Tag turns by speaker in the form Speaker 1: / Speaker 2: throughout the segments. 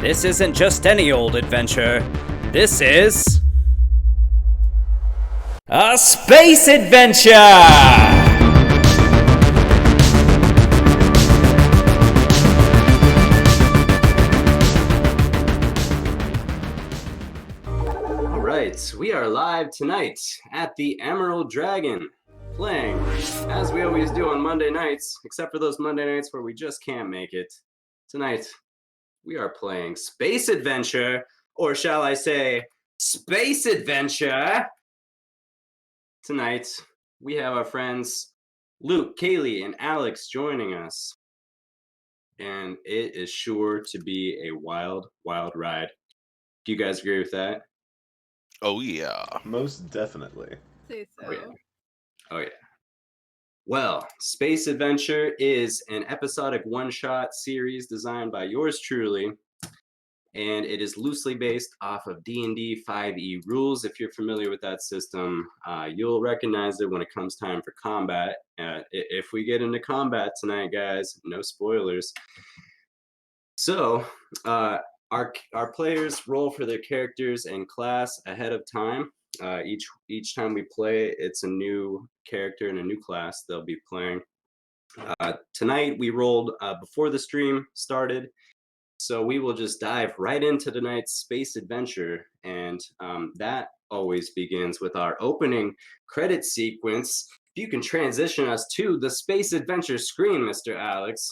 Speaker 1: This isn't just any old adventure. This is... a space adventure!
Speaker 2: Alright, we are live tonight at the Emerald Dragon, playing, as we always do on Monday nights, except for those Monday nights where we just can't make it. Tonight, we are playing Space Adventure, or shall I say, Space Adventure! Tonight, we have our friends Luke, Kaylee, and Alex joining us. And it is sure to be a wild, wild ride. Do you guys agree with that?
Speaker 3: Oh, yeah.
Speaker 4: Most definitely.
Speaker 5: Say so.
Speaker 2: Oh, yeah. Oh, yeah. Well, Space Adventure is an episodic one-shot series designed by yours truly, and it is loosely based off of D&D 5e rules. If you're familiar with that system, you'll recognize it when it comes time for combat. If we get into combat tonight, guys, no spoilers. So, our players roll for their characters and class ahead of time. Each time we play, it's a new character and a new class they'll be playing. Tonight we rolled before the stream started, so we will just dive right into tonight's space adventure, and that always begins with our opening credit sequence. If you can transition us to the space adventure screen, Mr. Alex.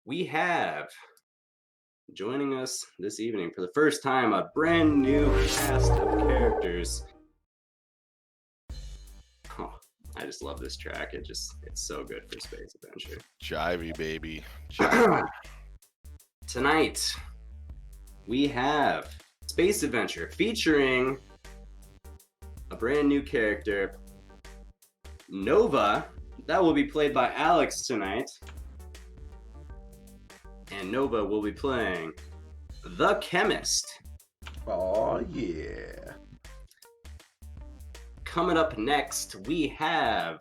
Speaker 2: We have joining us this evening for the first time a brand new cast of characters. Oh, I just love this track. It's so good for space adventure.
Speaker 3: Jivey, baby. Jivey.
Speaker 2: Tonight, we have Space Adventure featuring a brand new character, Nova. That will be played by Alex tonight. And Nova will be playing the Chemist.
Speaker 4: Oh yeah.
Speaker 2: Coming up next, we have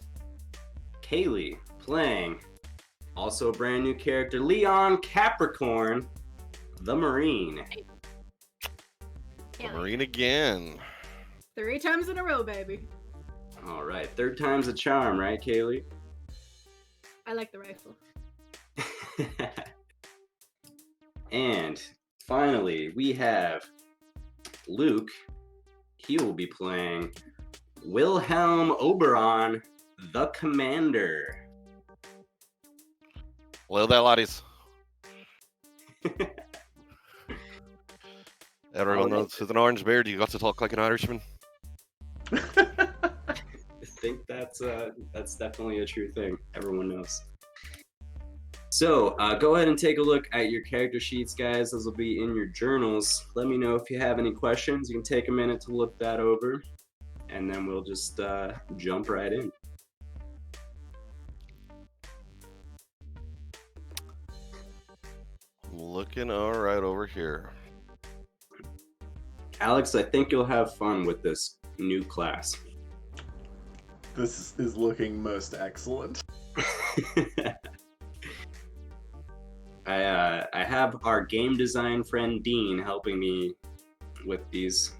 Speaker 2: Kaylee playing also a brand new character, Leon Capricorn, the Marine.
Speaker 3: The Marine again.
Speaker 5: 3 times in a row, baby.
Speaker 2: All right, third time's a charm, right, Kaylee?
Speaker 5: I like the rifle.
Speaker 2: And finally, we have Luke. He will be playing Wilhelm Oberon, the Commander.
Speaker 3: Hello there, laddies. Everyone knows with an orange beard, you got to talk like an Irishman.
Speaker 2: I think that's definitely a true thing. Everyone knows. So go ahead and take a look at your character sheets, guys. Those will be in your journals. Let me know if you have any questions. You can take a minute to look that over, and then we'll just jump right in.
Speaker 3: Looking all right over here.
Speaker 2: Alex, I think you'll have fun with this new class.
Speaker 4: This is looking most excellent.
Speaker 2: I have our game design friend Dean helping me with these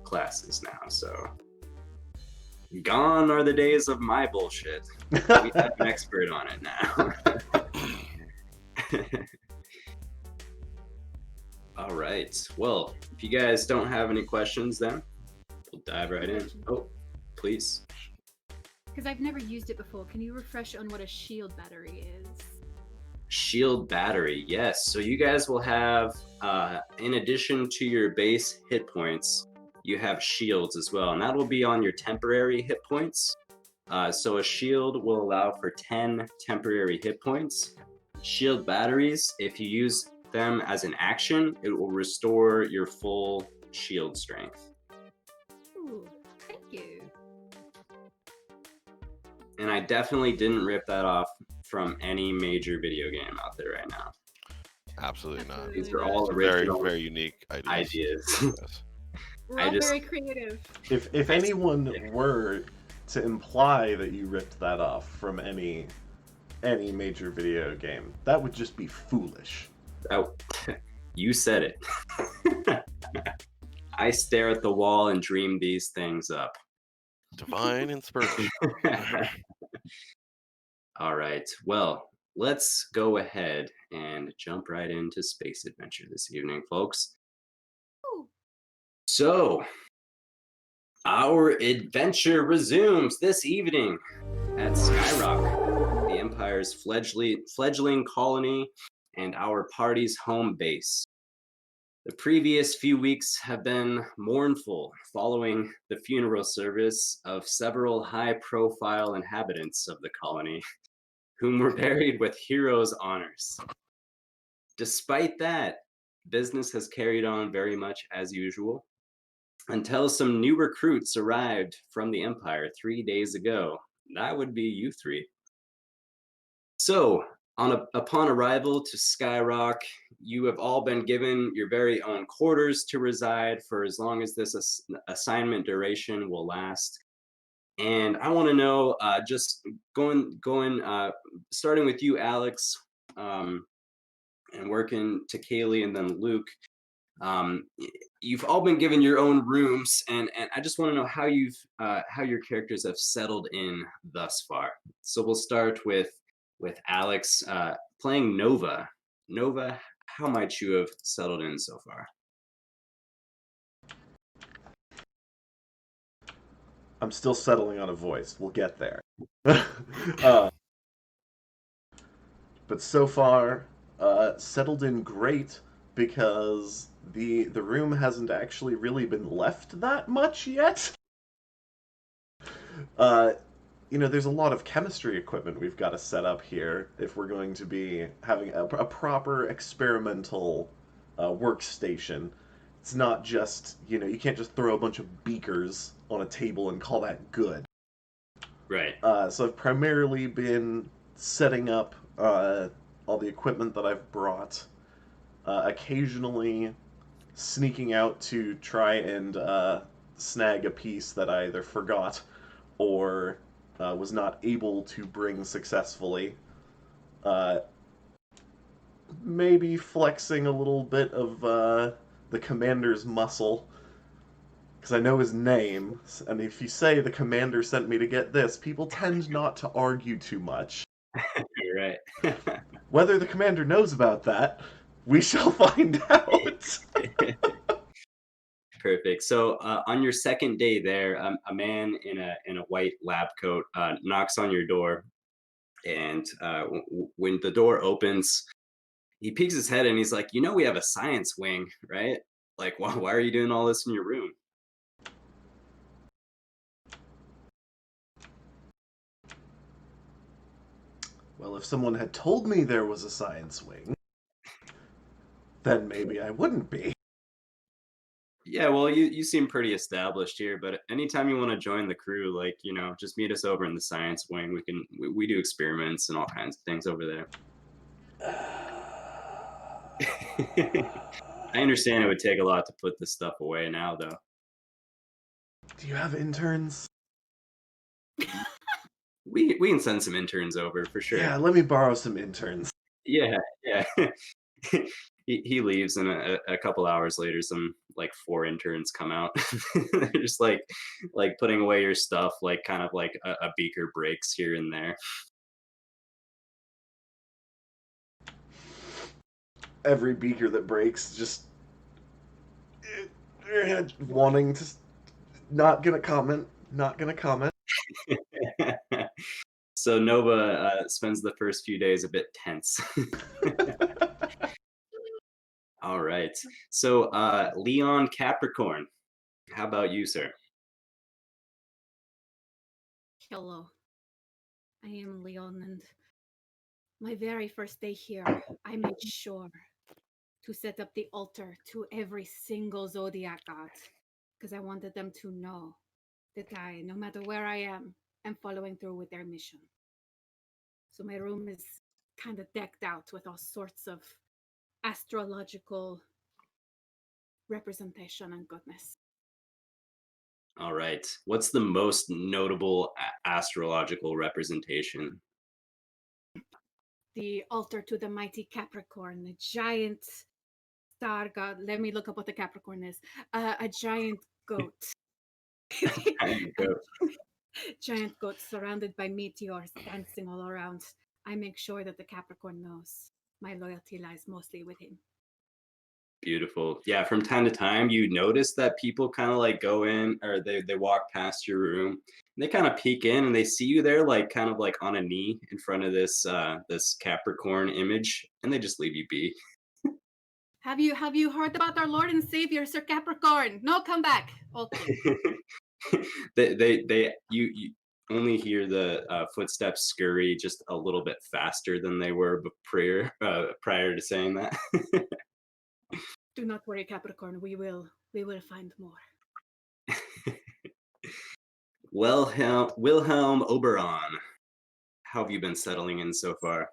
Speaker 2: classes now. So gone are the days of my bullshit. We have an expert on it now. All right. Well, if you guys don't have any questions, then we'll dive right in. Oh, please.
Speaker 5: Because I've never used it before. Can you refresh on what a shield battery is?
Speaker 2: Shield battery, yes. So you guys will have, in addition to your base hit points, you have shields as well, and that will be on your temporary hit points. So a shield will allow for 10 temporary hit points. Shield batteries, if you use them as an action, it will restore your full shield strength.
Speaker 5: Ooh, thank you.
Speaker 2: And I definitely didn't rip that off from any major video game out there right now.
Speaker 3: Absolutely not.
Speaker 2: These are all
Speaker 3: Very,
Speaker 2: original
Speaker 3: very unique ideas.
Speaker 2: ideas.
Speaker 5: We're all very creative.
Speaker 4: If anyone were to imply that you ripped that off from any any major video game. That would just be foolish.
Speaker 2: Oh, you said it. I stare at the wall and dream these things up.
Speaker 3: Divine inspiration.
Speaker 2: All right. Well, let's go ahead and jump right into Space Adventure this evening, folks.
Speaker 5: Ooh.
Speaker 2: So, our adventure resumes this evening at Skyrock, the Empire's fledgling colony and our party's home base. The previous few weeks have been mournful following the funeral service of several high-profile inhabitants of the colony, whom were buried with heroes' honors. Despite that, business has carried on very much as usual until some new recruits arrived from the Empire 3 days ago. That would be you three. So, upon arrival to Skyrock, you have all been given your very own quarters to reside for as long as this assignment duration will last. And I want to know, just starting with you, Alex, and working to Kaylee and then Luke. You've all been given your own rooms, and I just want to know how your characters have settled in thus far. So we'll start with Alex playing Nova. Nova, how might you have settled in so far?
Speaker 4: I'm still settling on a voice. We'll get there. But so far, settled in great because the room hasn't actually really been left that much yet. There's a lot of chemistry equipment we've got to set up here if we're going to be having a proper experimental workstation. It's not just, you can't just throw a bunch of beakers on a table and call that good.
Speaker 2: Right.
Speaker 4: So I've primarily been setting up all the equipment that I've brought, occasionally sneaking out to try and snag a piece that I either forgot or was not able to bring successfully. Maybe flexing a little bit of the commander's muscle, because I know his name, and if you say the commander sent me to get this, people tend not to argue too much.
Speaker 2: Right.
Speaker 4: Whether the commander knows about that, we shall find out.
Speaker 2: Perfect. So on your second day there, a man in a white lab coat knocks on your door, and when the door opens, he peeks his head and he's like, we have a science wing, right? Like, why are you doing all this in your room?
Speaker 4: Well, if someone had told me there was a science wing, then maybe I wouldn't be.
Speaker 2: Yeah, well, you seem pretty established here, but anytime you want to join the crew, like, just meet us over in the science wing. We do experiments and all kinds of things over there. I understand it would take a lot to put this stuff away now, though.
Speaker 4: Do you have interns?
Speaker 2: We can send some interns over for sure.
Speaker 4: Yeah, let me borrow some interns.
Speaker 2: Yeah. He leaves, and a couple hours later, some like 4 interns come out. They're just like putting away your stuff, like kind of like a beaker breaks here and there.
Speaker 4: Every beaker that breaks, just wanting to. Not gonna comment.
Speaker 2: So Nova spends the first few days a bit tense. All right. So Leon Capricorn, how about you, sir?
Speaker 5: Hello. I am Leon, and my very first day here, I made sure to set up the altar to every single Zodiac god, because I wanted them to know that I, no matter where I am following through with their mission. So my room is kind of decked out with all sorts of astrological representation and goodness.
Speaker 2: All right. What's the most notable astrological representation?
Speaker 5: the altar to the mighty Capricorn, the giant star god. Let me look up what the Capricorn is. A giant goat. A giant goat surrounded by meteors dancing all around. I make sure that the Capricorn knows my loyalty lies mostly with him.
Speaker 2: Beautiful. Yeah, from time to time, you notice that people kind of like go in or they walk past your room. And they kind of peek in and they see you there, like kind of like on a knee in front of this Capricorn image, and they just leave you be.
Speaker 5: Have you heard about our Lord and Savior, Sir Capricorn? No, come back. Okay.
Speaker 2: You only hear the footsteps scurry just a little bit faster than they were prior to saying that.
Speaker 5: Do not worry, Capricorn. We will find more.
Speaker 2: Wilhelm Oberon, how have you been settling in so far?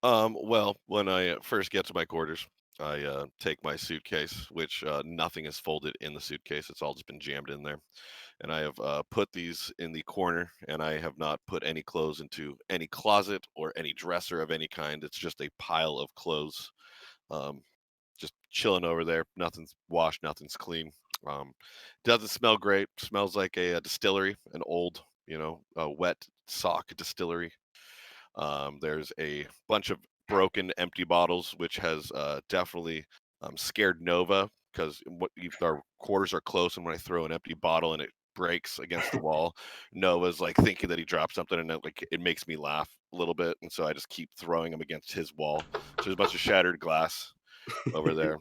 Speaker 3: Well, when I first get to my quarters, I take my suitcase, which nothing is folded in the suitcase. It's all just been jammed in there. And I have put these in the corner, and I have not put any clothes into any closet or any dresser of any kind. It's just a pile of clothes, um, just chilling over there. Nothing's washed, nothing's clean. Doesn't smell great. Smells like a distillery, an old, wet sock distillery. There's a bunch of broken, empty bottles, which has definitely scared Nova because our quarters are close, and when I throw an empty bottle and it breaks against the wall, Nova's like thinking that he dropped something, and it makes me laugh a little bit, and so I just keep throwing him against his wall. So there's a bunch of shattered glass over there.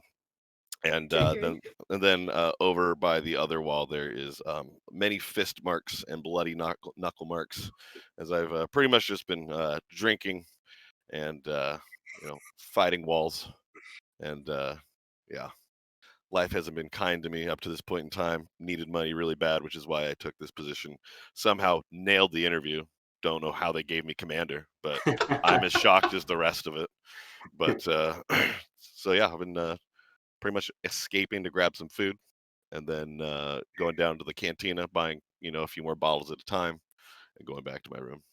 Speaker 3: And then over by the other wall, there is many fist marks and bloody knuckle marks, as I've pretty much just been drinking and fighting walls. And yeah, life hasn't been kind to me up to this point in time. Needed money really bad, which is why I took this position. Somehow nailed the interview. Don't know how they gave me commander, but I'm as shocked as the rest of it. But so yeah, I've been pretty much escaping to grab some food, and then going down to the cantina, buying a few more bottles at a time, and going back to my room.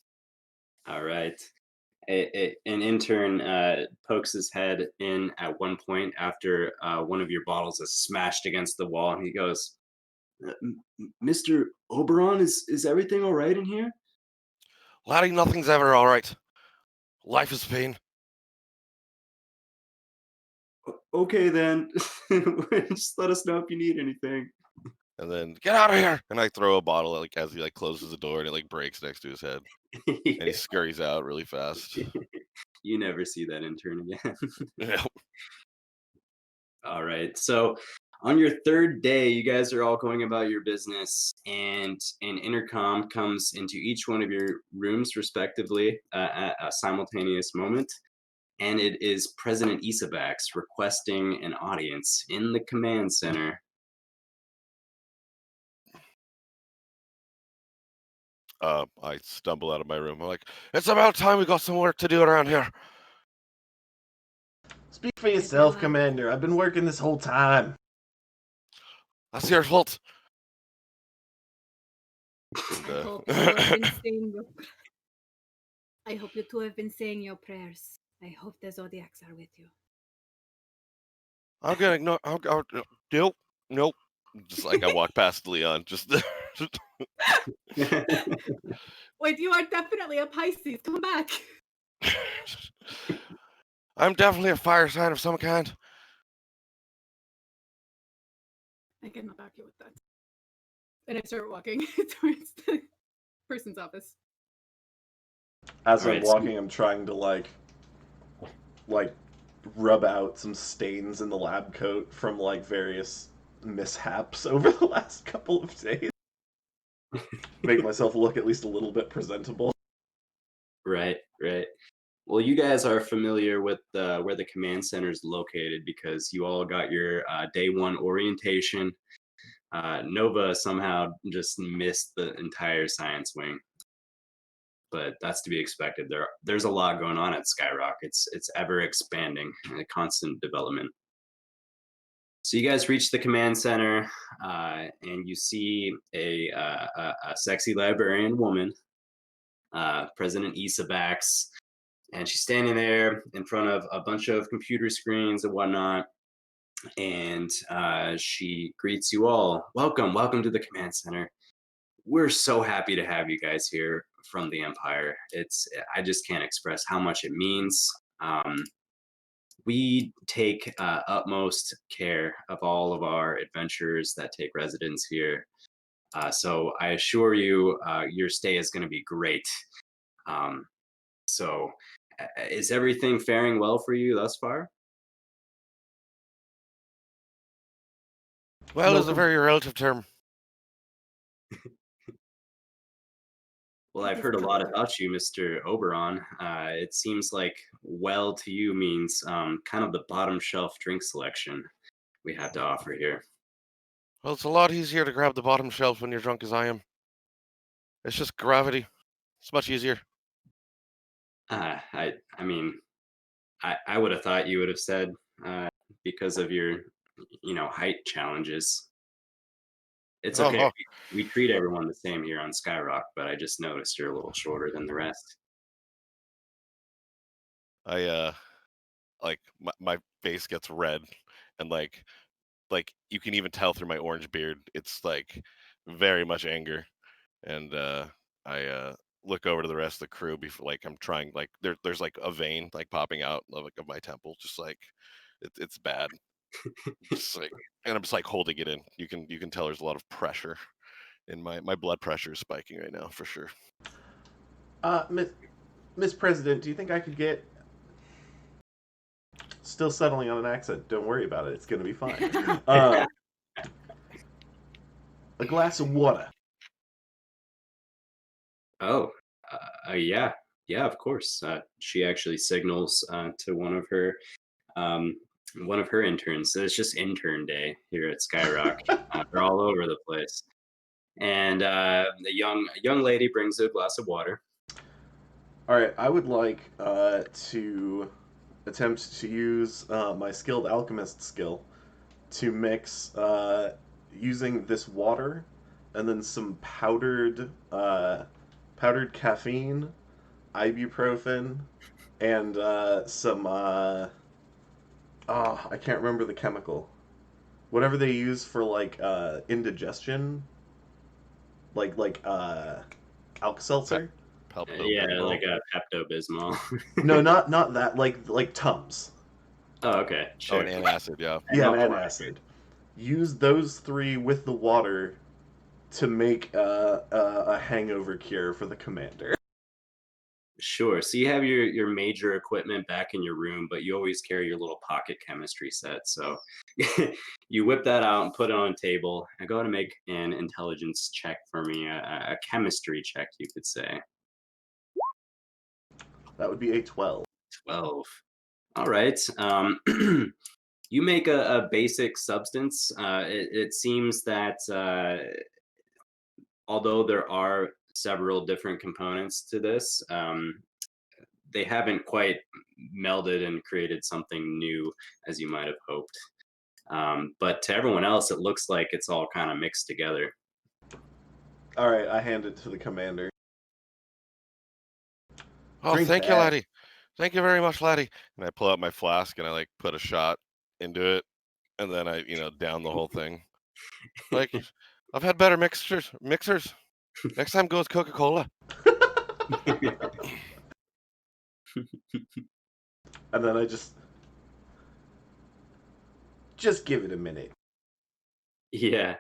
Speaker 2: All right. An intern pokes his head in at one point after one of your bottles is smashed against the wall, and he goes, "Mr. Oberon, is everything all right in here?"
Speaker 3: Laddie, nothing's ever all right. Life is pain.
Speaker 2: Okay then, just let us know if you need anything.
Speaker 3: And then get out of here! And I throw a bottle as he closes the door, and it breaks next to his head, and he scurries out really fast.
Speaker 2: You never see that intern again.
Speaker 3: Yeah.
Speaker 2: All right. So on your third day, you guys are all going about your business, and an intercom comes into each one of your rooms, respectively, at a simultaneous moment. And it is President Isabax requesting an audience in the command center.
Speaker 3: I stumble out of my room. I'm like, it's about time we got some work to do around here.
Speaker 4: Speak for yourself, Commander. I've been working this whole time.
Speaker 3: That's your fault.
Speaker 5: I hope you two have been saying your prayers. I hope the Zodiacs are with you.
Speaker 3: I'm gonna ignore. Nope. Just I walk past Leon. Just
Speaker 5: Wait, you are definitely a Pisces. Come back.
Speaker 3: I'm definitely a fire sign of some kind.
Speaker 5: I cannot argue with that. And I start walking towards the person's office.
Speaker 4: As I'm walking, I'm trying to like rub out some stains in the lab coat from various mishaps over the last couple of days. Make myself look at least a little bit presentable.
Speaker 2: Right. Well, you guys are familiar with where the command center is located because you all got your day one orientation. Nova somehow just missed the entire science wing, but that's to be expected. There's a lot going on at Skyrock. It's ever expanding, and a constant development. So you guys reach the command center, and you see a sexy librarian woman President Isabax, and she's standing there in front of a bunch of computer screens and whatnot. And she greets you all. Welcome, welcome to the command center. We're so happy to have you guys here from the Empire. I just can't express how much it means. We take utmost care of all of our adventurers that take residence here. So I assure you, your stay is going to be great. Um, so, is everything faring well for you thus far?
Speaker 3: Well,
Speaker 4: No,
Speaker 3: is a very relative term.
Speaker 2: Well,
Speaker 5: It
Speaker 2: I've
Speaker 5: is
Speaker 2: heard a lot
Speaker 5: kind.
Speaker 2: about you, Mr. Oberon. It seems like well to you means kind of the bottom shelf drink selection we have to offer here.
Speaker 3: Well, it's a lot easier to grab the bottom shelf when you're drunk as I am. It's just gravity. It's much easier.
Speaker 2: I mean, I would have thought you would have said because of your, height challenges. It's okay.
Speaker 3: Oh,
Speaker 2: We treat everyone the same here on Skyrock, but I just noticed you're a little shorter than the rest.
Speaker 3: I like my face gets red, and like you can even tell through my orange beard. It's like very much anger, and I look over to the rest of the crew before like I'm trying like there's like a vein like popping out of my temple, just like it's bad. Just like, and I'm just like holding it in. You can tell there's a lot of pressure, and my blood pressure is spiking right now for sure.
Speaker 4: Miss President, do you think I could get? Still settling on an accent. Don't worry about it. It's gonna be fine. A glass of water.
Speaker 2: Oh, yeah, yeah, of course. She actually signals to um, one of her interns. So it's just intern day here at Skyrock. They're all over the place, and the young lady brings a glass of water.
Speaker 4: All right, I would like to attempt to use my skilled alchemist skill to mix using this water and then some powdered caffeine, ibuprofen, and some I can't remember the chemical. Whatever they use for like indigestion, like Alka
Speaker 3: Pe-
Speaker 4: Seltzer.
Speaker 2: Yeah,
Speaker 3: Pepto-Bismol.
Speaker 2: like a Pepto Bismol.
Speaker 4: No, not that. Like Tums.
Speaker 2: Oh, okay,
Speaker 3: Oh, an
Speaker 2: sure.
Speaker 3: antacid, yeah.
Speaker 4: Yeah,
Speaker 2: Not
Speaker 4: and
Speaker 2: quite.
Speaker 4: antacid. Use those three with the water to make a hangover cure for the commander.
Speaker 2: Sure. So you have your major equipment back in your room, but you always carry your little pocket chemistry set. So you whip that out and put it on a table. And go ahead and make an intelligence check for me, a chemistry check, you could say.
Speaker 4: That would be a 12.
Speaker 2: 12. All right. You make a basic substance. It seems that although there are several different components to this, they haven't quite melded and created something new as you might have hoped. But to everyone else, it looks like it's all kind of mixed together.
Speaker 4: All right, I hand it to the commander.
Speaker 3: Oh,
Speaker 4: Drink
Speaker 3: thank you,
Speaker 4: that.
Speaker 3: laddie. Thank you very much, laddie. And I pull out my flask and I like put a shot into it, and then I down the whole thing. Like I've had better mixers. Next time go with Coca-Cola.
Speaker 4: And then I just give it a minute.
Speaker 2: Yeah.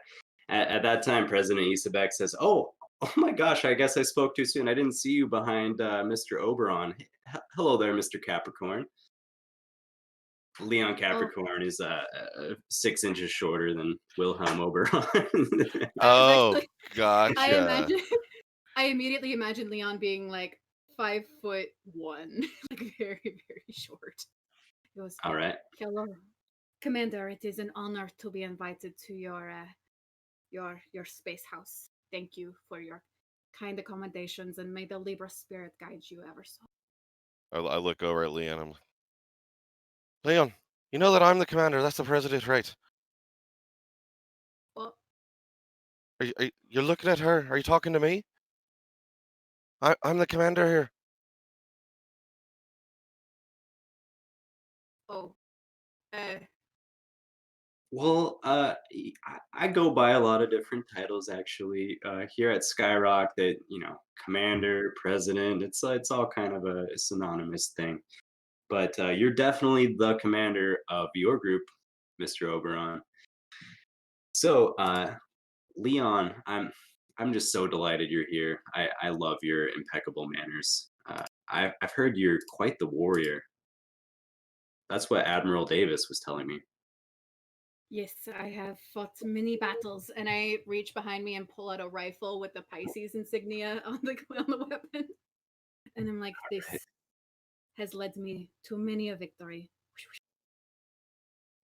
Speaker 2: At that time, President Isabek says, "Oh my gosh! I guess I spoke too soon. I didn't see you behind Mr. Oberon. Hello there, Mr. Capricorn." Leon
Speaker 5: Oh,
Speaker 2: Capricorn is 6 inches shorter than Wilhelm Oberon.
Speaker 5: that's
Speaker 3: Oh,
Speaker 5: actually. I
Speaker 3: gotcha.
Speaker 5: imagine. I immediately imagine Leon being like 5'1", like very very short. He goes,
Speaker 2: All right.
Speaker 5: "Hello, Commander. It is an honor to be invited to your space house. Thank you for your kind accommodations, and may the Libra spirit guide you ever so."
Speaker 3: I look over at Leon. I'm like, Leon, you know that I'm the commander. That's the president, right?
Speaker 5: Well,
Speaker 3: You're looking at her? Are you talking to me? I'm the commander here.
Speaker 5: Oh, uh,
Speaker 2: Well, I go by a lot of different titles actually. Here at Skyrock, that commander, president, it's all kind of a synonymous thing. But you're definitely the commander of your group, Mr. Oberon. So, Leon, I'm just so delighted you're here. I love your impeccable manners. I've heard you're quite the warrior. That's what Admiral Davis was telling me.
Speaker 5: yes, I have fought many battles, and I reach behind me and pull out a rifle with the Pisces insignia on the on the weapon, and I'm like, "This has led me to many a victory."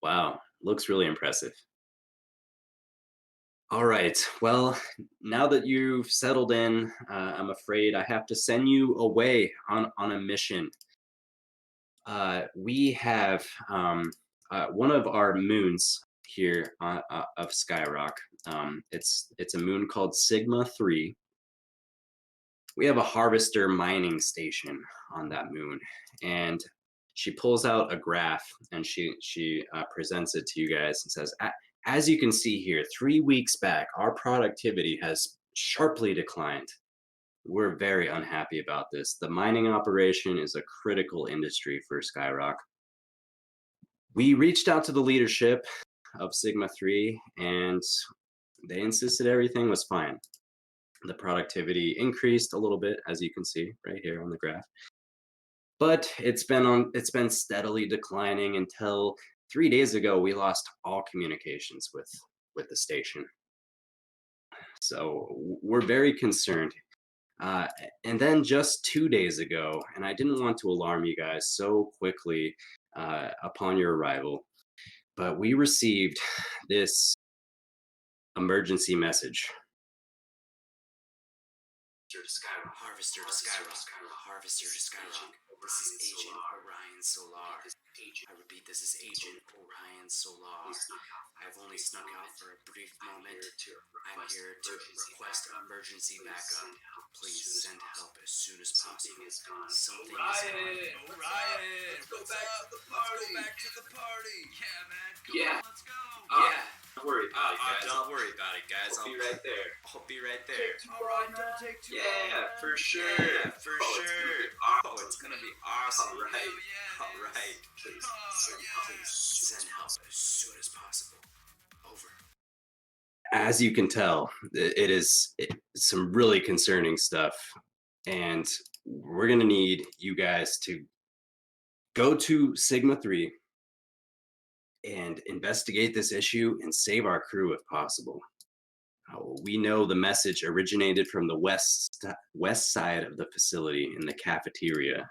Speaker 2: Wow, looks really impressive. All right. Well, now that you've settled in, I'm afraid I have to send you away on a mission. We have one of our moons here of Skyrock. It's a moon called Sigma 3. We have a harvester mining station on that moon, and she pulls out a graph and she presents it to you guys and says, as you can see here, 3 weeks back, our productivity has sharply declined. We're very unhappy about this. The mining operation is a critical industry for Skyrock. We reached out to the leadership of Sigma 3, and they insisted everything was fine. The productivity increased a little bit, as you can see right here on the graph, but it's been steadily declining until 3 days ago we lost all communications with the station. So we're very concerned. Uh, and then just 2 days ago, and I didn't want to alarm you guys so quickly upon your arrival, but we received this emergency message. Harvester to Skyrock. Harvester to Skyrock. This is Agent Orion Solar. I repeat, this is Agent Orion Solar. I've only snuck out for a brief moment. I'm here to request emergency backup. Please send help as soon as possible. Something is gone.
Speaker 6: Orion! Let's go back to the party! Let's go back to the party! Yeah, man. Come on, let's go!
Speaker 2: Yeah. Don't worry about it, guys.
Speaker 6: Don't worry about it, guys.
Speaker 2: I'll be right there.
Speaker 6: I'll be right there. Alright, don't take too long.
Speaker 2: Yeah, for sure.
Speaker 6: Yeah, for sure. Oh, it's gonna be awesome.
Speaker 2: All right.
Speaker 6: Hell yeah,
Speaker 2: All right. Please
Speaker 6: Send help as soon as possible. Over.
Speaker 2: As you can tell, it is some really concerning stuff, and we're gonna need you guys to go to Sigma 3 and investigate this issue and save our crew if possible. We know the message originated from the west side of the facility in the cafeteria,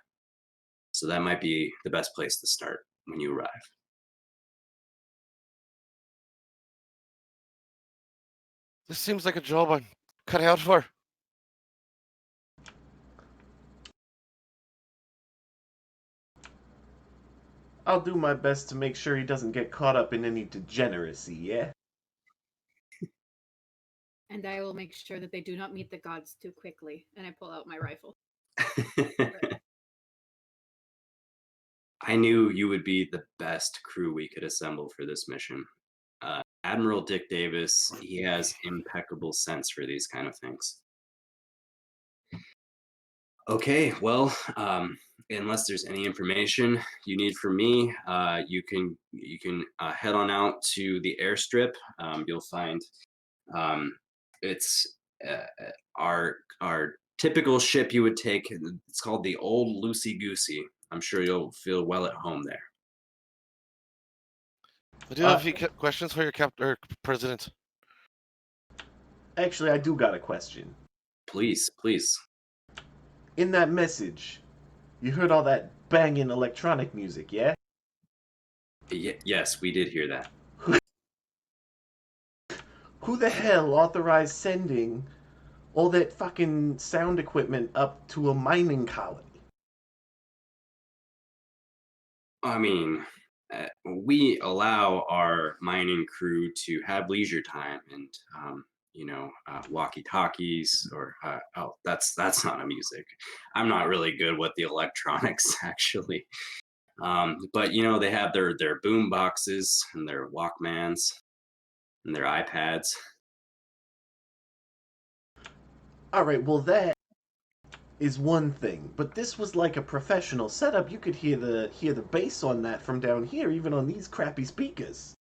Speaker 2: so that might be the best place to start when you arrive.
Speaker 3: This seems like a job I'm cut out for.
Speaker 4: I'll do my best to make sure he doesn't get caught up in any degeneracy, yeah?
Speaker 5: And I will make sure that they do not meet the gods too quickly. And I pull out my rifle.
Speaker 2: I knew you would be the best crew we could assemble for this mission. Admiral Dick Davis, he has impeccable sense for these kind of things. Okay, well, unless there's any information you need from me, you can head on out to the airstrip. You'll find it's our typical ship you would take. It's called the Old Loosey Goosey. I'm sure you'll feel well at home there.
Speaker 3: I do have a few questions for your president.
Speaker 4: Actually, I do got a question.
Speaker 2: Please.
Speaker 4: In that message, you heard all that banging electronic music, yeah?
Speaker 2: Yes, we did hear that.
Speaker 4: Who the hell authorized sending all that fucking sound equipment up to a mining colony?
Speaker 2: I mean, we allow our mining crew to have leisure time, and walkie-talkies, or oh, that's not a music. I'm not really good with the electronics actually. But they have their boom boxes and their Walkmans and their iPads.
Speaker 4: All right, well that is one thing, but this was like a professional setup. You could hear the bass on that from down here, even on these crappy speakers.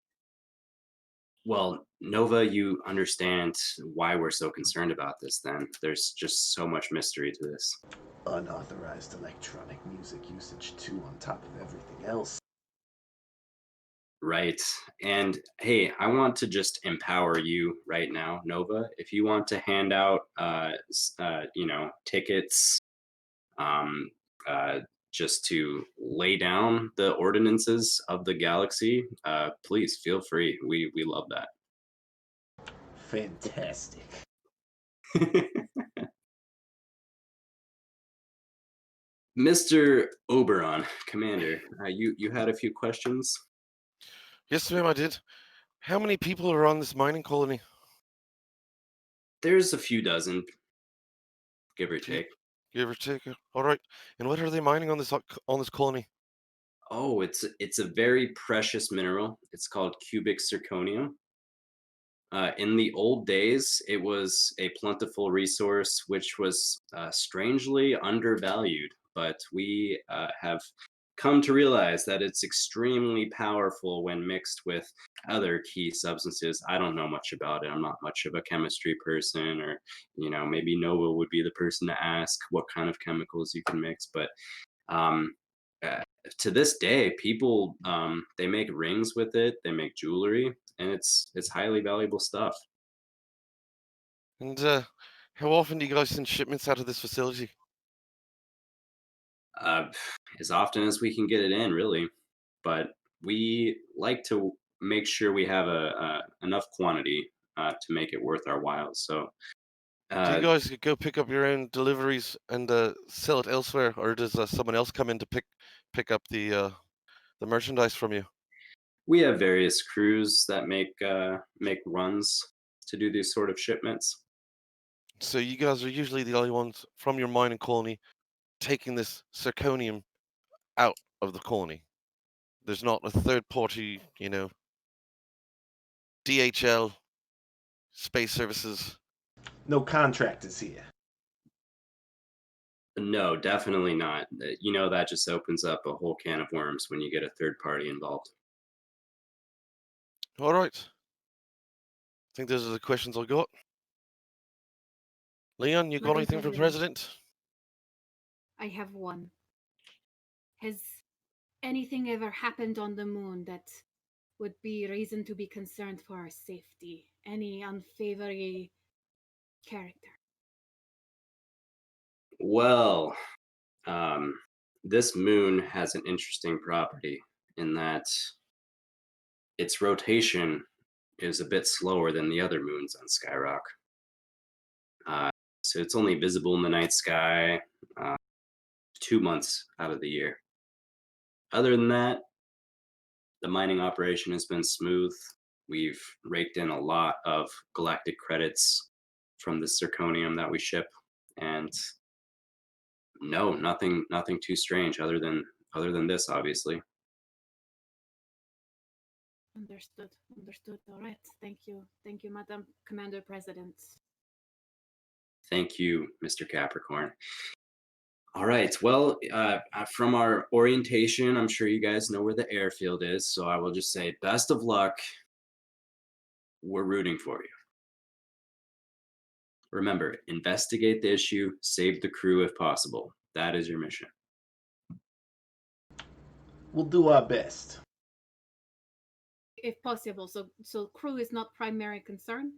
Speaker 2: Well, Nova, you understand why we're so concerned about this then. There's just so much mystery to this.
Speaker 4: Unauthorized electronic music usage too, on top of everything else.
Speaker 2: Right. And hey, I want to just empower you right now, Nova. If you want to hand out, tickets, um, uh, just to lay down the ordinances of the galaxy, please feel free. We love that.
Speaker 4: Fantastic.
Speaker 2: Mr. Oberon, Commander, you had a few questions.
Speaker 3: Yes, ma'am, I did. How many people are on this mining colony?
Speaker 2: There's a few dozen, give or
Speaker 3: Few-
Speaker 2: take.
Speaker 3: Give or take. All right. And what are they mining on this colony?
Speaker 2: Oh, it's a very precious mineral. It's called cubic zirconium. In the old days, it was a plentiful resource which was strangely undervalued, but we have come to realize that it's extremely powerful when mixed with other key substances. I don't know much about it. I'm not much of a chemistry person, or maybe Nova would be the person to ask what kind of chemicals you can mix. But um, uh, to this day, people they make rings with it, they make jewelry, and it's highly valuable stuff.
Speaker 3: And how often do you guys send shipments out of this facility?
Speaker 2: Uh, as often as we can get it in, really, but we like to make sure we have a enough quantity to make it worth our while. So
Speaker 3: Do you
Speaker 2: uh,
Speaker 3: guys go pick up your own deliveries and sell it elsewhere, or does someone else come in to pick up the merchandise from you?
Speaker 2: we have various crews that make runs to do these sort of shipments.
Speaker 3: So you guys are usually the only ones from your mining colony taking this zirconium out of the colony. There's not a third party, DHL, space services.
Speaker 4: No contractors here.
Speaker 2: No, definitely not. That just opens up a whole can of worms when you get a third party involved.
Speaker 3: All right. I think those are the questions I got. Leon, you got
Speaker 5: Madam
Speaker 3: anything for the
Speaker 5: President,
Speaker 3: president?
Speaker 5: I have one. Has anything ever happened on the moon that would be reason to be concerned for our safety? Any unsavory character?
Speaker 2: Well, um, this moon has an interesting property in that its rotation is a bit slower than the other moons on Skyrock. Uh, so it's only visible in the night sky uh, 2 months out of the year. Other than that, the mining operation has been smooth. We've raked in a lot of galactic credits from the zirconium that we ship, and no, nothing too strange other than this, obviously.
Speaker 5: Understood. Understood. All right. Thank you. Thank you, Madam Commander President.
Speaker 2: Thank you, Mr. Capricorn. All right. Well, from our orientation, I'm sure you guys know where the airfield is, so I will just say best of luck. We're rooting for you. Remember, investigate the issue, save the crew if possible. That is your mission.
Speaker 4: We'll do our best.
Speaker 5: If possible. So crew is not primary concern?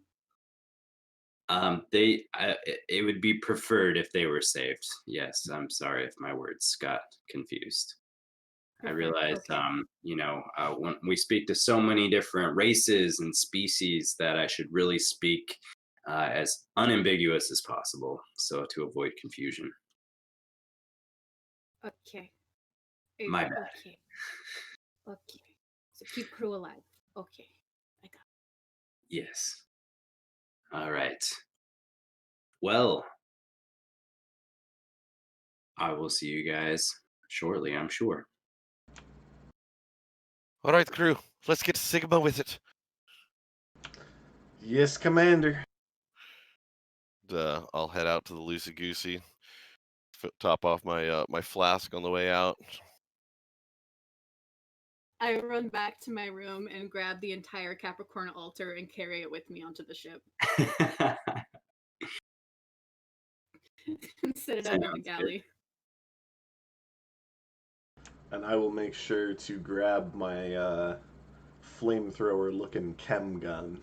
Speaker 2: It would be preferred if they were saved. Yes, I'm sorry if my words got confused. I
Speaker 5: Preferred,
Speaker 2: realize,
Speaker 5: okay.
Speaker 2: when we speak to so many different races and species, that I should really speak as unambiguous as possible, so to avoid confusion.
Speaker 5: Okay.
Speaker 2: My bad.
Speaker 5: Okay. Okay. So keep crew alive. Okay. I got
Speaker 2: Yes. All right. Well, I will see you guys shortly, I'm sure.
Speaker 3: All right, crew, let's get Sigma with it.
Speaker 4: Yes, Commander.
Speaker 3: I'll head out to the Loosey Goosey, top off my my flask on the way out.
Speaker 5: I run back to my room and grab the entire Capricorn altar and carry it with me onto the ship and set it up in the
Speaker 2: Sounds good.
Speaker 5: galley.
Speaker 4: And I will make sure to grab my flamethrower-looking chem gun.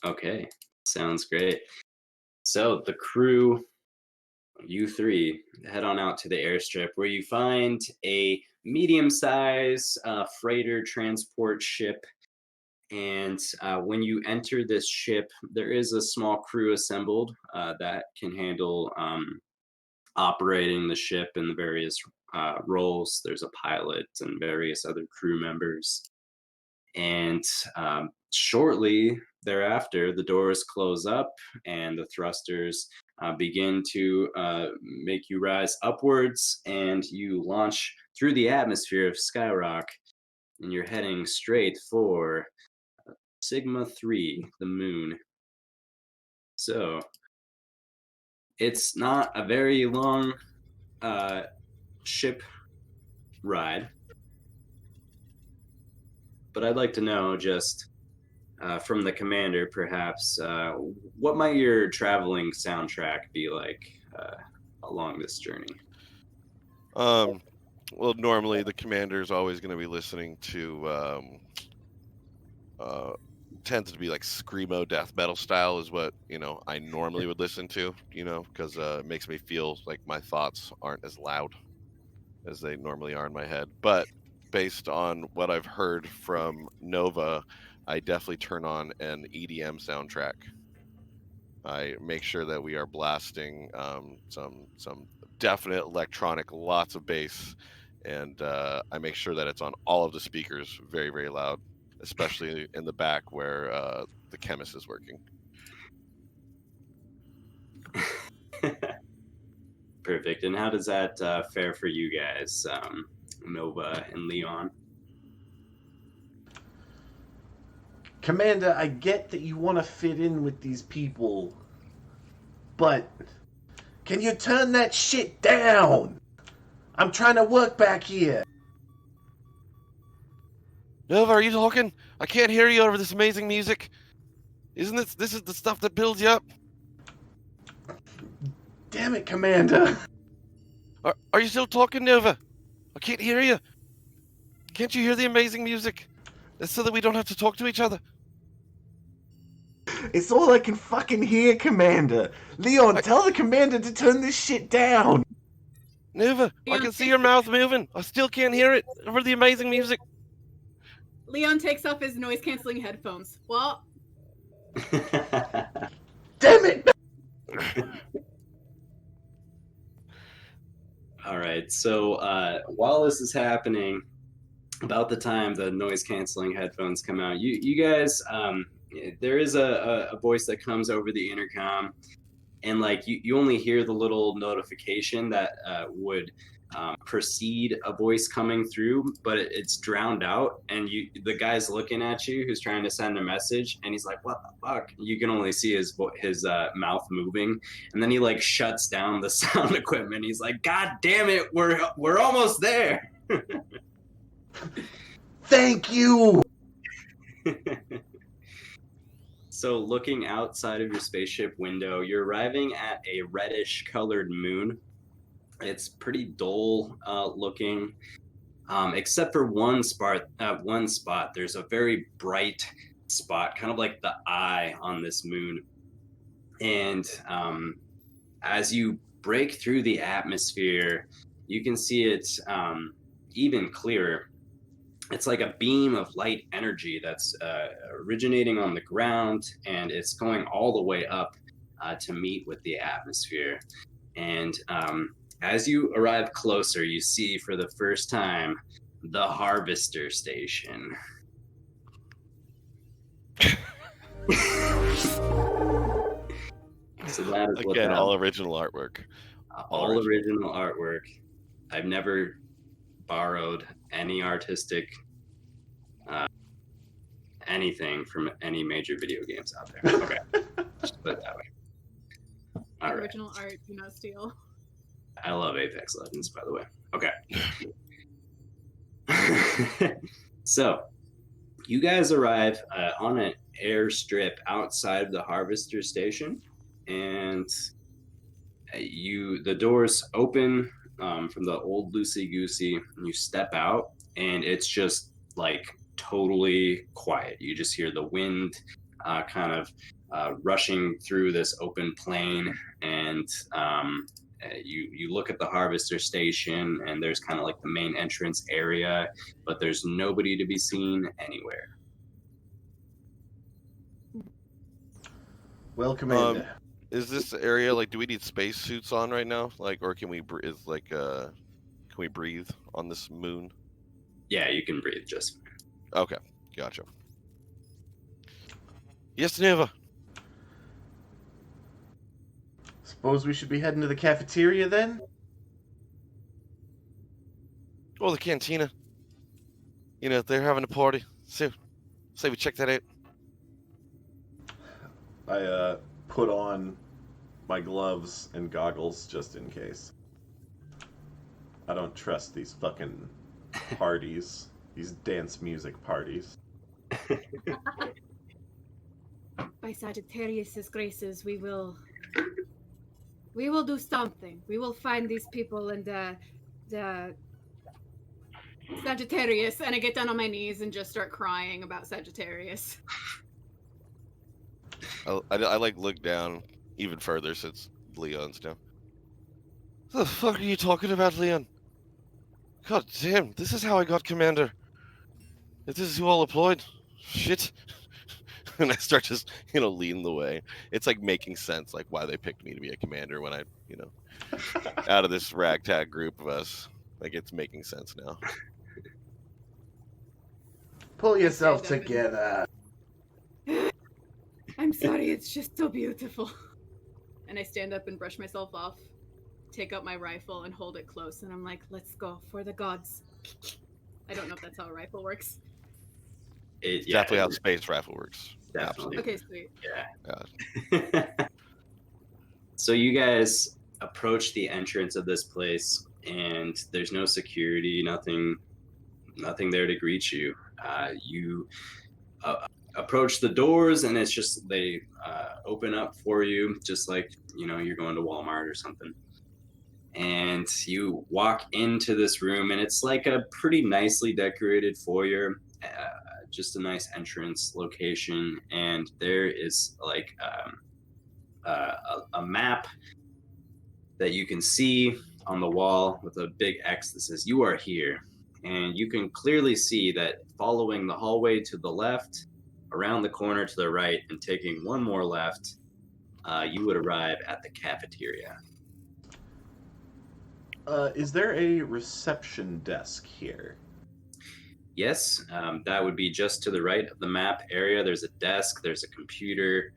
Speaker 2: Okay, sounds great. So the crew, you three, head on out to the airstrip where you find a medium-sized freighter transport ship. And when you enter this ship, there is a small crew assembled that can handle operating the ship in the various roles. There's a pilot and various other crew members. And shortly thereafter, the doors close up and the thrusters begin to make you rise upwards, and you launch through the atmosphere of Skyrock, and you're heading straight for Sigma 3, the moon. So it's not a very long ship ride, but I'd like to know just from the commander, perhaps, what might your traveling soundtrack be like along this journey?
Speaker 3: Well, normally the commander is always going to be listening to tends to be like screamo death metal style is what I normally would listen to, because it makes me feel like my thoughts aren't as loud as they normally are in my head. But based on what I've heard from Nova, I definitely turn on an EDM soundtrack. I make sure that we are blasting some definite electronic, lots of bass, and I make sure that it's on all of the speakers, very, very loud, especially in the back where the chemist is working.
Speaker 2: Perfect. And how does that fare for you guys, Nova and Leon?
Speaker 4: Commander, I get that you want to fit in with these people, but can you turn that shit down? I'm trying to work back here.
Speaker 3: Nova, are you talking? I can't hear you over this amazing music. Isn't this is the stuff that builds you up?
Speaker 4: Damn it, Commander.
Speaker 3: Are you still talking, Nova? I can't hear you. Can't you hear the amazing music? It's so that we don't have to talk to each other.
Speaker 4: It's all I can fucking hear, Commander. Leon, tell the Commander to turn this shit down.
Speaker 3: Nova, I
Speaker 5: Leon,
Speaker 3: can see your mouth moving. I still can't hear it over the amazing music.
Speaker 5: Leon takes off his noise-canceling headphones. Well,
Speaker 4: Damn it!
Speaker 2: All right. So while this is happening, about the time the noise canceling headphones come out, you guys, there is a voice that comes over the intercom, and like you only hear the little notification that would precede a voice coming through, but it's drowned out, and the guy's looking at you who's trying to send a message, and he's like, what the fuck? You can only see his mouth moving, and then he like shuts down the sound equipment. He's like, god damn it, we're almost there.
Speaker 4: Thank you!
Speaker 2: So looking outside of your spaceship window, you're arriving at a reddish colored moon. It's pretty dull looking, except for one spot. There's a very bright spot, kind of like the eye on this moon. And as you break through the atmosphere, you can see it even clearer. It's like a beam of light energy that's originating on the ground, and it's going all the way up to meet with the atmosphere. And as you arrive closer, you see for the first time the Harvester Station. So that is what
Speaker 3: Again,
Speaker 2: that
Speaker 3: all original artwork.
Speaker 2: all original artwork. I've never borrowed any artistic anything from any major video games out there. Okay, just put it that way. All right.
Speaker 5: Original art, do not steal.
Speaker 2: I love Apex Legends, by the way. Okay. So, you guys arrive on an airstrip outside of the Harvester Station, and the doors open from the old Loosey Goosey, and you step out, and it's just like totally quiet. You just hear the wind kind of rushing through this open plain, and you look at the Harvester Station, and there's kind of like the main entrance area, but there's nobody to be seen anywhere.
Speaker 4: Welcome in.
Speaker 3: Is this area like? Do we need space suits on right now? Like, or can we? Can we breathe on this moon?
Speaker 2: Yeah, you can breathe just fine.
Speaker 3: Okay, gotcha. Yes, Neva.
Speaker 4: Suppose we should be heading to the cafeteria then?
Speaker 3: Oh, the cantina. You know, they're having a party. Say we check that out.
Speaker 4: I put on my gloves and goggles just in case. I don't trust these fucking parties, these dance music parties.
Speaker 5: By Sagittarius's graces, we will do something. We will find these people and the Sagittarius, and I get down on my knees and just start crying about Sagittarius.
Speaker 3: I like look down even further since Leon's down. What the fuck are you talking about, Leon? God damn, this is how I got commander. If this is who all employed, shit. And I start just, leading the way. It's like making sense, like why they picked me to be a commander when I, out of this ragtag group of us. Like it's making sense now.
Speaker 4: Pull yourself together.
Speaker 5: I'm sorry, it's just so beautiful. And I stand up and brush myself off, take out my rifle and hold it close, and I'm like, let's go, for the gods. I don't know if that's how a rifle works.
Speaker 3: It's definitely how space rifle works.
Speaker 2: Definitely.
Speaker 5: Okay, sweet.
Speaker 2: Yeah. So you guys approach the entrance of this place, and there's no security, nothing there to greet you. You approach the doors, and it's just they open up for you, just like you're going to Walmart or something. And you walk into this room, and it's like a pretty nicely decorated foyer, just a nice entrance location, and there is like a map that you can see on the wall with a big X that says "You are here," and you can clearly see that following the hallway to the left, around the corner to the right, and taking one more left, you would arrive at the cafeteria.
Speaker 4: Is there a reception desk here?
Speaker 2: Yes, that would be just to the right of the map area. There's a desk, there's a computer,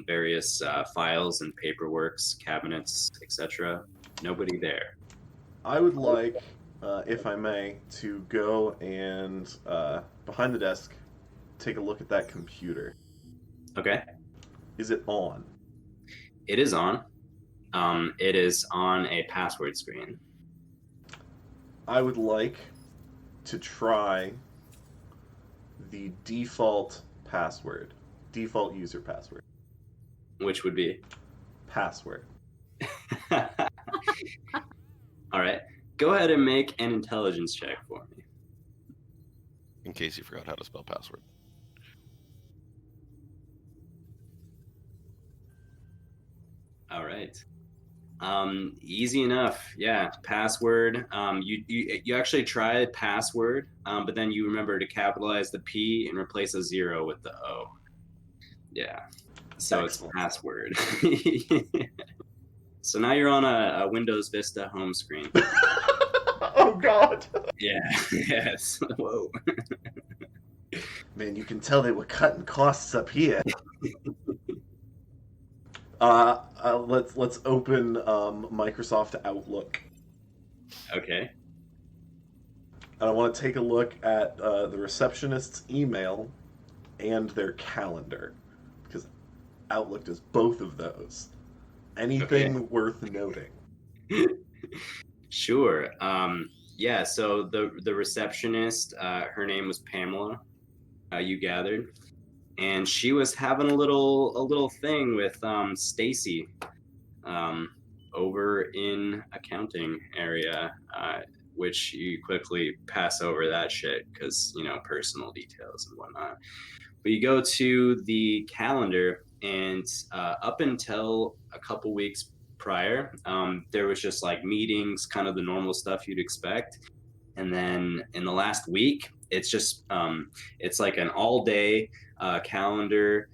Speaker 2: various files and paperworks, cabinets, etc. Nobody there.
Speaker 4: I would like, if I may, to go and, behind the desk, take a look at that computer.
Speaker 2: Okay.
Speaker 4: Is it on?
Speaker 2: It is on. It is on a password screen.
Speaker 4: I would like to try the default password. Default user password.
Speaker 2: Which would be?
Speaker 4: Password.
Speaker 2: All right. Go ahead and make an intelligence check for me.
Speaker 3: In case you forgot how to spell password.
Speaker 2: All right. Easy enough. Yeah. Password. You actually tried password, but then you remember to capitalize the P and replace a 0 with the O. Yeah. So excellent. It's password. So now you're on a Windows Vista home screen.
Speaker 4: Oh God.
Speaker 2: Yeah. Yes. Whoa.
Speaker 4: Man, you can tell they were cutting costs up here. Let's open Microsoft Outlook.
Speaker 2: Okay.
Speaker 4: And I want to take a look at the receptionist's email and their calendar, because Outlook does both of those. Anything worth noting?
Speaker 2: Sure. Yeah. So the receptionist, her name was Pamela. You gathered, and she was having a little thing with Stacy, um, over in accounting area, which you quickly pass over that shit because personal details and whatnot. But you go to the calendar, and up until a couple weeks prior, there was just like meetings, kind of the normal stuff you'd expect. And then in the last week, it's like an all day calendar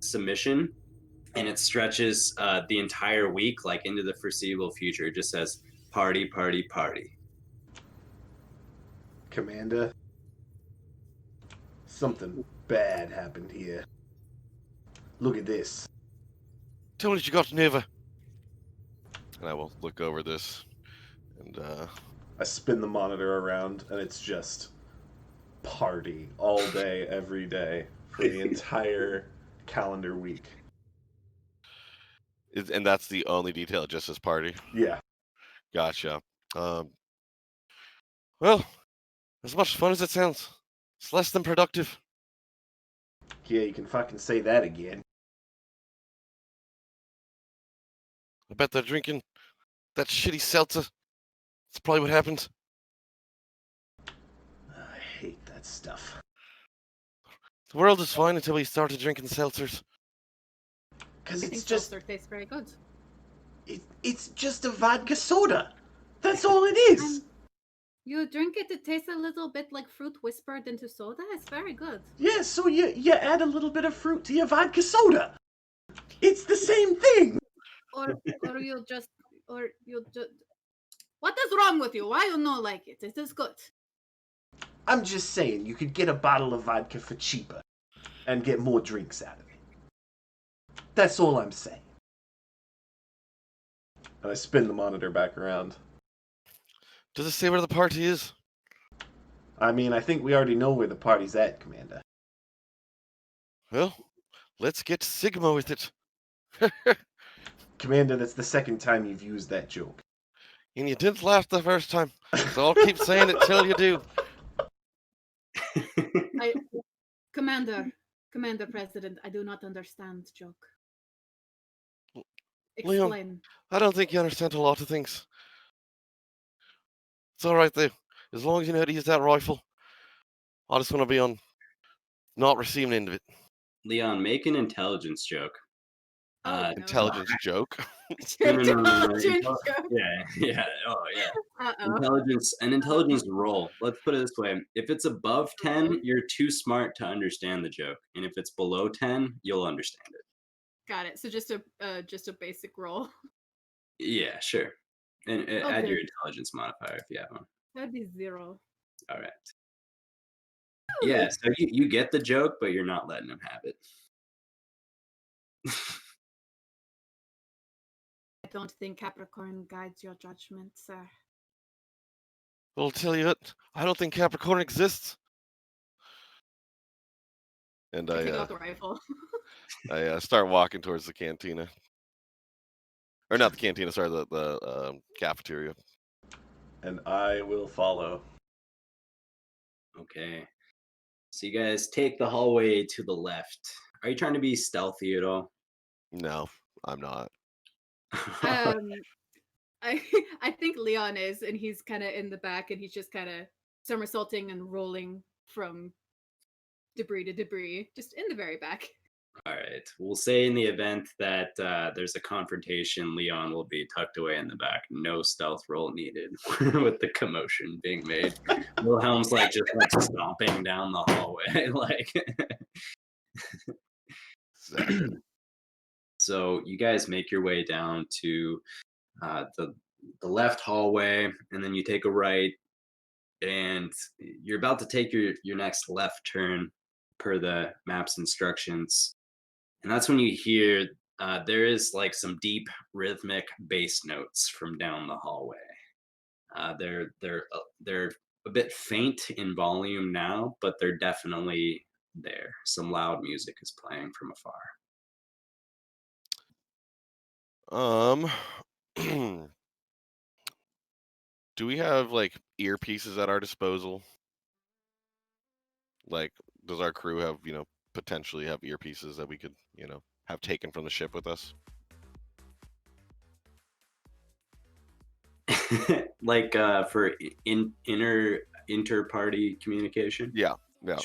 Speaker 2: submission, and it stretches the entire week, like into the foreseeable future. It just says party, party, party.
Speaker 4: Commander, something bad happened here. Look at this.
Speaker 3: Tell me what you got, Neva. And I will look over this, and
Speaker 4: I spin the monitor around, and it's just party all day, every day for the entire calendar week.
Speaker 3: and that's the only detail, just this party.
Speaker 4: Yeah.
Speaker 3: Gotcha. Well, as much fun as it sounds, it's less than productive.
Speaker 4: Yeah, you can fucking say that again.
Speaker 3: I bet they're drinking that shitty seltzer. That's probably what happened.
Speaker 4: I hate that stuff.
Speaker 3: The world is fine until we started drinking seltzers.
Speaker 4: Because
Speaker 5: I
Speaker 4: it's
Speaker 5: think
Speaker 4: just
Speaker 5: seltzer tastes very good.
Speaker 4: it's just a vodka soda. That's all it is.
Speaker 5: You drink it, it tastes a little bit like fruit whispered into soda. It's very good.
Speaker 4: Yeah, so you add a little bit of fruit to your vodka soda. It's the same thing.
Speaker 5: Or you'll just what is wrong with you? Why you not like it? It is good.
Speaker 4: I'm just saying, you could get a bottle of vodka for cheaper and get more drinks out of it. That's all I'm saying. And I spin the monitor back around.
Speaker 3: Does it say where the party is?
Speaker 4: I mean, I think we already know where the party's at, Commander.
Speaker 3: Well, let's get Sigma with it.
Speaker 4: Commander, that's the second time you've used that joke.
Speaker 3: And you didn't laugh the first time, so I'll keep saying it till you do.
Speaker 5: Commander President, I do not understand joke.
Speaker 3: Leon.
Speaker 5: Explain.
Speaker 3: I don't think you understand a lot of things. It's all right, though. As long as you know how to use that rifle, I just want to be on not receiving end of it.
Speaker 2: Leon, make an intelligence joke.
Speaker 5: Oh, no.
Speaker 3: Intelligence joke.
Speaker 2: No.
Speaker 5: Intelligence joke.
Speaker 2: Yeah. Oh, yeah.
Speaker 5: Uh-oh.
Speaker 2: An intelligence roll. Let's put it this way: if it's above 10, you're too smart to understand the joke, and if it's below 10, you'll understand it.
Speaker 5: Got it. So just a basic roll.
Speaker 2: Yeah, sure. And add
Speaker 5: Okay.
Speaker 2: your intelligence modifier if you have one.
Speaker 5: That'd be 0.
Speaker 2: All right. Yeah, so you get the joke, but you're not letting him have it.
Speaker 5: I don't think Capricorn guides your judgment, sir.
Speaker 3: Well, I'll tell you what, I don't think Capricorn exists. And
Speaker 5: I take out the rifle.
Speaker 3: I start walking towards the cantina. Or not the cantina, sorry, the cafeteria.
Speaker 4: And I will follow.
Speaker 2: Okay. So you guys take the hallway to the left. Are you trying to be stealthy at all?
Speaker 3: No, I'm not.
Speaker 5: I think Leon is, and he's kind of in the back, and he's just kind of somersaulting and rolling from debris to debris, just in the very back.
Speaker 2: All right. We'll say in the event that there's a confrontation, Leon will be tucked away in the back. No stealth roll needed with the commotion being made. Wilhelm's just stomping down the hallway.
Speaker 3: Exactly.
Speaker 2: So you guys make your way down to the left hallway, and then you take a right, and you're about to take your next left turn per the map's instructions. And that's when you hear There is like some deep rhythmic bass notes from down the hallway. They're a bit faint in volume now, but they're definitely there. Some loud music is playing from afar.
Speaker 3: Um, do we have like earpieces at our disposal? Like, does our crew have, potentially have earpieces that we could, have taken from the ship with us?
Speaker 2: Like for inter-party communication.
Speaker 3: Yeah, yeah.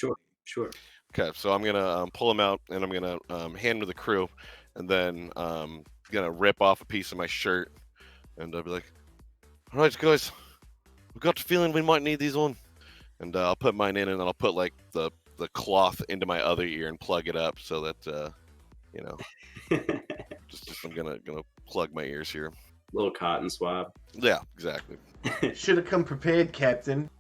Speaker 2: Sure.
Speaker 3: Okay, so I'm gonna pull them out and I'm gonna hand them to the crew, and then gonna rip off a piece of my shirt, and I'll be like, "All right, guys, we got the feeling we might need these on," and I'll put mine in, and then I'll put like the cloth into my other ear and plug it up so that you know, just I'm gonna plug my ears here.
Speaker 2: Little cotton swab.
Speaker 3: Yeah, exactly.
Speaker 4: Should have come prepared, Captain.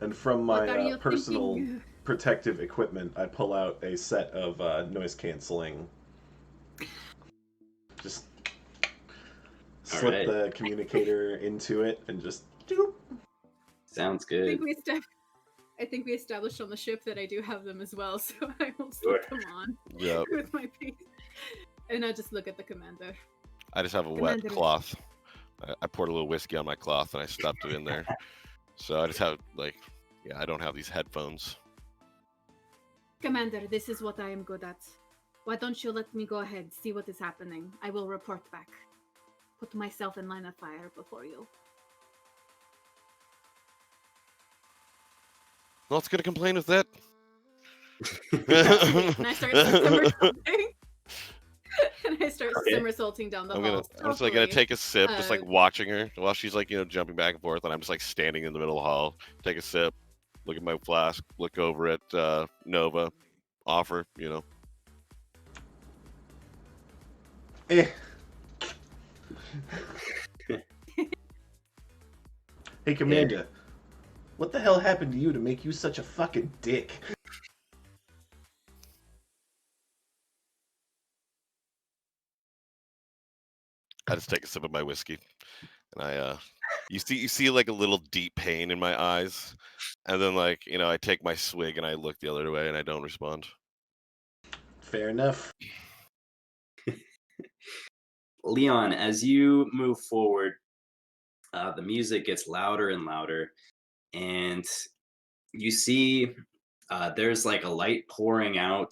Speaker 4: And from
Speaker 5: What are
Speaker 4: my
Speaker 5: you
Speaker 4: personal
Speaker 5: thinking?
Speaker 4: protective equipment, I pull out a set of noise canceling. Just slip
Speaker 2: right.
Speaker 4: the communicator into it and just.
Speaker 2: Sounds
Speaker 5: I
Speaker 2: good.
Speaker 5: think we established on the ship that I do have them as well, so I will
Speaker 2: Sure.
Speaker 5: slip them on
Speaker 3: Yep.
Speaker 5: with my piece. And I just look at the commander.
Speaker 3: I just have a wet
Speaker 5: Commander.
Speaker 3: cloth. I poured a little whiskey on my cloth and I stuffed it in there. So I just have I don't have these headphones.
Speaker 5: Commander, this is what I am good at. Why don't you let me go ahead, see what is happening? I will report back. Put myself in line of fire before you.
Speaker 3: Not gonna complain with that.
Speaker 5: And I start somersaulting. And I start
Speaker 2: Okay.
Speaker 5: somersaulting down the hall.
Speaker 3: I'm just gonna take a sip, just watching her while she's jumping back and forth, and I'm just standing in the middle of the hall, take a sip, look at my flask, look over at Nova, offer,
Speaker 4: Eh. Hey, Commander. What the hell happened to you to make you such a fucking dick?
Speaker 3: I just take a sip of my whiskey, and you see like a little deep pain in my eyes, and then I take my swig and I look the other way and I don't respond.
Speaker 4: Fair enough.
Speaker 2: Leon, as you move forward, the music gets louder and louder, and you see there's like a light pouring out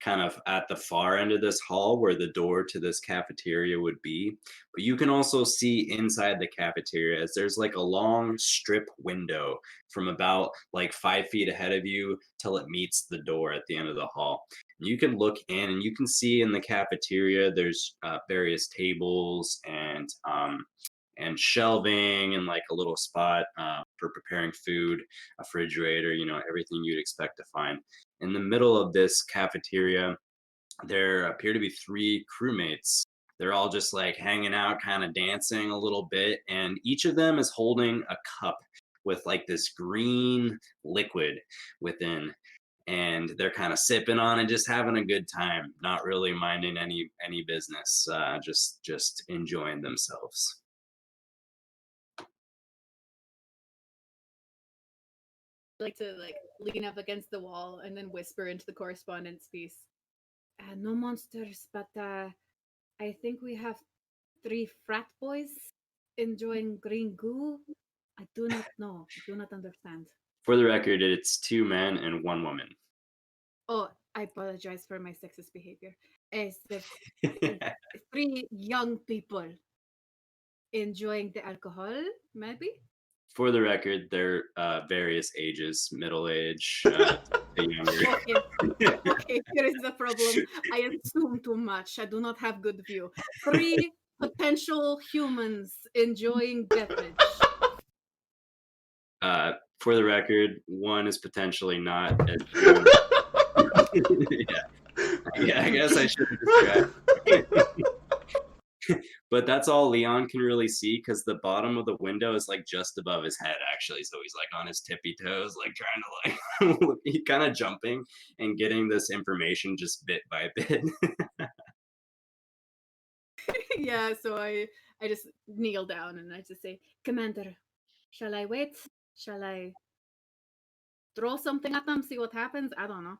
Speaker 2: kind of at the far end of this hall where the door to this cafeteria would be. But you can also see inside the cafeteria as there's like a long strip window from about like 5 feet ahead of you till it meets the door at the end of the hall. And you can look in and you can see in the cafeteria there's various tables and shelving and like a little spot for preparing food, a refrigerator, everything you'd expect to find. In the middle of this cafeteria, there appear to be 3 crewmates. They're all just like hanging out, kind of dancing a little bit, and each of them is holding a cup with like this green liquid within. And they're kind of sipping on it, just having a good time, not really minding any business, just enjoying themselves.
Speaker 5: Like to lean up against the wall and then whisper into the correspondence piece. No monsters, but I think we have 3 frat boys enjoying green goo. I do not know. I do not understand.
Speaker 2: For the record, it's 2 men and 1 woman.
Speaker 5: Oh, I apologize for my sexist behavior. It's the 3 young people enjoying the alcohol, maybe?
Speaker 2: For the record, they're various ages, middle age to younger.
Speaker 5: Okay, here is the problem. I assume too much. I do not have good view. 3 potential humans enjoying beverage.
Speaker 2: For the record, 1 is potentially not as good. Yeah, I guess I should have described. But that's all Leon can really see because the bottom of the window is like just above his head, actually. So he's like on his tippy toes, like trying to he kind of jumping and getting this information just bit by bit.
Speaker 5: Yeah, so I just kneel down and I just say, Commander, shall I wait? Shall I throw something at them, see what happens? I don't know.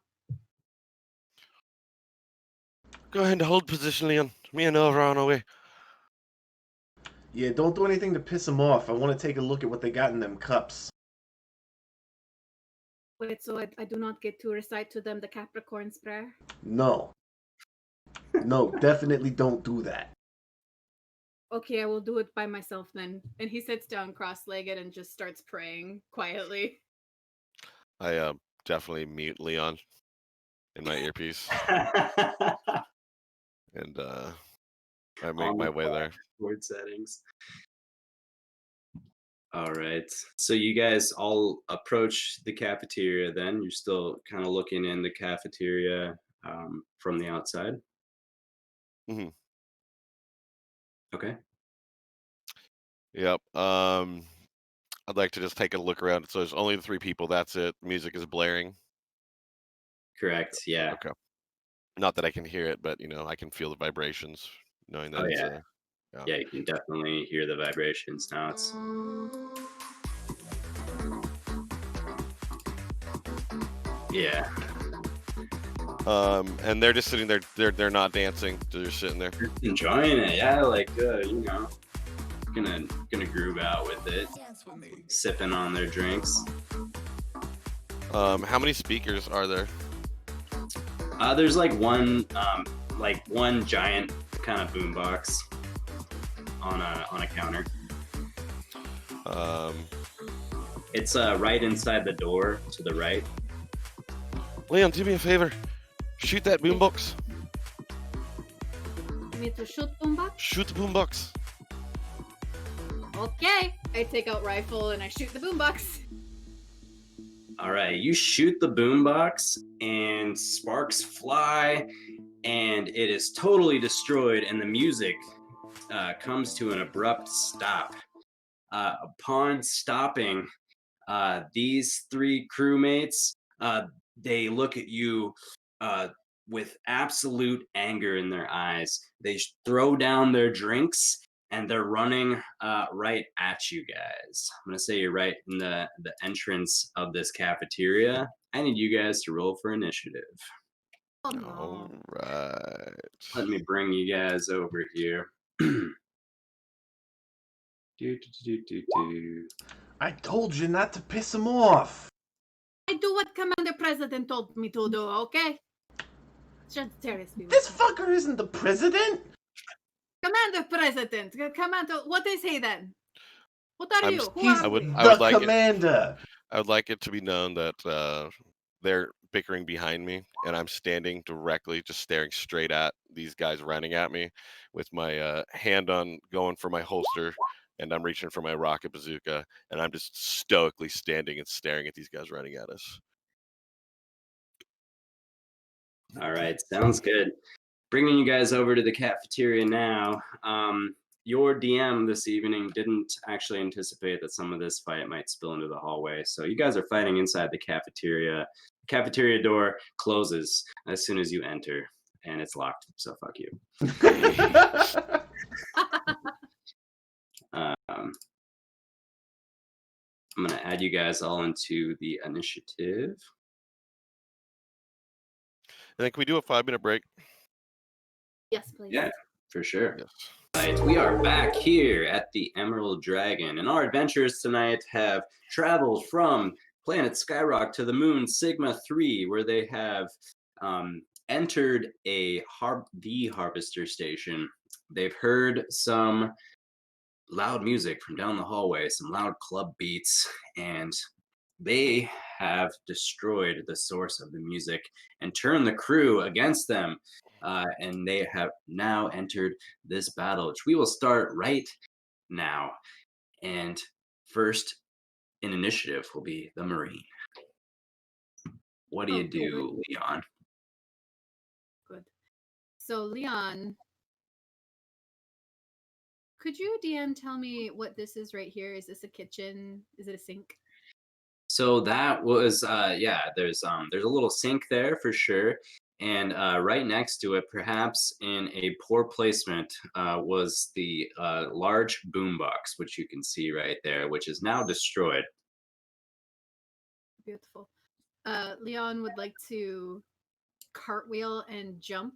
Speaker 3: Go ahead and hold position, Leon. Me and Nova are on our way.
Speaker 4: Yeah, don't do anything to piss them off. I want to take a look at what they got in them cups.
Speaker 5: Wait, so I do not get to recite to them the Capricorn's prayer?
Speaker 4: No. No, definitely don't do that.
Speaker 5: Okay, I will do it by myself then. And he sits down cross-legged and just starts praying quietly.
Speaker 3: I definitely mute Leon in my earpiece, and I make
Speaker 2: On
Speaker 3: my
Speaker 2: the
Speaker 3: way there.
Speaker 2: Word settings. All right. So you guys all approach the cafeteria then. You're still kind of looking in the cafeteria from the outside.
Speaker 3: Mhm.
Speaker 2: Okay.
Speaker 3: Yep. I'd like to just take a look around. So there's only the 3 people. That's it. Music is blaring.
Speaker 2: Correct. Yeah.
Speaker 3: Okay. Not that I can hear it, but I can feel the vibrations, knowing that
Speaker 2: Oh
Speaker 3: it's
Speaker 2: yeah.
Speaker 3: yeah.
Speaker 2: Yeah, you can definitely hear the vibrations now. It's yeah.
Speaker 3: And they're just sitting there. They're not dancing. They're just sitting there.
Speaker 2: Enjoying it. Yeah, like gonna groove out with it. Sipping on their drinks.
Speaker 3: How many speakers are there?
Speaker 2: There's like one giant kind of boombox on a counter. It's right inside the door to the right.
Speaker 3: Leon, do me a favor. Shoot that boombox.
Speaker 5: You need to shoot boombox?
Speaker 3: Shoot the boombox.
Speaker 5: Okay. I take out rifle and I shoot the boombox.
Speaker 2: All right, you shoot the boombox and sparks fly, and it is totally destroyed, and the music comes to an abrupt stop. Upon stopping, these 3 crewmates, they look at you with absolute anger in their eyes. They throw down their drinks and they're running right at you guys. I'm gonna say you're right in the entrance of this cafeteria. I need you guys to roll for initiative.
Speaker 5: Oh no.
Speaker 3: All right.
Speaker 2: Let me bring you guys over here. Do, do, do, do, do.
Speaker 4: I told you not to piss them off.
Speaker 5: I do what Commander President told me to do, okay? Just seriously.
Speaker 4: This fucker isn't the president.
Speaker 5: Commander President! Commander, what is he then? What are
Speaker 3: I'm
Speaker 5: you?
Speaker 3: s-
Speaker 5: Who
Speaker 4: He's
Speaker 5: are
Speaker 3: I would-
Speaker 5: we?
Speaker 3: I
Speaker 4: the
Speaker 3: would like it-
Speaker 4: commander.
Speaker 3: I would like it to be known that they're bickering behind me, and I'm standing directly, just staring straight at these guys running at me, with my hand on going for my holster, and I'm reaching for my rocket bazooka, and I'm just stoically standing and staring at these guys running at us.
Speaker 2: All right, sounds good. Bringing you guys over to the cafeteria now. Your DM this evening didn't actually anticipate that some of this fight might spill into the hallway. So you guys are fighting inside the cafeteria. Cafeteria door closes as soon as you enter, and it's locked. So fuck you. I'm gonna add you guys all into the initiative.
Speaker 3: And then can we do a 5-minute break?
Speaker 5: Yes, please.
Speaker 2: Yeah, for sure.
Speaker 3: Yes.
Speaker 2: Right, we are back here at the Emerald Dragon, and our adventurers tonight have traveled from planet Skyrock to the moon Sigma 3, where they have entered the Harvester Station. They've heard some loud music from down the hallway, some loud club beats, and they have destroyed the source of the music and turned the crew against them. And they have now entered this battle, which we will start right now. And first in initiative will be the Marine. What do you
Speaker 5: Okay.
Speaker 2: do, Leon?
Speaker 5: Good. So, Leon, could you, DM, tell me what this is right here? Is this a kitchen? Is it a sink?
Speaker 2: So that was there's a little sink there for sure. And right next to it, perhaps in a poor placement, was the large boombox, which you can see right there, which is now destroyed.
Speaker 5: Beautiful. Leon would like to cartwheel and jump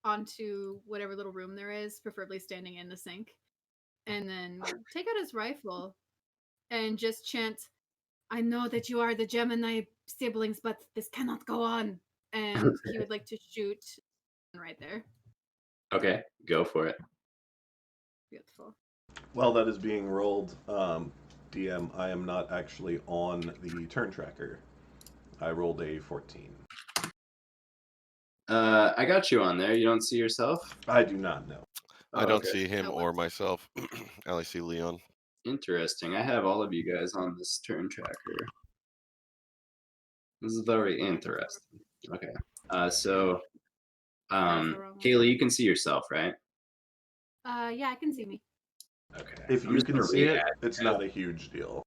Speaker 5: onto whatever little room there is, preferably standing in the sink, and then take out his rifle and just chant, "I know that you are the Gemini siblings, but this cannot go on." And he would like to shoot right there.
Speaker 2: Okay, go for it.
Speaker 5: Beautiful.
Speaker 4: While that is being rolled, DM, I am not actually on the turn tracker. I rolled a 14.
Speaker 2: I got you on there. You don't see yourself?
Speaker 4: I do not know.
Speaker 3: I don't
Speaker 2: okay.
Speaker 3: see him
Speaker 5: Oh,
Speaker 3: or
Speaker 5: what?
Speaker 3: myself. I only see Leon.
Speaker 2: Interesting. I have all of you guys on this turn tracker. This is very interesting. Okay. So,
Speaker 5: That was the wrong one.
Speaker 2: Kaylee, you can see yourself, right?
Speaker 5: Yeah, I can see me.
Speaker 2: Okay.
Speaker 4: If
Speaker 2: I'm
Speaker 4: you
Speaker 2: just
Speaker 4: can
Speaker 2: gonna
Speaker 4: see it,
Speaker 2: re-add
Speaker 4: it's
Speaker 2: you.
Speaker 4: not a huge deal.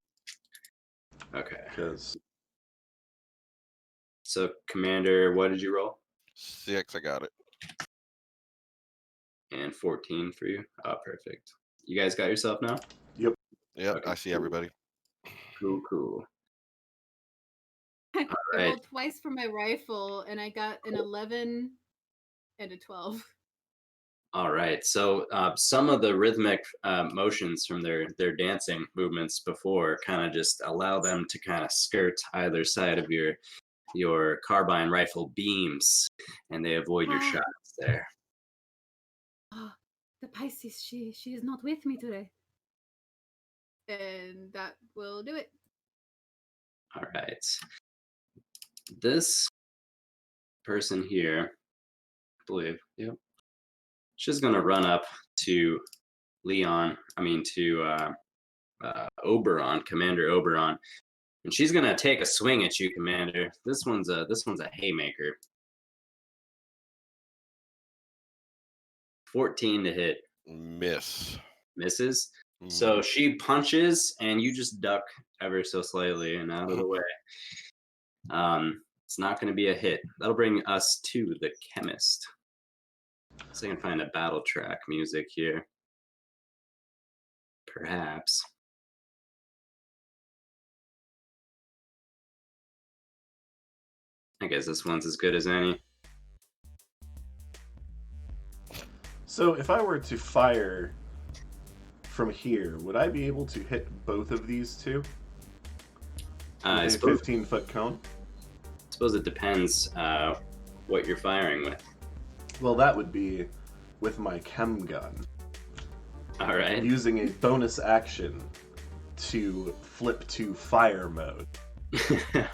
Speaker 2: Okay.
Speaker 4: Because
Speaker 2: So, Commander, what did you roll?
Speaker 3: 6, I got it.
Speaker 2: And 14 for you. Oh, perfect. You guys got yourself now?
Speaker 3: Yep,
Speaker 2: Okay,
Speaker 3: I see
Speaker 2: cool.
Speaker 3: everybody.
Speaker 2: Cool.
Speaker 5: I
Speaker 2: right.
Speaker 5: rolled twice for my rifle, and I got an 11 and a 12.
Speaker 2: All right. So some of the rhythmic motions from their dancing movements before kind of just allow them to kind of skirt either side of your carbine rifle beams, and they avoid your
Speaker 5: Ah.
Speaker 2: shots there.
Speaker 5: Oh, the Pisces, she is not with me today. And that will do it.
Speaker 2: All right. This person here, I believe, yep. She's gonna run up to Oberon, Commander Oberon, and she's gonna take a swing at you, Commander. This one's a haymaker. 14 to hit.
Speaker 3: Miss.
Speaker 2: Misses.
Speaker 3: Mhm.
Speaker 2: So she punches, and you just duck ever so slightly and out of the way. It's not going to be a hit. That'll bring us to the chemist. So I can find a battle track music here. Perhaps. I guess this one's as good as any.
Speaker 4: So if I were to fire from here, would I be able to hit both of these two?
Speaker 2: I
Speaker 4: With a
Speaker 2: suppose
Speaker 4: 15-foot cone?
Speaker 2: it depends what you're firing with.
Speaker 4: Well, that would be with my chem gun.
Speaker 2: All right.
Speaker 4: Using a bonus action to flip to fire mode.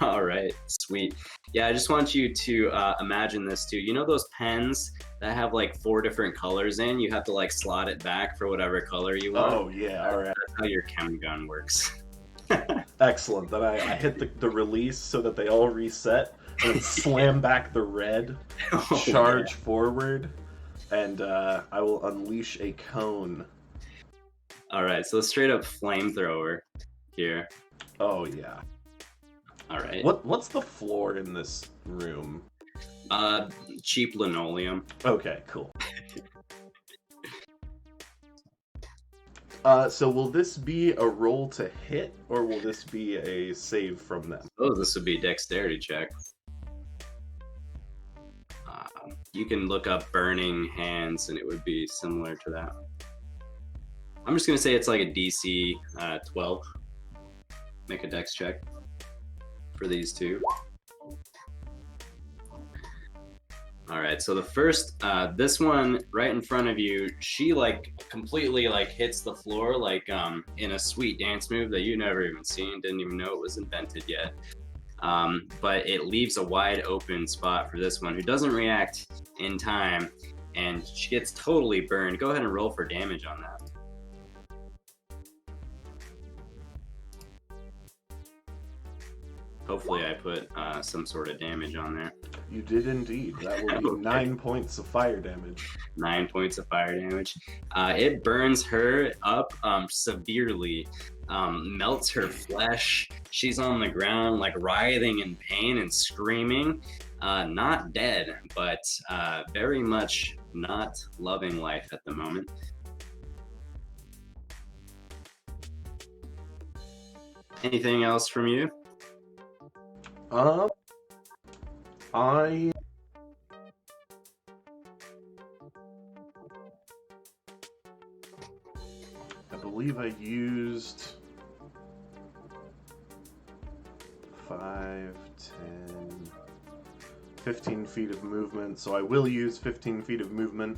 Speaker 2: All right, sweet. Yeah, I just want you to imagine this too. You know those pens that have like 4 different colors in? You have to like slot it back for whatever color you want.
Speaker 4: Oh, yeah, alright.
Speaker 2: That's how your chem gun works.
Speaker 4: Excellent. Then I hit the release so that they all reset, and then slam back the red,
Speaker 2: Oh,
Speaker 4: charge forward, and I will unleash a cone.
Speaker 2: All right, so straight up flamethrower here.
Speaker 4: Oh, yeah.
Speaker 2: All right.
Speaker 4: What's the floor in this room?
Speaker 2: Cheap linoleum.
Speaker 4: Okay, cool. So will this be a roll to hit, or will this be a save from them?
Speaker 2: Oh, this would be a dexterity check. You can look up burning hands, and it would be similar to that. I'm just gonna say it's like a DC 12. Make a dex check for these two. All right, so the first, this one right in front of you, she like completely like hits the floor like in a sweet dance move that you never even seen, didn't even know it was invented yet. But it leaves a wide open spot for this one who doesn't react in time, and she gets totally burned. Go ahead and roll for damage on that. Hopefully I put some sort of damage on there.
Speaker 4: You did indeed. That will be
Speaker 2: Okay.
Speaker 4: 9 points of fire damage.
Speaker 2: 9 points of fire damage. It burns her up severely, melts her flesh. She's on the ground, like writhing in pain and screaming. not dead, but very much not loving life at the moment. Anything else from you?
Speaker 4: I believe I used 5, 10, 15 feet of movement, so I will use 15 feet of movement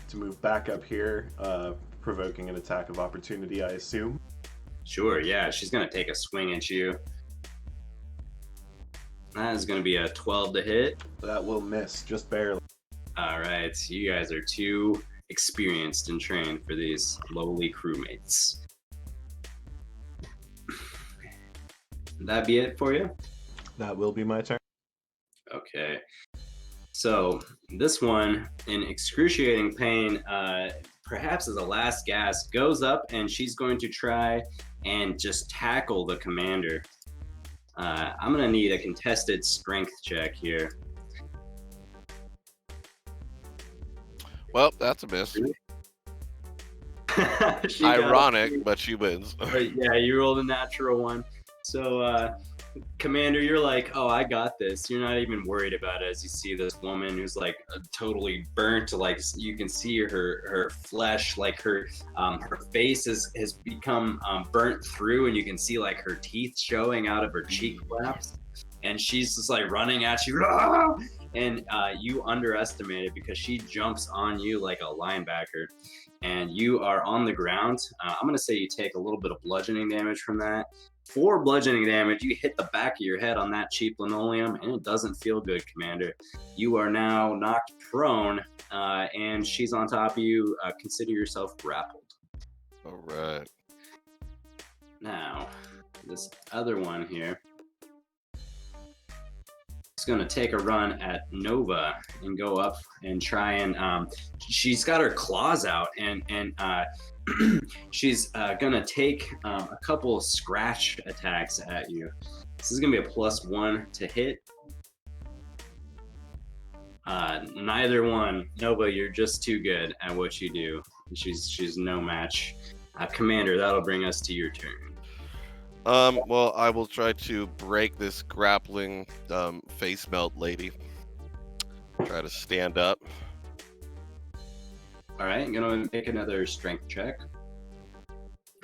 Speaker 4: to move back up here, provoking an attack of opportunity, I assume.
Speaker 2: Sure, yeah, she's gonna take a swing at you. That is gonna be a 12 to hit.
Speaker 4: That will miss, just barely.
Speaker 2: All right, you guys are too experienced and trained for these lowly crewmates. That be it for you?
Speaker 4: That will be my turn.
Speaker 2: Okay. So this one, in excruciating pain, perhaps as a last gasp, goes up and she's going to try and just tackle the commander. I'm gonna need a contested strength check here.
Speaker 3: Well, that's a miss.
Speaker 2: She got
Speaker 3: Ironic, but she wins.
Speaker 2: yeah, you rolled a natural one. So, Commander, you're like, oh, I got this. You're not even worried about it as you see this woman who's like totally burnt. Like you can see her flesh, like her face has become burnt through, and you can see like her teeth showing out of her cheek flaps. And she's just like running at you. "Ah!" And you underestimate it because she jumps on you like a linebacker, and you are on the ground. I'm gonna say you take a little bit of bludgeoning damage from that. 4 bludgeoning damage, you hit the back of your head on that cheap linoleum, and it doesn't feel good, Commander. You are now knocked prone, and she's on top of you. Consider yourself grappled.
Speaker 3: All right.
Speaker 2: Now, this other one here is going to take a run at Nova and go up and try and she's got her claws out, and she's gonna take a couple of scratch attacks at you. This is gonna be a +1 to hit. Neither one. Nova, you're just too good at what you do. She's no match. Commander, that'll bring us to your turn.
Speaker 3: Well, I will try to break this grappling face melt lady. Try to stand up.
Speaker 2: All right, I'm gonna make another strength check.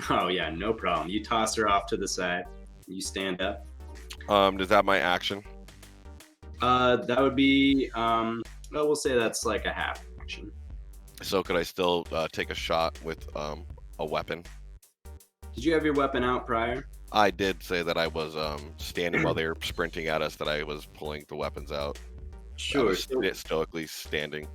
Speaker 2: Oh yeah, no problem. You toss her off to the side. You stand up.
Speaker 3: Is that my action?
Speaker 2: That would be well, we'll say that's like a half action.
Speaker 3: So could I still take a shot with a weapon?
Speaker 2: Did you have your weapon out prior?
Speaker 3: I did say that I was standing while they were sprinting at us, that I was pulling the weapons out. I
Speaker 2: Sure.
Speaker 3: was stoically standing.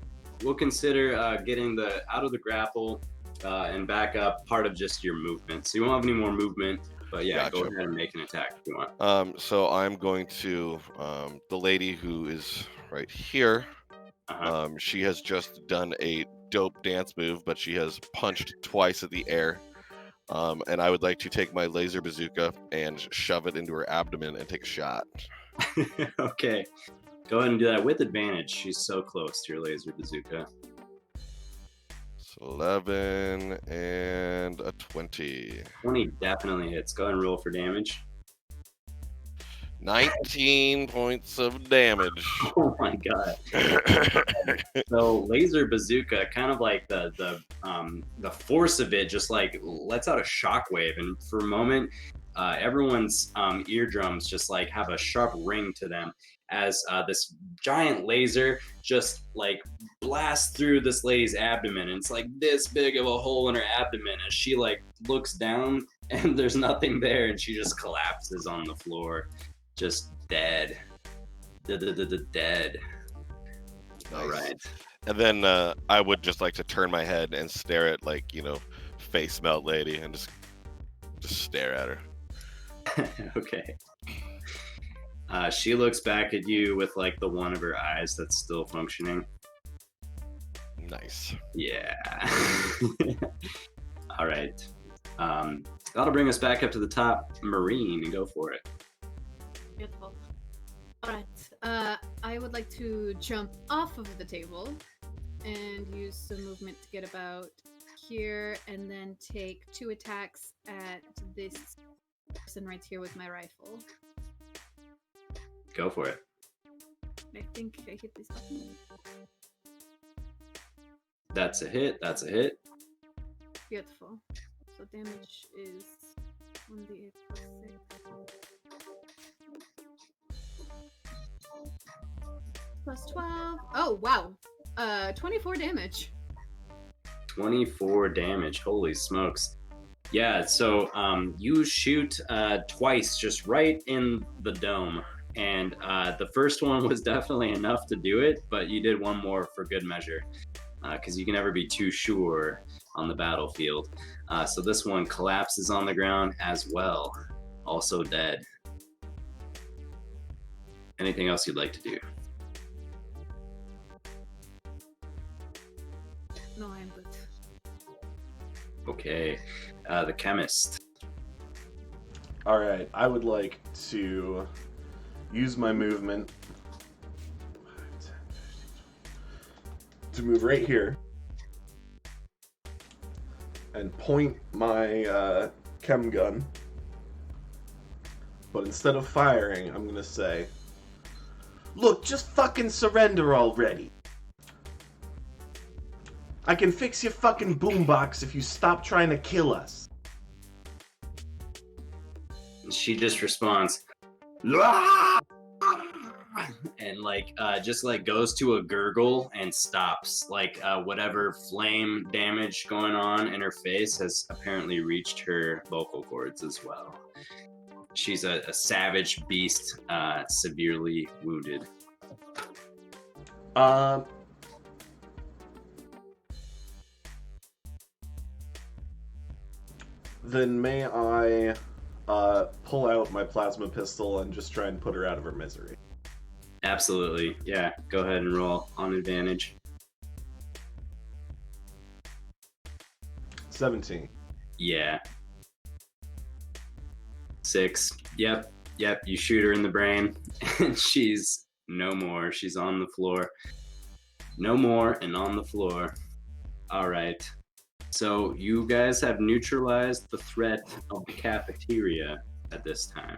Speaker 2: We'll consider getting the out of the grapple and back up part of just your movement. So you won't have any more movement, but yeah, go
Speaker 3: Gotcha.
Speaker 2: ahead and make an attack if you want.
Speaker 3: So I'm going to the lady who is right here. She has just done a dope dance move, but she has punched twice at the air. And I would like to take my laser bazooka and shove it into her abdomen and take a shot.
Speaker 2: Okay. Go ahead and do that with advantage. She's so close to your laser bazooka.
Speaker 3: So 11 and a 20.
Speaker 2: 20 definitely hits. Go ahead and roll for damage.
Speaker 3: 19 points of damage.
Speaker 2: Oh my god. So laser bazooka, kind of like the force of it just like lets out a shockwave, and for a moment everyone's eardrums just like have a sharp ring to them as this giant laser just like blasts through this lady's abdomen, and it's like this big of a hole in her abdomen as she like looks down and there's nothing there, and she just collapses on the floor, just dead. Dead. All
Speaker 3: Nice.
Speaker 2: right.
Speaker 3: And then I would just like to turn my head and stare at, like, you know, face melt lady, and just stare at her.
Speaker 2: Okay. She looks back at you with like the one of her eyes that's still functioning.
Speaker 3: Nice.
Speaker 2: Yeah. All right. That'll bring us back up to the top. Marine, go for it.
Speaker 5: Beautiful. Alright, I would like to jump off of the table and use some movement to get about here, and then take 2 attacks at this person right here with my rifle.
Speaker 2: Go for it.
Speaker 5: I think I hit this button.
Speaker 2: That's a hit. That's a hit.
Speaker 5: Beautiful. So damage is 1d8 plus 6. Plus 12. Oh, wow. 24 damage.
Speaker 2: 24 damage. Holy smokes. Yeah, so you shoot twice just right in the dome. And the first one was definitely enough to do it, but you did one more for good measure. Because you can never be too sure on the battlefield. So this one collapses on the ground as well. Also dead. Anything else you'd like to do?
Speaker 5: No, I'm good.
Speaker 2: Okay. The chemist.
Speaker 4: All right, I would like to use my movement to move right here and point my chem gun. But instead of firing, I'm gonna say, "Look, just fucking surrender already. I can fix your fucking boombox if you stop trying to kill us."
Speaker 2: She just responds, "Ah!" and just goes to a gurgle and stops. Whatever flame damage going on in her face has apparently reached her vocal cords as well. She's a savage beast, severely wounded.
Speaker 4: Then may I pull out my plasma pistol and just try and put her out of her misery?
Speaker 2: Absolutely. Yeah, go ahead and roll on advantage.
Speaker 4: 17.
Speaker 2: Yeah. 6. Yep. You shoot her in the brain, and she's no more. She's on the floor. No more and on the floor. All right. So you guys have neutralized the threat of the cafeteria at this time.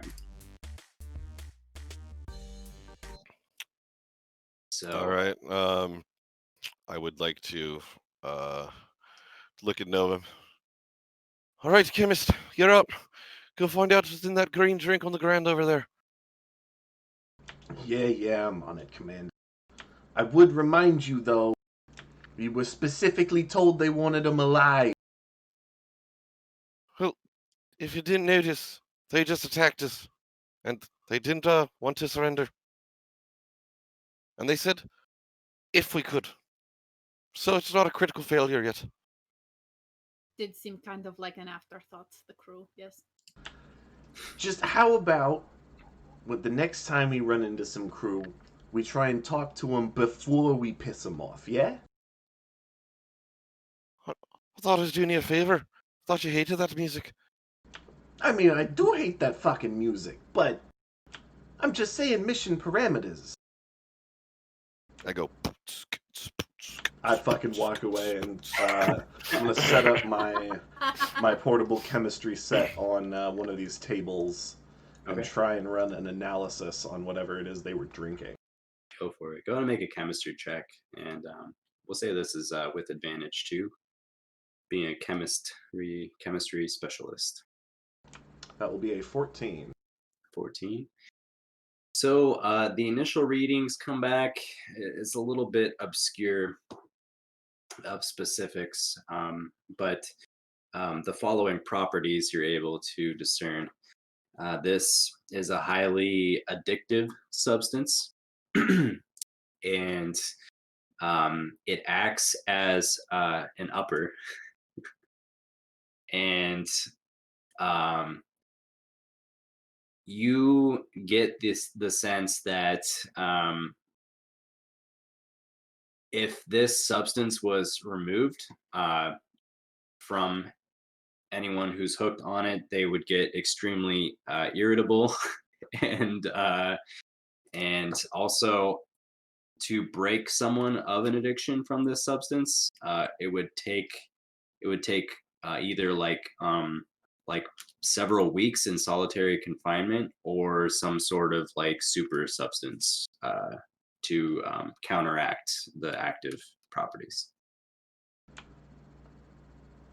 Speaker 2: So
Speaker 3: All right. I would like to look at Nova. All right, chemist, you're up. Go find out what's in that green drink on the ground over there.
Speaker 4: Yeah, I'm on it, Commander. I would remind you, though, we were specifically told they wanted him alive.
Speaker 3: Well, if you didn't notice, they just attacked us, and they didn't want to surrender. And they said, if we could. So it's not a critical failure yet.
Speaker 5: Did seem kind of like an afterthought, the crew, yes.
Speaker 4: Just how about, with the next time we run into some crew, we try and talk to them before we piss them off, yeah?
Speaker 3: I thought I was doing you a favor. I thought you hated that music.
Speaker 4: I mean, I do hate that fucking music, but I'm just saying mission parameters.
Speaker 3: I go.
Speaker 4: I fucking walk away, and I'm gonna set up my portable chemistry set on one of these tables and
Speaker 2: Okay.
Speaker 4: try and run an analysis on whatever it is they were drinking.
Speaker 2: Go for it. Go ahead and make a chemistry check, and we'll say this is with advantage too, being a chemistry specialist.
Speaker 4: That will be a 14.
Speaker 2: 14. So the initial readings come back. It's a little bit obscure of specifics, but the following properties you're able to discern. This is a highly addictive substance, and it acts as an upper, and you get the sense that if this substance was removed from anyone who's hooked on it, they would get extremely irritable and and also to break someone of an addiction from this substance, it would take either like several weeks in solitary confinement or some sort of like super substance to counteract the active properties.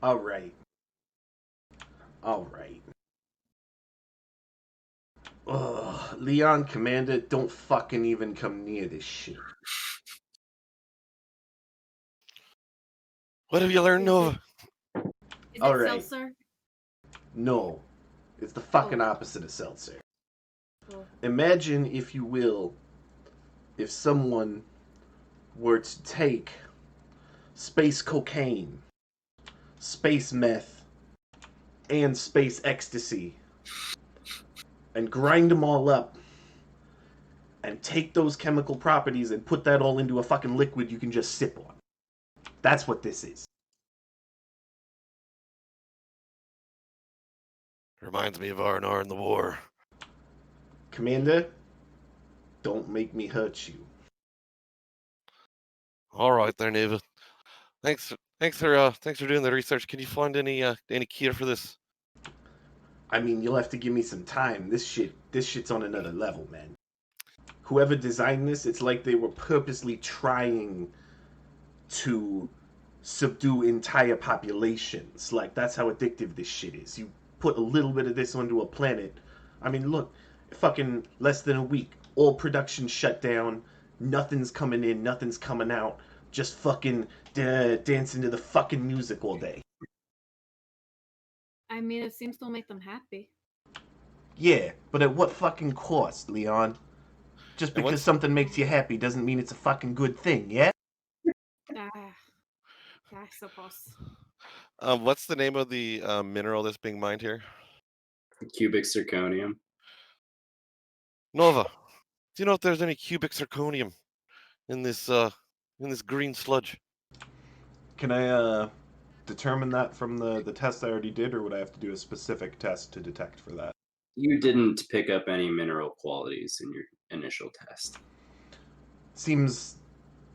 Speaker 4: All right. All right. Ugh, Leon, Commander, don't fucking even come near this shit.
Speaker 3: What have you learned,
Speaker 5: Is
Speaker 3: Nova?
Speaker 5: Is
Speaker 4: All
Speaker 5: it
Speaker 4: right.
Speaker 5: seltzer?
Speaker 4: No, it's the fucking
Speaker 5: Oh.
Speaker 4: opposite of seltzer.
Speaker 5: Oh.
Speaker 4: Imagine, if you will, if someone were to take space cocaine, space meth, and space ecstasy and grind them all up and take those chemical properties and put that all into a fucking liquid you can just sip on. That's what this is.
Speaker 3: Reminds me of R&R in the war.
Speaker 4: Commander, don't make me hurt you.
Speaker 3: All right there, Neva. Thanks for doing the research. Can you find any cure for this?
Speaker 4: I mean, you'll have to give me some time. This shit's on another level, man. Whoever designed this, it's like they were purposely trying to subdue entire populations. Like, that's how addictive this shit is. You put a little bit of this onto a planet. I mean, look, fucking less than a week, all production shut down, nothing's coming in, nothing's coming out, just fucking dancing to the fucking music all day.
Speaker 5: I mean, it seems to make them happy.
Speaker 4: Yeah, but at what fucking cost, Leon? Just
Speaker 3: And
Speaker 4: because something makes you happy doesn't mean it's a fucking good thing, yeah?
Speaker 5: Ah, I suppose.
Speaker 3: What's the name of the mineral that's being mined here?
Speaker 2: Cubic zirconium.
Speaker 3: Nova. Do you know if there's any cubic zirconium in this green sludge?
Speaker 4: Can I determine that from the test I already did, or would I have to do a specific test to detect for that?
Speaker 2: You didn't pick up any mineral qualities in your initial test.
Speaker 4: Seems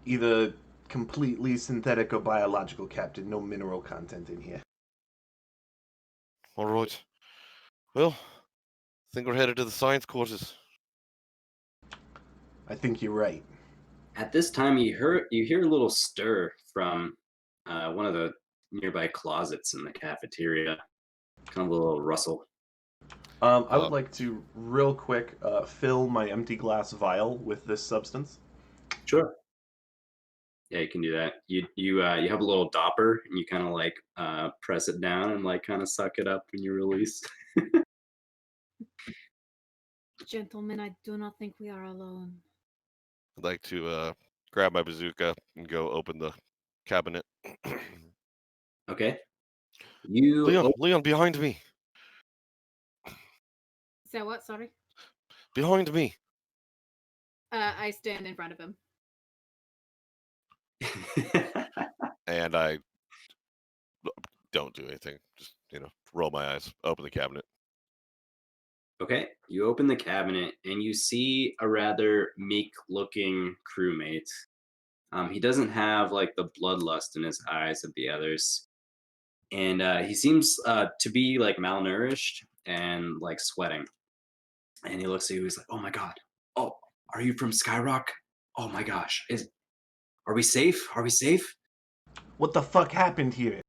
Speaker 4: either completely synthetic or biological, Captain. No mineral content in here.
Speaker 3: All right. Well, I think we're headed to the science courses.
Speaker 4: I think you're right.
Speaker 2: At this time, you hear a little stir from one of the nearby closets in the cafeteria. Kind of a little rustle.
Speaker 4: I would like to, real quick, fill my empty glass vial with this substance.
Speaker 2: Sure. Yeah, you can do that. You have a little dopper, and you kind of like press it down and like kind of suck it up when you release.
Speaker 5: Gentlemen, I do not think we are alone.
Speaker 3: I'd like to grab my bazooka and go open the cabinet.
Speaker 2: Okay. You
Speaker 3: Leon, behind me.
Speaker 5: Say what? Sorry.
Speaker 3: Behind me.
Speaker 5: I stand in front of him.
Speaker 3: And I don't do anything. Just, roll my eyes, open the cabinet.
Speaker 2: Okay, you open the cabinet and you see a rather meek-looking crewmate. He doesn't have like the bloodlust in his eyes of the others, and he seems to be like malnourished and like sweating. And he looks at you. He's like, "Oh my god! Oh, are you from Skyrock? Oh my gosh! Are we safe? Are we safe?
Speaker 4: What the fuck happened here?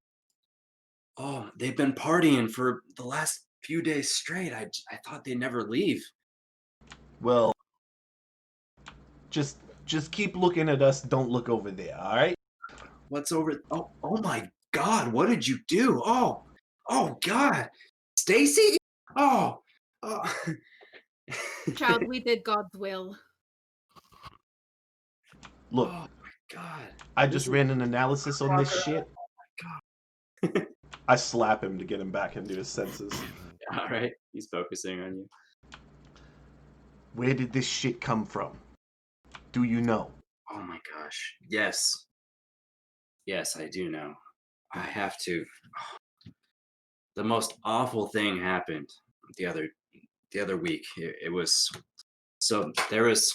Speaker 2: Oh, they've been partying for the last few days straight. I thought they'd never leave."
Speaker 4: Well, just keep looking at us. Don't look over there, all right?
Speaker 2: What's over? Oh my God! What did you do? Oh God! Stacy! Oh.
Speaker 5: Child, we did God's will.
Speaker 4: Look,
Speaker 2: Oh my God!
Speaker 4: I just ran an analysis on this shit.
Speaker 2: God.
Speaker 4: I slap him to get him back into his senses.
Speaker 2: All right, he's focusing on you.
Speaker 4: Where did this shit come from? Do you know?
Speaker 2: Oh my gosh! Yes, I do know. I have to. The most awful thing happened the other week. It was so there was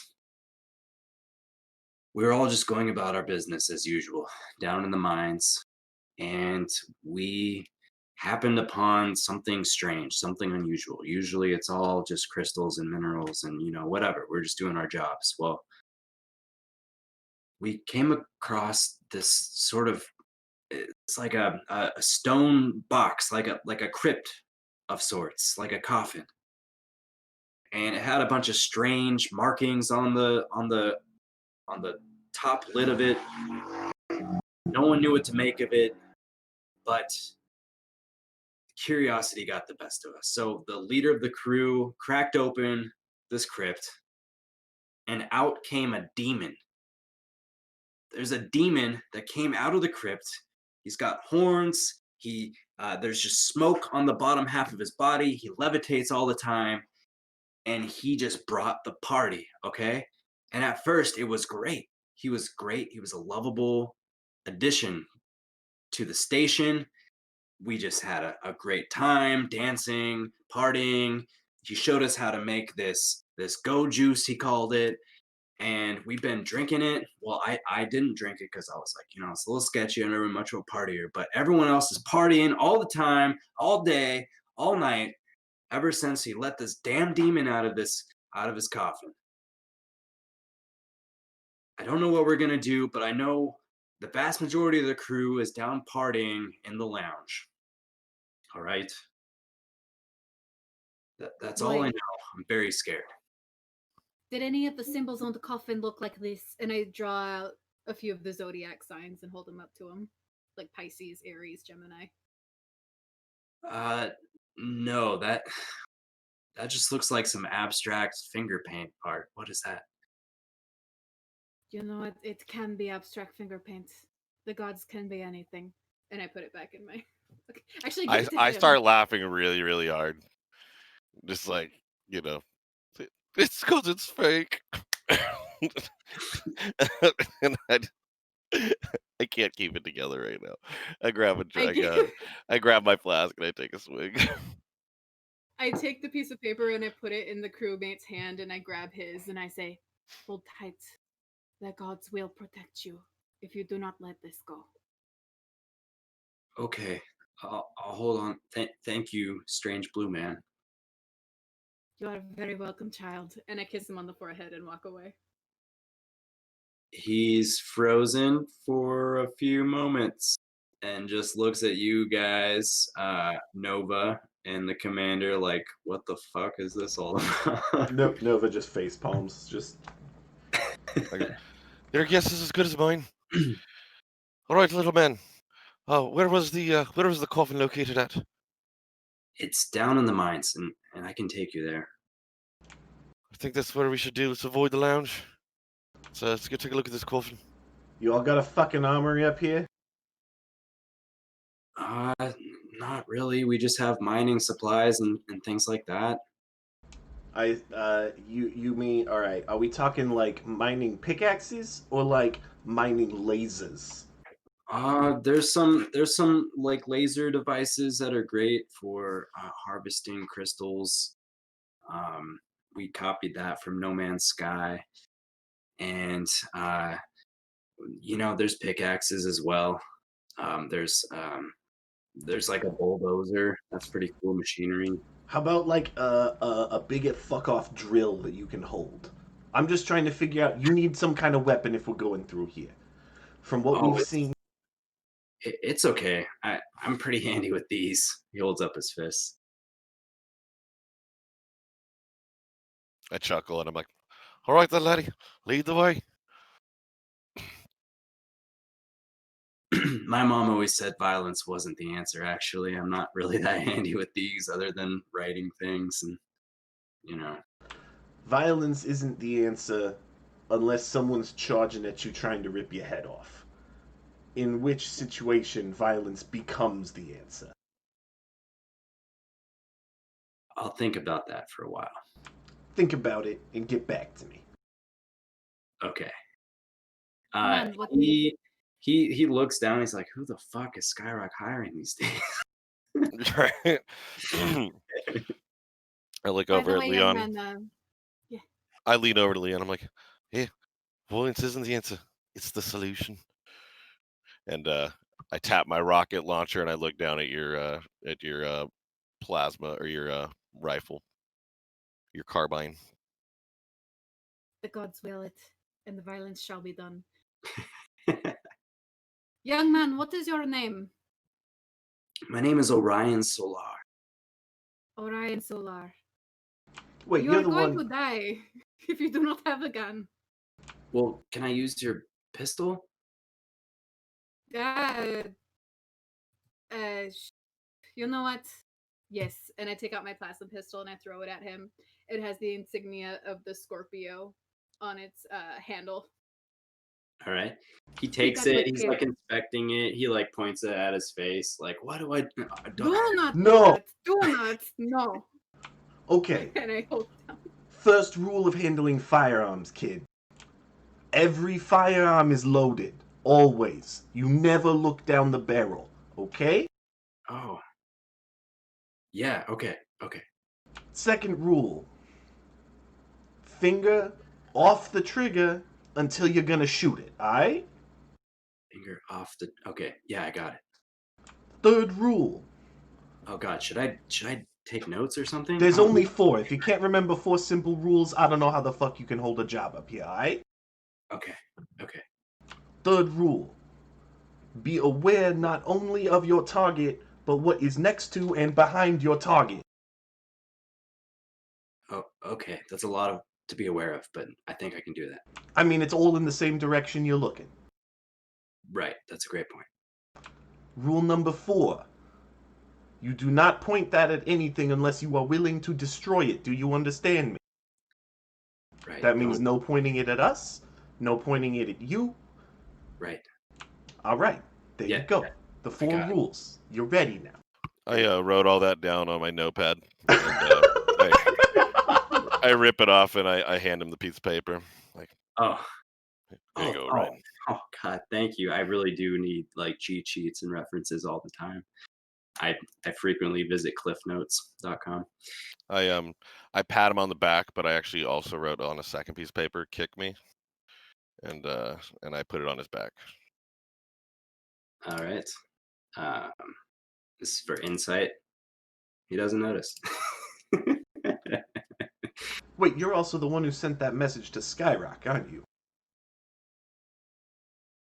Speaker 2: we were all just going about our business as usual, down in the mines, and we happened upon something strange, something unusual. Usually it's all just crystals and minerals and, whatever. We're just doing our jobs. Well, we came across this sort of, it's like a stone box, like a crypt of sorts, like a coffin. And it had a bunch of strange markings on the top lid of it. No one knew what to make of it, but curiosity got the best of us. So the leader of the crew cracked open this crypt, and out came a demon. There's a demon that came out of the crypt. He's got horns. There's just smoke on the bottom half of his body. He levitates all the time, and he just brought the party. Okay, and at first it was great. He was great. He was a lovable addition to the station. We just had a great time dancing, partying. He showed us how to make this go juice, he called it, and we've been drinking it. Well, I didn't drink it because I was like, it's a little sketchy. I'm never much of a partier, but everyone else is partying all the time, all day, all night, ever since he let this damn demon out of his coffin. I don't know what we're gonna do, but I know the vast majority of the crew is down partying in the lounge. All right. That's all I
Speaker 5: Wait,
Speaker 2: know. I'm very scared.
Speaker 5: did any of the symbols on the coffin look like this? And I draw out a few of the zodiac signs and hold them up to him, like Pisces, Aries, Gemini.
Speaker 2: No, that just looks like some abstract finger paint art. What is that?
Speaker 5: You know, it can be abstract finger paint. The gods can be anything. And I put it back in my. Okay. Actually, give it to
Speaker 3: I
Speaker 5: him.
Speaker 3: start laughing really, really hard. Just like, it's because it's fake. And I can't keep it together right now. I grab I grab my flask and I take a swig.
Speaker 5: I take the piece of paper and I put it in the crewmate's hand and I grab his and I say, hold tight. The gods will protect you if you do not let this go.
Speaker 2: Okay, I'll hold on. Thank you, strange blue man.
Speaker 5: You are very welcome, child. And I kiss him on the forehead and walk away.
Speaker 2: He's frozen for a few moments and just looks at you guys, Nova and the commander, like, what the fuck is this all about?
Speaker 4: Nova just face palms. Just
Speaker 3: Your guess is as good as mine. All right, little man. Where was the coffin located at?
Speaker 2: It's down in the mines, and I can take you there.
Speaker 3: I think that's where we should do. Let's avoid the lounge. So let's go take a look at this coffin.
Speaker 4: you all got a fucking armory up here?
Speaker 2: Not really. We just have mining supplies and things like that.
Speaker 4: You mean, all right? Are we talking like mining pickaxes or like mining lasers?
Speaker 2: There's some like laser devices that are great for harvesting crystals. We copied that from No Man's Sky, and there's pickaxes as well. There's like a bulldozer. That's pretty cool machinery.
Speaker 4: How about like a big fuck off drill that you can hold? I'm just trying to figure out. You need some kind of weapon if we're going through here. From what
Speaker 2: Oh,
Speaker 4: we've seen,
Speaker 2: it's okay. I'm pretty handy with these. He holds up his fists.
Speaker 3: I chuckle and I'm like, all right then, laddie, lead the way.
Speaker 2: My mom always said violence wasn't the answer. Actually, I'm not really that handy with these, other than writing things and
Speaker 4: violence isn't the answer unless someone's charging at you trying to rip your head off. In which situation violence becomes the answer.
Speaker 2: I'll think about that for a while.
Speaker 4: Think about it and get back to me.
Speaker 2: Okay.
Speaker 5: Man, what
Speaker 2: He looks down. He's like, "Who the fuck is Skyrock hiring these days?"
Speaker 3: I look
Speaker 5: By
Speaker 3: over
Speaker 5: the
Speaker 3: at
Speaker 5: way,
Speaker 3: Leon.
Speaker 5: young man,
Speaker 3: I lean over to Leon. I'm like, hey, Violence isn't the answer; it's the solution. And I tap my rocket launcher and I look down at your plasma or your rifle, your carbine.
Speaker 5: The gods will it, and the violence shall be done. Young man, what is your name?
Speaker 2: My name is Orion Solar.
Speaker 5: Orion Solar.
Speaker 4: Wait,
Speaker 5: You
Speaker 4: you're
Speaker 5: are
Speaker 4: the
Speaker 5: going
Speaker 4: one.
Speaker 5: to die if you do not have a gun.
Speaker 2: Well, can I use your pistol?
Speaker 5: Uh, you know what? Yes, and I take out my plasma pistol and I throw it at him. It has the insignia of the Scorpio on its handle.
Speaker 2: All right. He
Speaker 5: Treat
Speaker 2: takes
Speaker 5: that
Speaker 2: it.
Speaker 5: with
Speaker 2: He's
Speaker 5: care.
Speaker 2: like inspecting it. He like points it at his face. Like, what do I?
Speaker 5: Do not do
Speaker 4: No.
Speaker 5: that. Do not. No.
Speaker 4: Okay.
Speaker 5: And I hold down.
Speaker 4: First rule of handling firearms, kid. Every firearm is loaded. Always. You never look down the barrel. Okay?
Speaker 2: Oh. Yeah. Okay. Okay.
Speaker 4: Second rule. Finger off the trigger until you're gonna shoot it, alright?
Speaker 2: Finger off the. Okay. Yeah, I got it.
Speaker 4: Third rule.
Speaker 2: Oh God, should I take notes or something?
Speaker 4: There's
Speaker 2: Oh,
Speaker 4: only 4. If you can't remember 4 simple rules, I don't know how the fuck you can hold a job up here, alright?
Speaker 2: Okay. Okay.
Speaker 4: Third rule. Be aware not only of your target, but what is next to and behind your target.
Speaker 2: Oh, okay. That's a lot to be aware of, but I think I can do that.
Speaker 4: I mean, it's all in the same direction you're looking.
Speaker 2: Right. That's a great point.
Speaker 4: Rule number 4. You do not point that at anything unless you are willing to destroy it. Do you understand me?
Speaker 2: Right.
Speaker 4: That means
Speaker 2: Don't-
Speaker 4: no pointing it at us, no pointing it at you.
Speaker 2: Right.
Speaker 4: Alright, there you
Speaker 2: Yeah,
Speaker 4: go. The 4
Speaker 2: got it.
Speaker 4: rules. You're ready now.
Speaker 3: I wrote all that down on my notepad. And, I rip it off and I hand him the piece of paper. Like,
Speaker 2: Oh.
Speaker 3: here you go, Ryan.
Speaker 2: Oh God, thank you. I really do need like cheat sheets and references all the time. I frequently visit cliffnotes.com.
Speaker 3: I pat him on the back, but I actually also wrote on a second piece of paper, "Kick me," and I put it on his back.
Speaker 2: All right. This is for insight. He doesn't notice.
Speaker 4: Wait, you're also the one who sent that message to Skyrock, aren't you?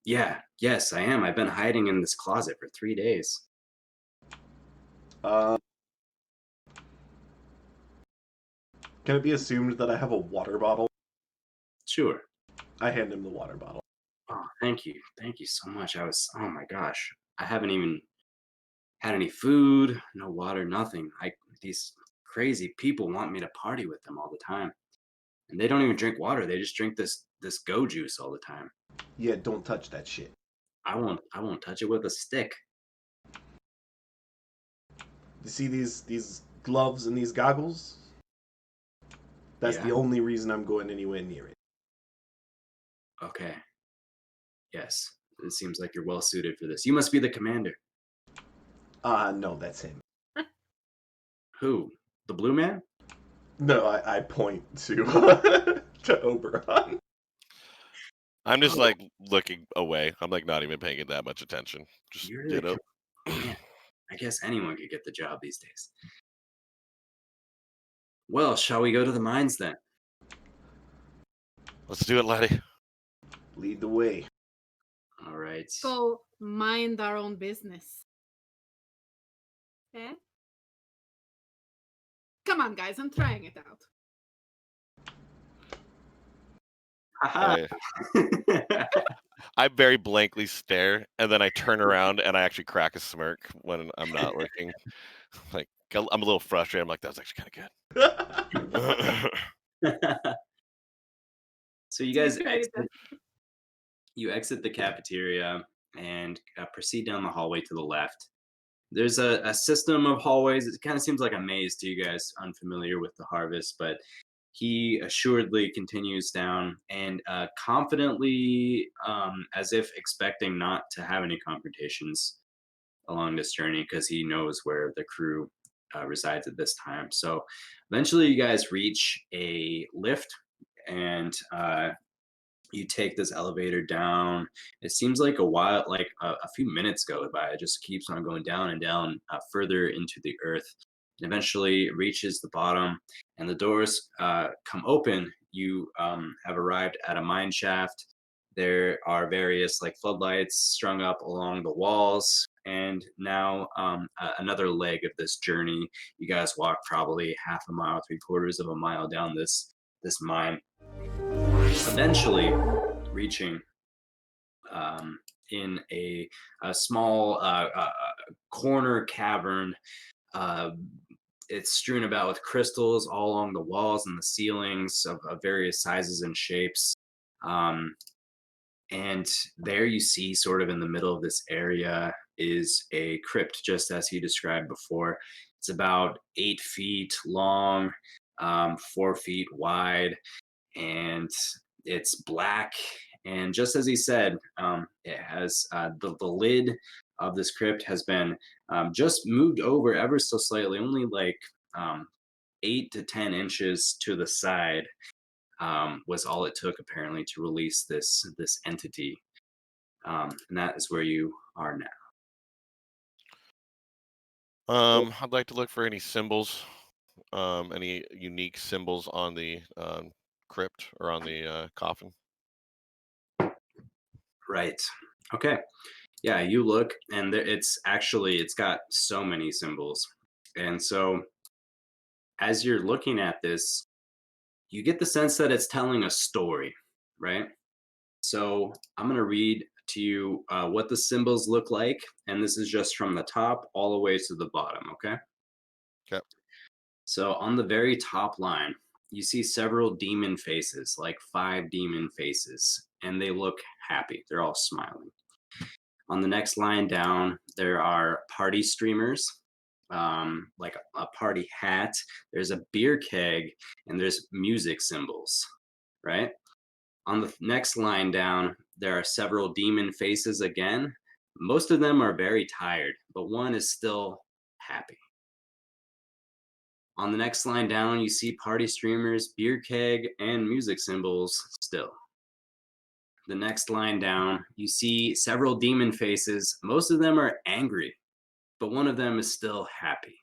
Speaker 2: Yeah, yes, I am. I've been hiding in this closet for 3 days.
Speaker 4: Can it be assumed that I have a water bottle?
Speaker 2: Sure.
Speaker 4: I hand him the water bottle.
Speaker 2: Oh, thank you. Thank you so much. Oh my gosh. I haven't even had any food, no water, nothing. These crazy people want me to party with them all the time. And they don't even drink water. They just drink this go juice all the time.
Speaker 4: Yeah, don't touch that shit.
Speaker 2: I won't touch it with a stick.
Speaker 4: You see these gloves and these goggles? That's the
Speaker 2: Yeah.
Speaker 4: only reason I'm going anywhere near it.
Speaker 2: Okay. Yes. It seems like you're well suited for this. You must be the commander.
Speaker 4: No, that's him.
Speaker 2: Who? The blue man?
Speaker 4: No, I point to to Oberon.
Speaker 3: I'm just like looking away. I'm like not even paying it that much attention. Just
Speaker 2: You're
Speaker 3: you
Speaker 2: the
Speaker 3: know.
Speaker 2: Yeah, I guess anyone could get the job these days. Well, shall we go to the mines then?
Speaker 3: Let's do it, laddie.
Speaker 4: Lead the way.
Speaker 2: All right.
Speaker 5: Go mind our own business. Eh? Come on, guys, I'm trying it out.
Speaker 2: Haha.
Speaker 3: I very blankly stare, and then I turn around and I actually crack a smirk when I'm not looking. Like I'm a little frustrated. I'm like, that was actually kind of good.
Speaker 2: So you guys
Speaker 5: Great.
Speaker 2: exit the cafeteria and proceed down the hallway to the left. There's a system of hallways. It kind of seems like a maze to you guys unfamiliar with the harvest, but he assuredly continues down and confidently, as if expecting not to have any confrontations along this journey because he knows where the crew resides at this time. So eventually you guys reach a lift and You take this elevator down. It seems like a while, like a few minutes go by. It just keeps on going down and down, further into the earth. And eventually it reaches the bottom, and the doors come open. You have arrived at a mine shaft. There are various like floodlights strung up along the walls, and now another leg of this journey. You guys walk probably half a mile, three-quarters of a mile down this mine, eventually reaching in a small corner cavern. Uh, it's strewn about with crystals all along the walls and the ceilings of various sizes and shapes. And there you see, sort of in the middle of this area, is a crypt, just as he described before. It's about 8 feet long, 4 feet wide, and it's black. And just as he said, it has the lid of this crypt has been just moved over ever so slightly, only like 8 to 10 inches to the side, was all it took apparently to release this entity. And that is where you are now.
Speaker 3: I'd like to look for any symbols, any unique symbols on the crypt or on the coffin.
Speaker 2: Right. Okay. Yeah, you look, and it's got so many symbols. And so as you're looking at this, you get the sense that it's telling a story, right? So I'm going to read to you what the symbols look like, and this is just from the top all the way to the bottom, okay?
Speaker 3: Okay.
Speaker 2: So on the very top line, you see several demon faces, like 5 demon faces, and they look happy. They're all smiling. On the next line down, there are party streamers, like a party hat. There's a beer keg, and there's music symbols, right? On the next line down, there are several demon faces again. Most of them are very tired, but one is still happy. On the next line down, you see party streamers, beer keg, and music symbols still. The next line down, you see several demon faces. Most of them are angry, but one of them is still happy.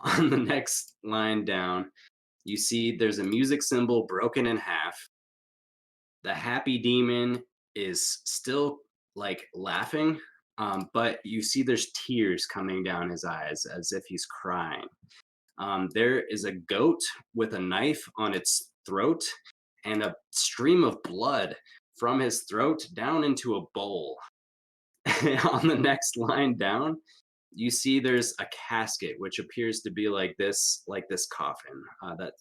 Speaker 2: On the next line down, you see there's a music symbol broken in half. The happy demon is still like laughing, but you see there's tears coming down his eyes as if he's crying. There is a goat with a knife on its throat and a stream of blood from his throat down into a bowl. On the next line down, you see there's a casket which appears to be like this coffin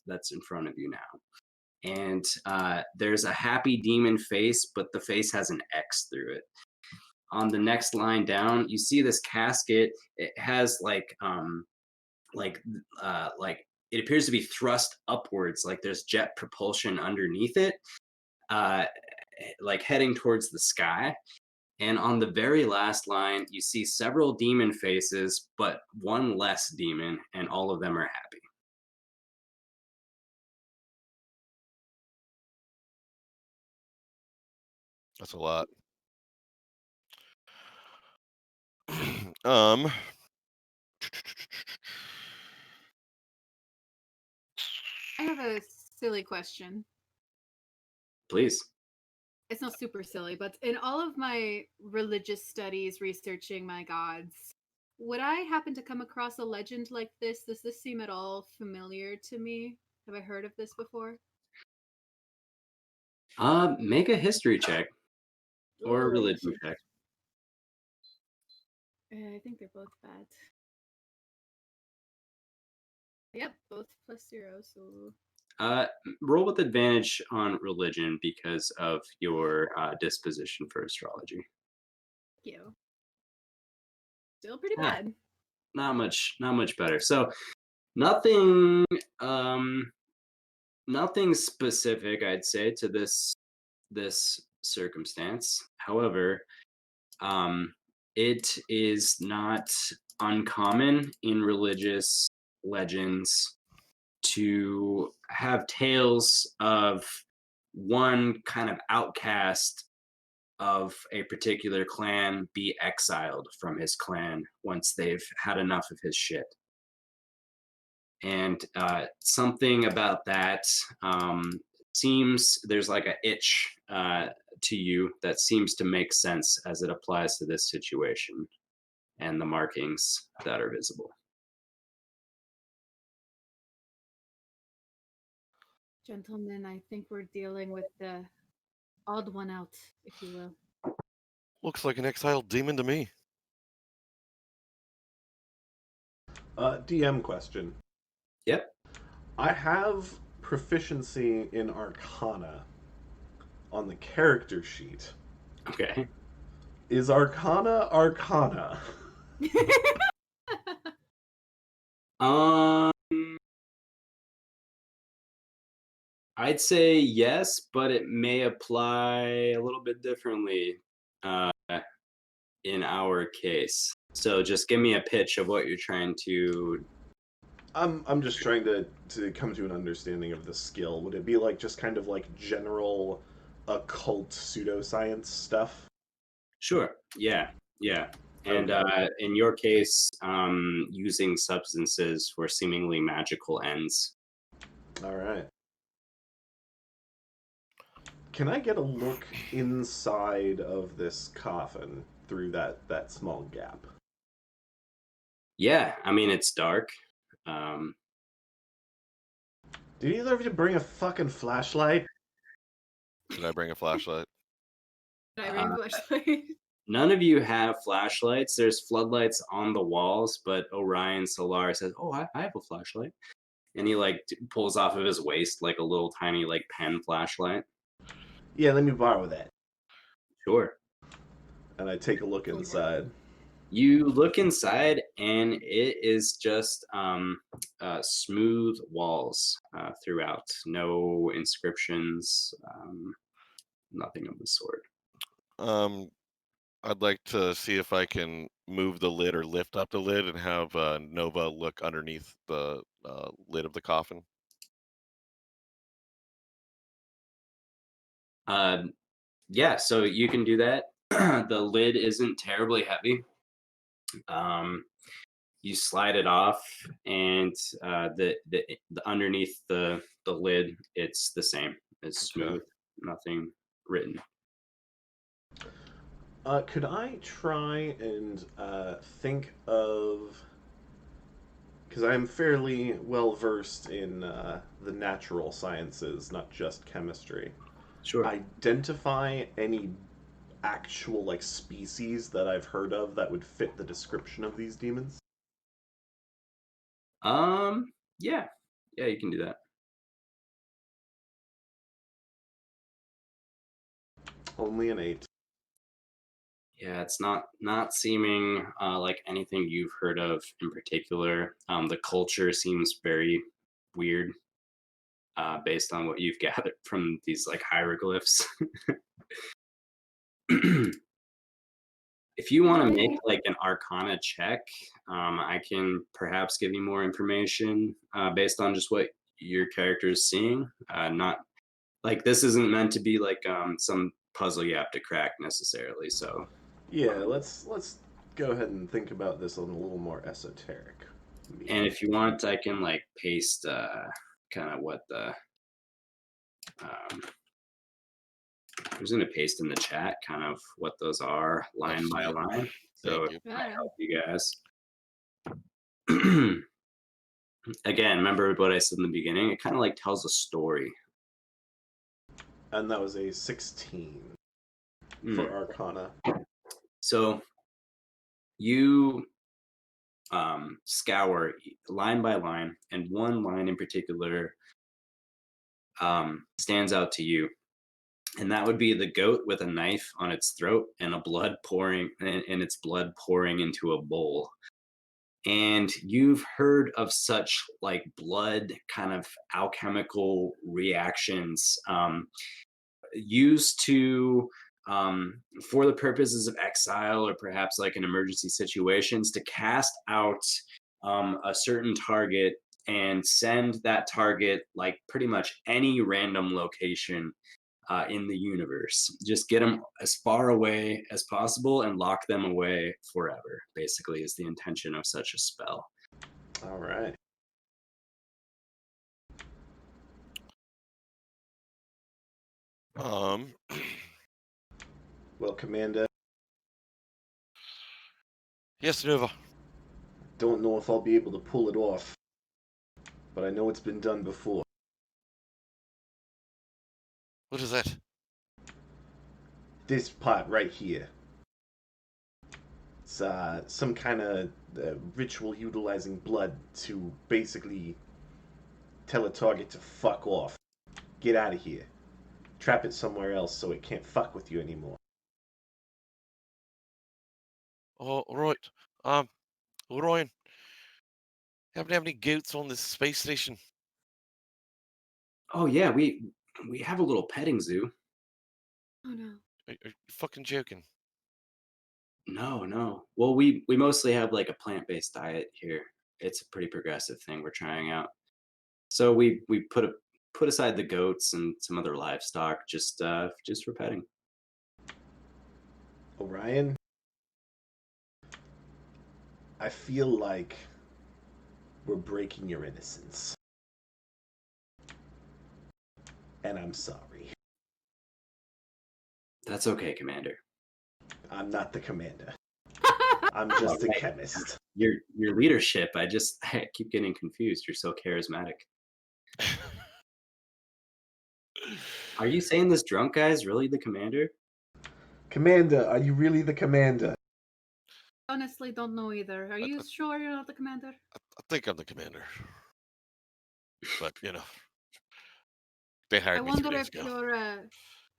Speaker 2: that's in front of you now. And there's a happy demon face, but the face has an X through it. On the next line down, you see this casket. It has like it appears to be thrust upwards, like there's jet propulsion underneath it, like heading towards the sky. And on the very last line, you see several demon faces, but one less demon, and all of them are happy.
Speaker 3: That's a lot. um,
Speaker 5: I have a silly question.
Speaker 2: Please.
Speaker 5: It's not super silly, but in all of my religious studies researching my gods, would I happen to come across a legend like this? Does this seem at all familiar to me? Have I heard of this before?
Speaker 2: Make a history check or a
Speaker 5: Ooh,
Speaker 2: religion check.
Speaker 5: I think they're both bad. Yep, both +0, so
Speaker 2: Roll with advantage on religion because of your disposition for astrology.
Speaker 5: thank you. Still pretty
Speaker 2: Yeah.
Speaker 5: bad.
Speaker 2: Not much better. So nothing nothing specific, I'd say, to this circumstance. However, it is not uncommon in religious legends to have tales of one kind of outcast of a particular clan be exiled from his clan once they've had enough of his shit. And something about that seems there's like an itch to you that seems to make sense as it applies to this situation and the markings that are visible.
Speaker 5: Gentlemen, I think we're dealing with the odd one out, if you will.
Speaker 3: Looks like an exiled demon to me.
Speaker 4: DM question.
Speaker 2: Yep.
Speaker 4: I have proficiency in Arcana on the character sheet.
Speaker 2: Okay.
Speaker 4: Is Arcana Arcana?
Speaker 2: Um, I'd say yes, but it may apply a little bit differently in our case. So just give me a pitch of what you're trying to.
Speaker 4: I'm just trying to come to an understanding of the skill. Would it be like just kind of like general occult pseudoscience stuff?
Speaker 2: Sure. Yeah. Yeah. And in your case, using substances for seemingly magical ends.
Speaker 4: All right. Can I get a look inside of this coffin through that small gap?
Speaker 2: Yeah, I mean it's dark.
Speaker 4: Did either of you bring a fucking flashlight?
Speaker 3: Did I bring a flashlight?
Speaker 5: I bring a flashlight.
Speaker 2: None of you have flashlights. There's floodlights on the walls, but Orion Solar says, "Oh, I have a flashlight," and he like pulls off of his waist like a little tiny like pen flashlight.
Speaker 4: Yeah, let me borrow that.
Speaker 2: Sure.
Speaker 4: And I take a look inside.
Speaker 2: You look inside, and it is just smooth walls throughout. No inscriptions, nothing of the sort.
Speaker 3: I'd like to see if I can move the lid or lift up the lid and have Nova look underneath the lid of the coffin.
Speaker 2: Yeah, so you can do that. The lid isn't terribly heavy. You slide it off, and the underneath the lid, it's the same. It's smooth, nothing written.
Speaker 4: Could I try and think of, because I am fairly well versed in the natural sciences, not just chemistry.
Speaker 2: Sure.
Speaker 4: Identify any actual like species that I've heard of that would fit the description of these demons?
Speaker 2: Yeah, you can do that.
Speaker 4: Only an 8.
Speaker 2: Yeah, it's not seeming like anything you've heard of in particular. The culture seems very weird, based on what you've gathered from these like hieroglyphs. If you want to make like an Arcana check, I can perhaps give you more information based on just what your character is seeing. Not like this isn't meant to be like some puzzle you have to crack necessarily. So
Speaker 4: Yeah, let's go ahead and think about this on a little more esoteric.
Speaker 2: and if you want, I can like paste kind of what the I'm just gonna paste in the chat kind of what those are line by line. So
Speaker 3: Thank
Speaker 2: it
Speaker 3: you.
Speaker 2: might help you guys. Again, remember what I said in the beginning? It kind of like tells a story.
Speaker 4: And that was a 16 for Arcana.
Speaker 2: So you scour line by line, and one line in particular stands out to you, and that would be the goat with a knife on its throat and a blood pouring and its blood pouring into a bowl. And you've heard of such like blood kind of alchemical reactions used to for the purposes of exile or perhaps like in emergency situations to cast out a certain target and send that target like pretty much any random location in the universe. Just get them as far away as possible and lock them away forever, basically, is the intention of such a spell.
Speaker 4: All right. Well, Commander,
Speaker 3: Yes, Nova.
Speaker 4: don't know if I'll be able to pull it off, but I know it's been done before.
Speaker 3: What is that?
Speaker 4: This part right here. It's some kind of ritual utilizing blood to basically tell a target to fuck off. Get out of here. Trap it somewhere else so it can't fuck with you anymore.
Speaker 3: Oh, right. Ryan, happen to have any goats on this space station?
Speaker 2: Oh yeah, we have a little petting zoo.
Speaker 5: Oh no.
Speaker 3: Are you fucking joking?
Speaker 2: No. Well, we mostly have like a plant-based diet here. It's a pretty progressive thing we're trying out. So we put aside the goats and some other livestock just for petting.
Speaker 4: Orion, I feel like we're breaking your innocence. And I'm sorry.
Speaker 2: That's okay, Commander.
Speaker 4: I'm not the commander. I'm just a chemist.
Speaker 2: Your leadership, I keep getting confused. You're so charismatic. Are you saying this drunk guy is really the commander?
Speaker 4: Commander, are you really the commander?
Speaker 5: Honestly, don't know either. Are you sure you're not the commander?
Speaker 3: I think I'm the commander. But, you know, they
Speaker 5: I
Speaker 3: hired me 3
Speaker 5: wonder
Speaker 3: days
Speaker 5: if
Speaker 3: ago.
Speaker 5: your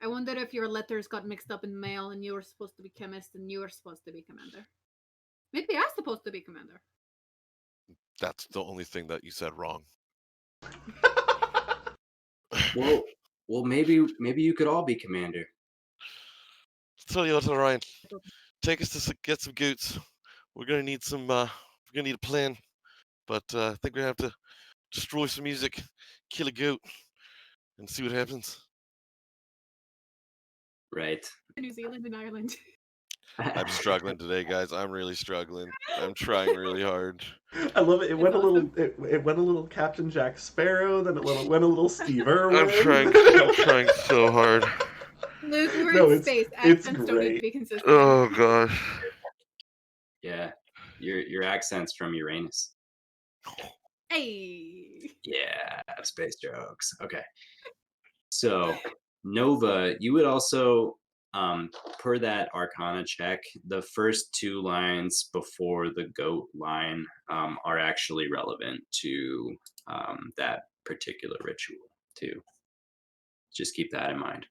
Speaker 5: I wonder if your letters got mixed up in mail and you were supposed to be chemist and you were supposed to be commander. Maybe I'm supposed to be commander.
Speaker 3: That's the only thing that you said wrong.
Speaker 2: Well, maybe you could all be commander.
Speaker 3: Tell you what, Orion, take us to get some goats. We're gonna need some. We're gonna need a plan, but I think we have to destroy some music, kill a goat, and see what happens.
Speaker 2: Right.
Speaker 5: New Zealand and Ireland.
Speaker 3: I'm struggling today, guys. I'm really struggling. I'm trying really hard.
Speaker 4: I love it. It went a little.
Speaker 5: awesome.
Speaker 4: It went a little Captain Jack Sparrow. Then it went a little Steve Irwin.
Speaker 3: I'm trying so hard.
Speaker 5: Luke, we're
Speaker 4: No,
Speaker 5: in space.
Speaker 4: it's
Speaker 5: Accents don't need to
Speaker 4: great.
Speaker 5: be consistent.
Speaker 3: Oh gosh.
Speaker 2: Yeah. Your accent's from Uranus.
Speaker 5: Hey.
Speaker 2: Yeah, space jokes. Okay. So, Nova, you would also, per that Arcana check, the first 2 lines before the goat line are actually relevant to that particular ritual, too. Just keep that in mind.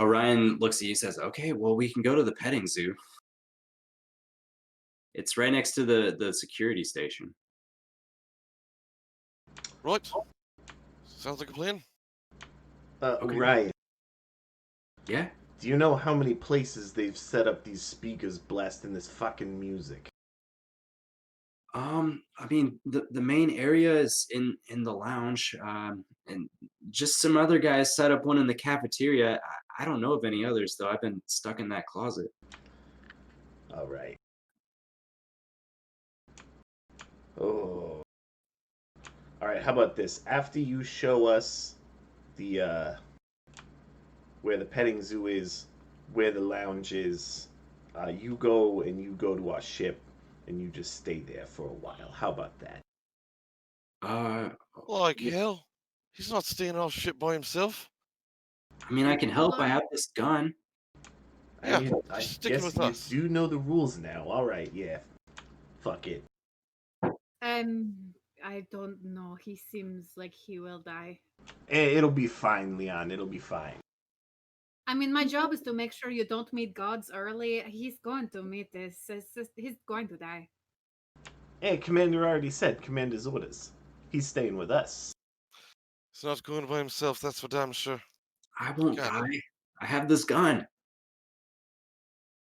Speaker 2: Orion looks at you and says, okay, well, we can go to the petting zoo. It's right next to the security station.
Speaker 3: Right. Sounds like a plan.
Speaker 2: Okay.
Speaker 4: Ryan,
Speaker 2: Yeah?
Speaker 4: do you know how many places they've set up these speakers blasting this fucking music?
Speaker 2: I mean, the main area is in the lounge, and just some other guys set up one in the cafeteria. I don't know of any others though. I've been stuck in that closet.
Speaker 4: All right. Oh. All right. How about this? After you show us the where the petting zoo is, where the lounge is, you go to our ship, and you just stay there for a while. How about that?
Speaker 3: Like
Speaker 2: Yeah,
Speaker 3: hell. He's not staying all shit by himself.
Speaker 2: I mean, I can help. I have this gun.
Speaker 3: Yeah,
Speaker 4: I
Speaker 3: sticking
Speaker 4: guess
Speaker 3: with
Speaker 4: you
Speaker 3: us.
Speaker 4: do know the rules now. All right. Yeah. Fuck it.
Speaker 5: I don't know. He seems like he will die.
Speaker 4: It'll be fine, Leon. It'll be fine.
Speaker 5: I mean, my job is to make sure you don't meet gods early. He's going to meet this. He's going to die.
Speaker 4: Hey, Commander already said Commander's orders. He's staying with us.
Speaker 3: He's not going by himself, that's for damn sure.
Speaker 2: I won't
Speaker 3: God.
Speaker 2: die. I have this gun.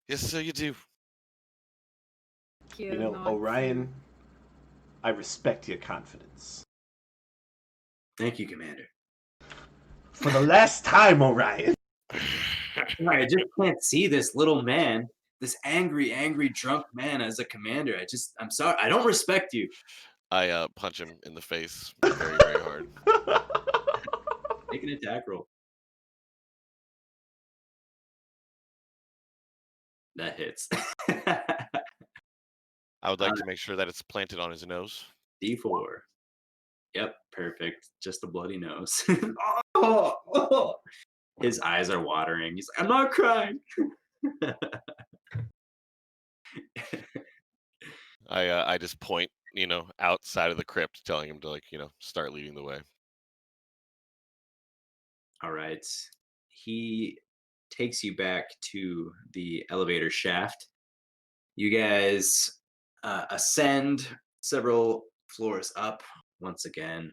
Speaker 3: Yes, sir, you do.
Speaker 4: You know, Orion, I respect your confidence.
Speaker 2: Thank you, Commander.
Speaker 4: For the last time, Orion.
Speaker 2: I just can't see this little man, this angry, drunk man as a commander. I'm sorry. I don't respect you.
Speaker 3: I punch him in the face very, very hard.
Speaker 2: Make an attack roll. That hits.
Speaker 3: I would like to make sure that it's planted on his nose.
Speaker 2: D4. Yep, perfect. Just a bloody nose. Oh. His eyes are watering. He's like, I'm not crying.
Speaker 3: I just point, outside of the crypt, telling him to start leading the way.
Speaker 2: All right. He takes you back to the elevator shaft. You guys ascend several floors up. Once again,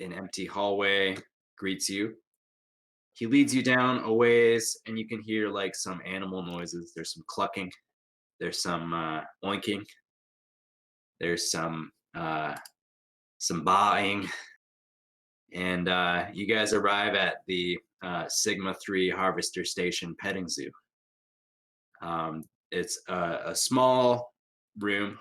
Speaker 2: an empty hallway greets you. He leads you down a ways, and you can hear like some animal noises. There's some clucking. There's some oinking. There's some baaing. And you guys arrive at the Sigma 3 Harvester Station petting zoo. It's a small room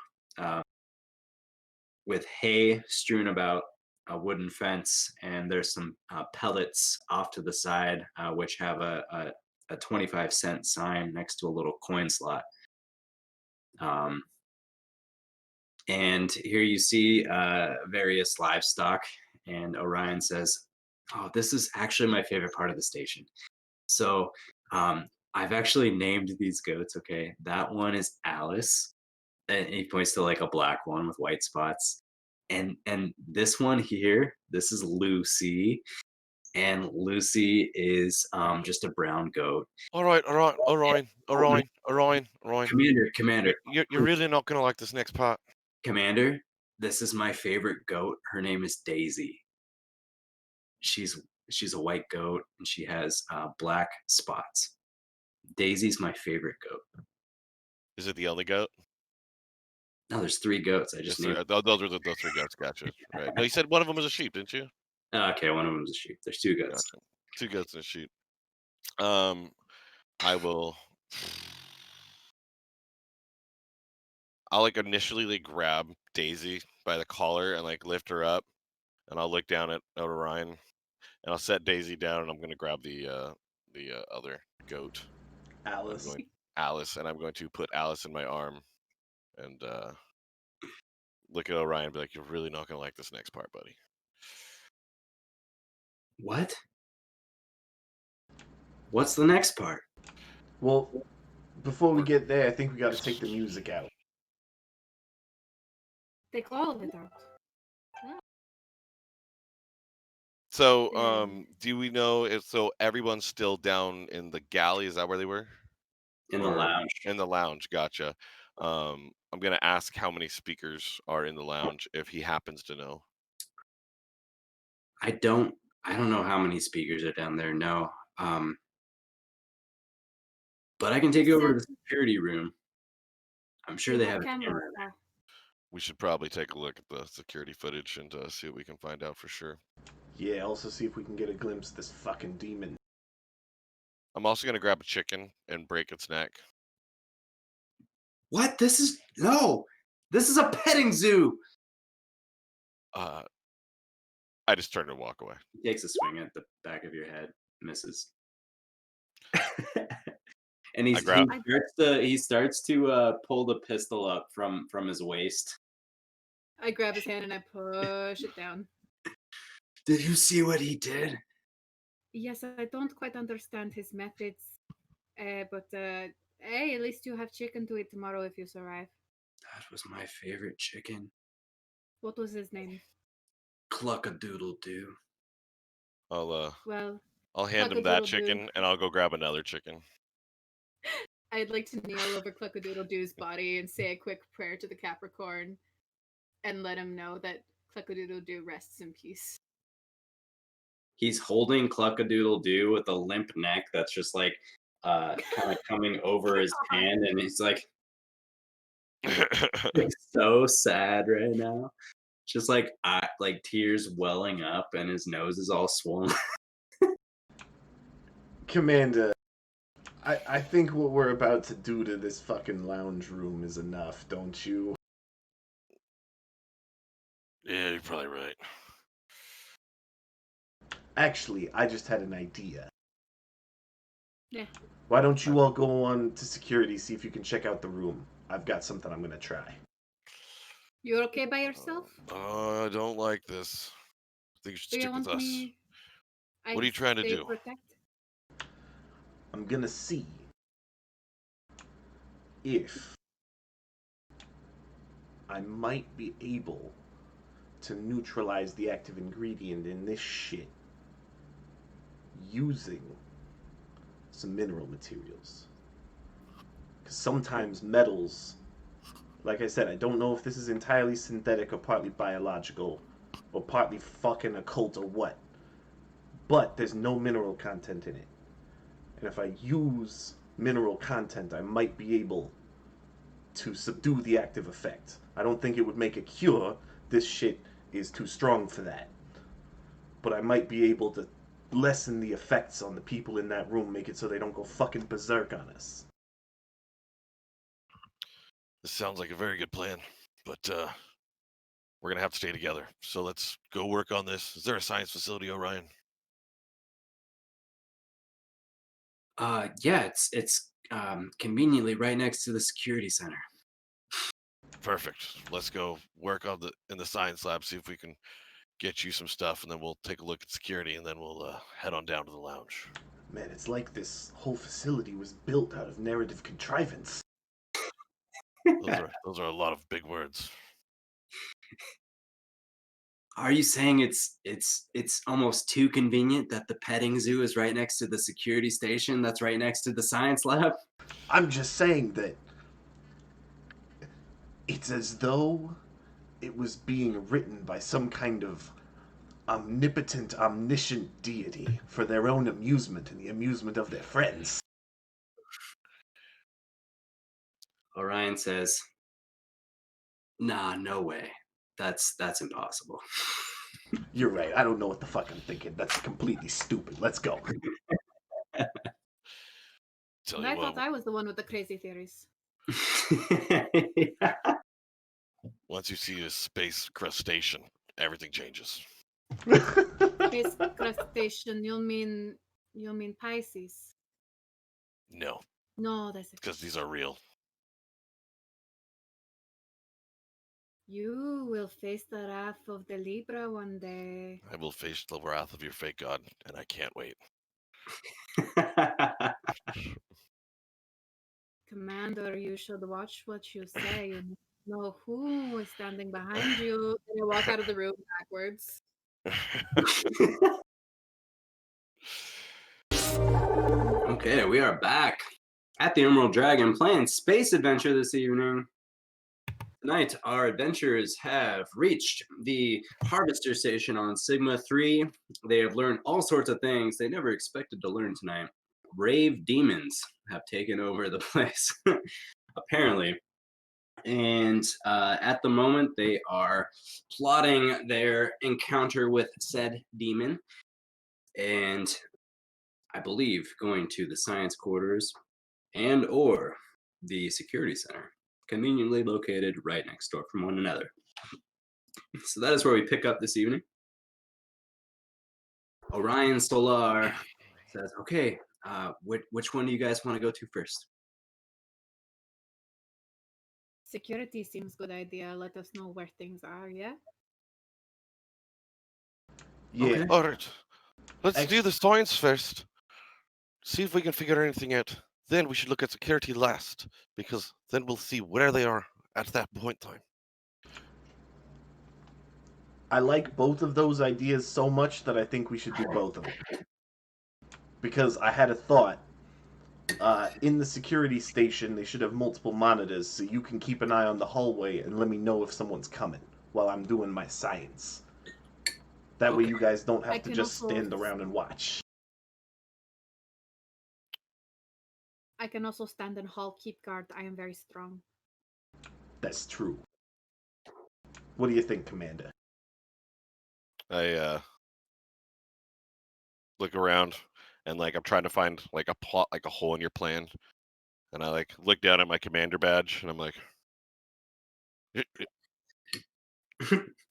Speaker 2: with hay strewn about, a wooden fence, and there's some pellets off to the side, which have a 25-cent sign next to a little coin slot. And here you see various livestock, and Orion says, oh, this is actually my favorite part of the station. So I've actually named these goats, okay? That one is Alice, and he points to like a black one with white spots. And this one here, this is Lucy, and Lucy is just a brown goat.
Speaker 3: All right.
Speaker 2: Commander,
Speaker 3: You're really not gonna like this next part.
Speaker 2: Commander, this is my favorite goat. Her name is Daisy. She's a white goat, and she has black spots. Daisy's my favorite goat.
Speaker 3: Is it the only goat?
Speaker 2: No, there's 3 goats. I just named.
Speaker 3: Those are the 3 goats. Gotcha. Right. No, you said one of them was a sheep, didn't you?
Speaker 2: Okay, one of them is a sheep. There's 2 goats.
Speaker 3: Gotcha. 2 goats and a sheep. I will. I'll initially grab Daisy by the collar and lift her up, and I'll look down at Orion, and I'll set Daisy down, and I'm gonna grab the other goat,
Speaker 4: Alice.
Speaker 3: Alice, and I'm going to put Alice in my arm, and look at Orion and be like, "You're really not gonna like this next part, buddy."
Speaker 2: What? What's the next part?
Speaker 4: Well, before we get there, I think we got to take the music out.
Speaker 5: Take all of it out.
Speaker 3: So, do we know if everyone's still down in the galley? Is that where they were?
Speaker 2: In the lounge.
Speaker 3: In the lounge, gotcha. I'm gonna ask how many speakers are in the lounge if he happens to know.
Speaker 2: I don't know how many speakers are down there. No. But I can take you over to the security room. I'm sure they have a camera.
Speaker 3: We should probably take a look at the security footage and see what we can find out for sure.
Speaker 4: Yeah, also see if we can get a glimpse of this fucking demon.
Speaker 3: I'm also gonna grab a chicken and break its neck.
Speaker 2: What? This is a petting zoo.
Speaker 3: I just turn and walk away.
Speaker 2: He takes a swing at the back of your head, misses. And he starts to pull the pistol up from his waist.
Speaker 5: I grab his hand and I push it down.
Speaker 2: Did you see what he did?
Speaker 5: Yes, I don't quite understand his methods, but hey, at least you have chicken to eat tomorrow if you survive.
Speaker 2: That was my favorite chicken.
Speaker 5: What was his name?
Speaker 2: Cluck-a-doodle-doo.
Speaker 3: I'll hand him that chicken, and I'll go grab another chicken.
Speaker 5: I'd like to kneel over Cluck-a-doodle-doo's body and say a quick prayer to the Capricorn, and let him know that Cluck-a-doodle-doo rests in peace.
Speaker 2: He's holding Cluck-a-doodle-doo with a limp neck that's just kind of coming over his hand, and he's like so sad right now. Just like tears welling up, and his nose is all swollen.
Speaker 4: Commander, I think what we're about to do to this fucking lounge room is enough, don't you?
Speaker 3: Yeah, you're probably right.
Speaker 4: Actually, I just had an idea.
Speaker 5: Yeah.
Speaker 4: Why don't you all go on to security, see if you can check out the room? I've got something I'm gonna try.
Speaker 5: You're okay by yourself?
Speaker 3: I don't like this. I think you should
Speaker 5: Do you
Speaker 3: stick with
Speaker 5: want
Speaker 3: us.
Speaker 5: me?
Speaker 3: What are you trying to
Speaker 5: stay
Speaker 3: do?
Speaker 5: Protect?
Speaker 4: I'm gonna see if I might be able to neutralize the active ingredient in this shit using some mineral materials. Because sometimes metals, like I said, I don't know if this is entirely synthetic or partly biological or partly fucking occult or what, but there's no mineral content in it. And if I use mineral content, I might be able to subdue the active effect. I don't think it would make a cure. This shit is too strong for that. But I might be able to lessen the effects on the people in that room, make it so they don't go fucking berserk on us.
Speaker 3: This sounds like a very good plan, but we're gonna have to stay together. So let's go work on this. Is there a science facility, Orion?
Speaker 2: Yeah, it's conveniently right next to the security center.
Speaker 3: Perfect. Let's go work on in the science lab, see if we can get you some stuff, and then we'll take a look at security, and then we'll head on down to the lounge.
Speaker 4: Man, it's like this whole facility was built out of narrative contrivance.
Speaker 3: Those are a lot of big words.
Speaker 2: Are you saying it's almost too convenient that the petting zoo is right next to the security station that's right next to the science lab?
Speaker 4: I'm just saying that it's as though it was being written by some kind of omnipotent, omniscient deity for their own amusement and the amusement of their friends.
Speaker 2: Orion says, "Nah, no way. That's impossible."
Speaker 4: You're right. I don't know what the fuck I'm thinking. That's completely stupid. Let's go.
Speaker 3: Tell
Speaker 5: And
Speaker 3: you
Speaker 5: I
Speaker 3: what,
Speaker 5: thought I was the one with the crazy theories.
Speaker 3: once you see a space crustacean, everything changes.
Speaker 5: Space crustacean, you mean Pisces?
Speaker 3: No,
Speaker 5: No, that's a
Speaker 3: because
Speaker 5: fish.
Speaker 3: these are real.
Speaker 5: You will face the wrath of the Libra one day.
Speaker 3: I will face the wrath of your fake god, and I can't wait.
Speaker 5: Commander, you should watch what you say. You must know who is standing behind you. And you walk out of the room backwards.
Speaker 2: Okay, we are back at the Emerald Dragon playing Space Adventure this evening. Tonight, our adventurers have reached the Harvester Station on Sigma 3. They have learned all sorts of things they never expected to learn tonight. Rave demons have taken over the place, apparently. And at the moment, they are plotting their encounter with said demon. And I believe going to the science quarters and or the security center, conveniently located right next door from one another. So that is where we pick up this evening. Orion Solar says, "Okay, which one do you guys want to go to first?"
Speaker 5: Security seems good idea. Let us know where things are, yeah?
Speaker 4: Yeah.
Speaker 2: Okay.
Speaker 3: All right, let's
Speaker 4: Ex-
Speaker 3: do the science first. See if we can figure anything out. Then we should look at security last, because then we'll see where they are at that point in time.
Speaker 4: I like both of those ideas so much that I think we should do both of them. Because I had a thought. In the security station, they should have multiple monitors so you can keep an eye on the hallway and let me know if someone's coming while I'm doing my science. That way
Speaker 2: Okay.
Speaker 4: you guys don't
Speaker 5: I
Speaker 4: have to
Speaker 5: can
Speaker 4: just
Speaker 5: also-
Speaker 4: stand around and watch.
Speaker 5: I can also stand in hall, keep guard. I am very strong.
Speaker 4: That's true. What do you think, Commander?
Speaker 3: I look around and like I'm trying to find like a plot, like a hole in your plan, and I like look down at my commander badge and I'm like,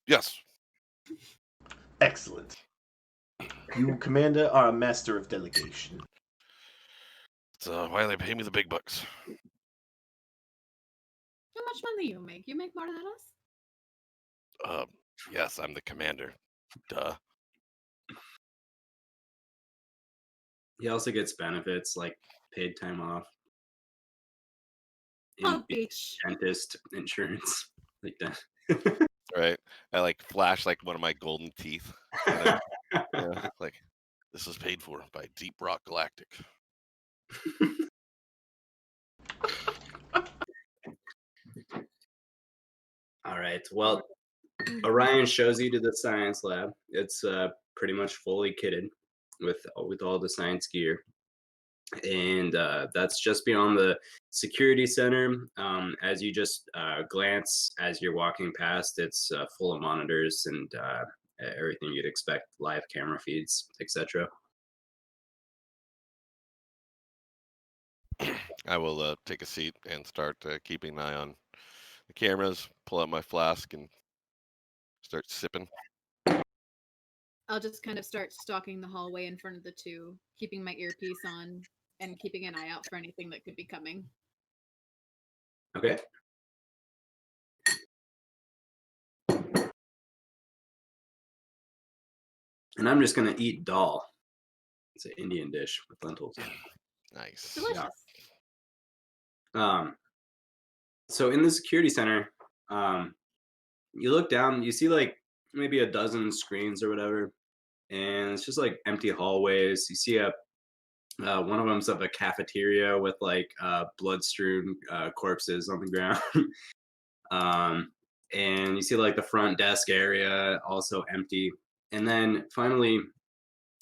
Speaker 3: yes.
Speaker 4: Excellent. You, Commander, are a master of delegation.
Speaker 3: So why they pay me the big bucks?
Speaker 5: How much money you make? You make more than us?
Speaker 3: Yes, I'm the commander. Duh.
Speaker 2: He also gets benefits like paid time off,
Speaker 5: Oh,
Speaker 2: in
Speaker 5: bitch.
Speaker 2: dentist insurance, like that.
Speaker 3: Right. I like flash like one of my golden teeth. And yeah, like this was paid for by Deep Rock Galactic.
Speaker 2: All right. Well, Orion shows you to the science lab. It's pretty much fully kitted with all the science gear, and that's just beyond the security center. As you just glance as you're walking past, it's full of monitors and everything you'd expect, live camera feeds, etc.
Speaker 3: I will take a seat and start keeping an eye on the cameras, pull out my flask, and start sipping.
Speaker 5: I'll just kind of start stalking the hallway in front of the two, keeping my earpiece on and keeping an eye out for anything that could be coming.
Speaker 2: Okay. And I'm just gonna eat dal. It's an Indian dish with lentils.
Speaker 3: Nice.
Speaker 5: Delicious.
Speaker 2: So in the security center, you look down, you see like maybe a dozen screens or whatever, and it's just like empty hallways. You see one of them's of a cafeteria with like blood-strewn corpses on the ground. And you see like the front desk area also empty. And then finally,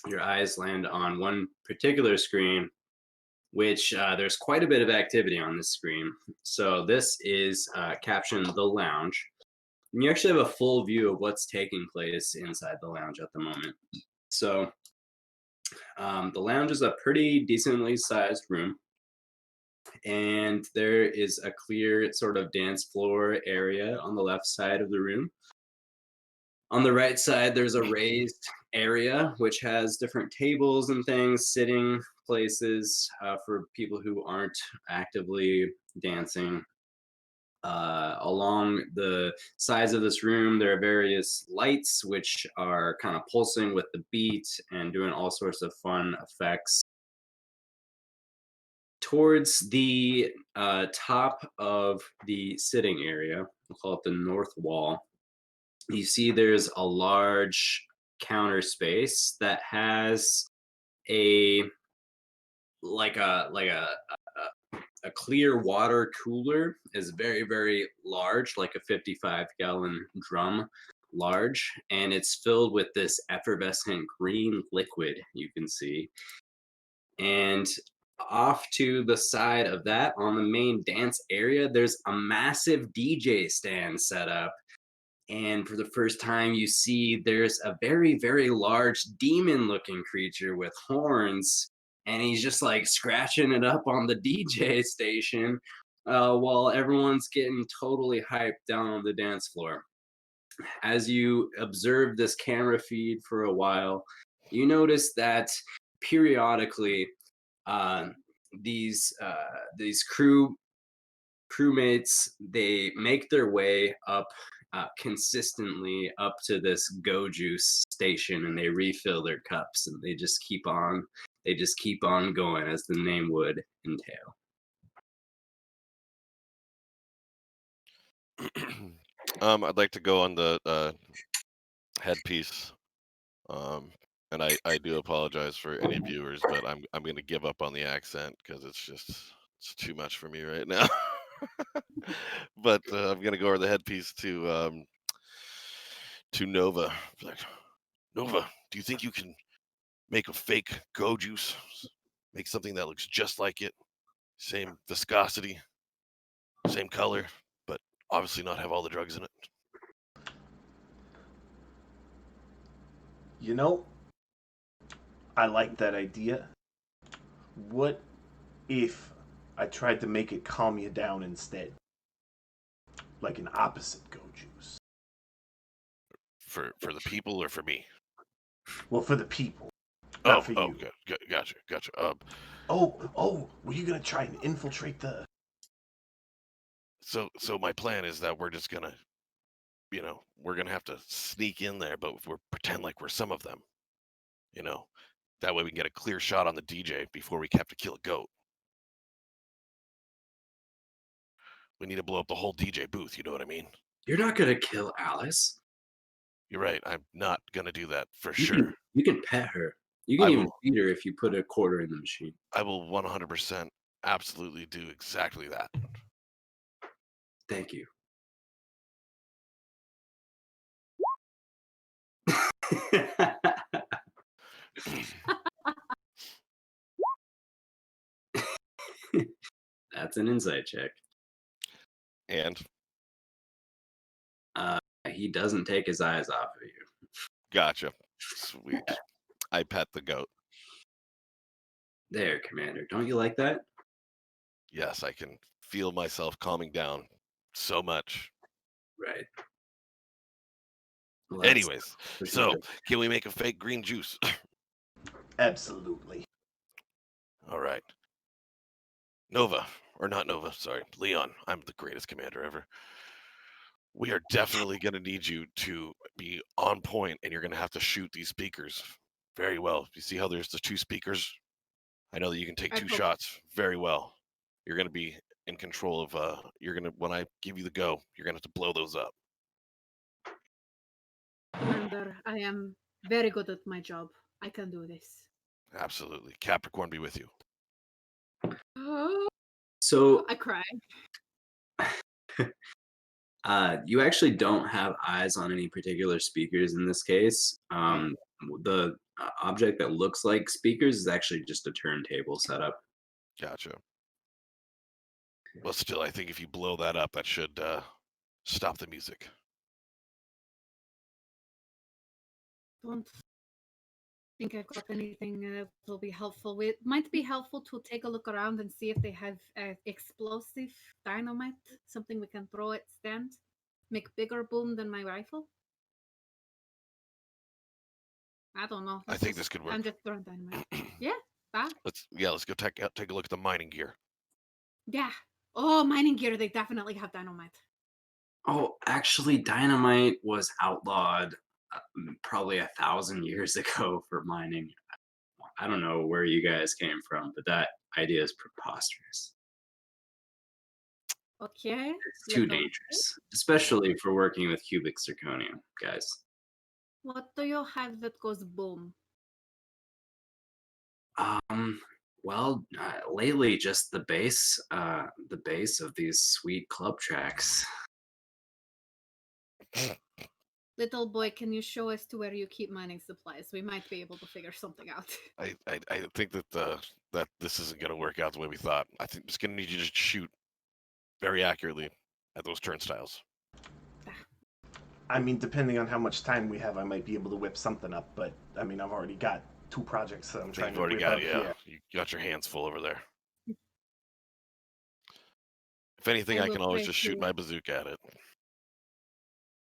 Speaker 2: your eyes land on one particular screen, which there's quite a bit of activity on this screen. So this is captioned The Lounge. And you actually have a full view of what's taking place inside the lounge at the moment. So the lounge is a pretty decently sized room. And there is a clear sort of dance floor area on the left side of the room. On the right side, there's a raised area which has different tables and things, sitting places for people who aren't actively dancing. Along the sides of this room, there are various lights which are kind of pulsing with the beat and doing all sorts of fun effects. Towards the top of the sitting area, we'll call it the north wall, you see there's a large counter space that has a a clear water cooler, is very very large, like a 55-gallon drum large, and it's filled with this effervescent green liquid you can see. And off to the side of that, on the main dance area, there's a massive DJ stand set up. And for the first time, you see there's a very, very large demon looking creature with horns. And he's just like scratching it up on the DJ station while everyone's getting totally hyped down on the dance floor. As you observe this camera feed for a while, you notice that periodically uh, these crewmates, they make their way up consistently up to this go juice station, and they refill their cups, and they just keep on going, as the name would entail.
Speaker 3: I'd like to go on the headpiece. And I do apologize for any viewers, but I'm going to give up on the accent because it's too much for me right now. But I'm going to go over the headpiece to Nova. Like, Nova, do you think you can make a fake go juice? Make something that looks just like it, same viscosity, same color, but obviously not have all the drugs in it.
Speaker 4: You know, I like that idea. What if I tried to make it calm you down instead? Like an opposite go juice.
Speaker 3: For the people or for me?
Speaker 4: Well, for the people,
Speaker 3: Oh,
Speaker 4: not for
Speaker 3: oh,
Speaker 4: you.
Speaker 3: gotcha.
Speaker 4: Oh, were you gonna try and infiltrate the...
Speaker 3: So my plan is that we're just gonna, we're gonna have to sneak in there, but we're pretend like we're some of them. You know, that way we can get a clear shot on the DJ before we have to kill a goat. We need to blow up the whole DJ booth. You know what I mean?
Speaker 2: You're not gonna kill Alice.
Speaker 3: You're right. I'm not gonna do that for
Speaker 2: You
Speaker 3: sure.
Speaker 2: can pet her. You can
Speaker 3: I
Speaker 2: even
Speaker 3: will.
Speaker 2: feed her if you put a quarter in the machine.
Speaker 3: I will 100% absolutely do exactly that.
Speaker 2: Thank you. That's an insight check.
Speaker 3: And
Speaker 2: He doesn't take his eyes off of you.
Speaker 3: gotcha. Sweet. I pet the goat.
Speaker 2: There, Commander. Don't you like that?
Speaker 3: Yes, I can feel myself calming down so much.
Speaker 2: Right. Well, that's
Speaker 3: Anyways,
Speaker 2: for
Speaker 3: so
Speaker 2: sure.
Speaker 3: can we make a fake green juice?
Speaker 4: Absolutely.
Speaker 3: All right. Nova, or not Nova, sorry, Leon. I'm the greatest commander ever. We are definitely going to need you to be on point, and you're going to have to shoot these speakers very well. You see how there's the two speakers? I know that you can take
Speaker 5: I
Speaker 3: two
Speaker 5: hope-
Speaker 3: shots very well. You're going to be in control of, when I give you the go, you're going to have to blow those up.
Speaker 5: Commander, I am very good at my job. I can do this.
Speaker 3: Absolutely. Capricorn be with you.
Speaker 2: So
Speaker 5: I cry.
Speaker 2: you actually don't have eyes on any particular speakers in this case. The object that looks like speakers is actually just a turntable setup.
Speaker 3: Gotcha. Well, still, I think if you blow that up, that should stop the music.
Speaker 5: Don't think I've got anything that will be helpful. It might be helpful to take a look around and see if they have explosive dynamite, something we can throw at stand, make bigger boom than my rifle. I don't know.
Speaker 3: I think this could work.
Speaker 5: I'm just throwing dynamite. Yeah, that.
Speaker 3: Let's go take a look at the mining gear.
Speaker 5: Yeah. Oh, mining gear. They definitely have dynamite.
Speaker 2: Oh, actually, dynamite was outlawed probably 1,000 years ago for mining. I don't know where you guys came from, but that idea is preposterous.
Speaker 5: Okay.
Speaker 2: It's too
Speaker 5: little-
Speaker 2: dangerous, especially for working with cubic zirconium, guys.
Speaker 5: What do you have that goes boom?
Speaker 2: Well, lately just the bass of these sweet club tracks.
Speaker 5: Little boy, can you show us to where you keep mining supplies? We might be able to figure something out.
Speaker 3: I think that that this isn't going to work out the way we thought. I think it's going to need you to shoot very accurately at those turnstiles.
Speaker 4: I mean, depending on how much time we have, I might be able to whip something up. But I mean, I've already got 2 projects that I'm trying
Speaker 3: You've
Speaker 4: to
Speaker 3: already
Speaker 4: whip
Speaker 3: got
Speaker 4: up
Speaker 3: it,
Speaker 4: here.
Speaker 3: yeah. You got your hands full over there. If anything,
Speaker 5: I
Speaker 3: I
Speaker 5: will
Speaker 3: can always
Speaker 5: pray
Speaker 3: just shoot
Speaker 5: to-
Speaker 3: my bazooka at it.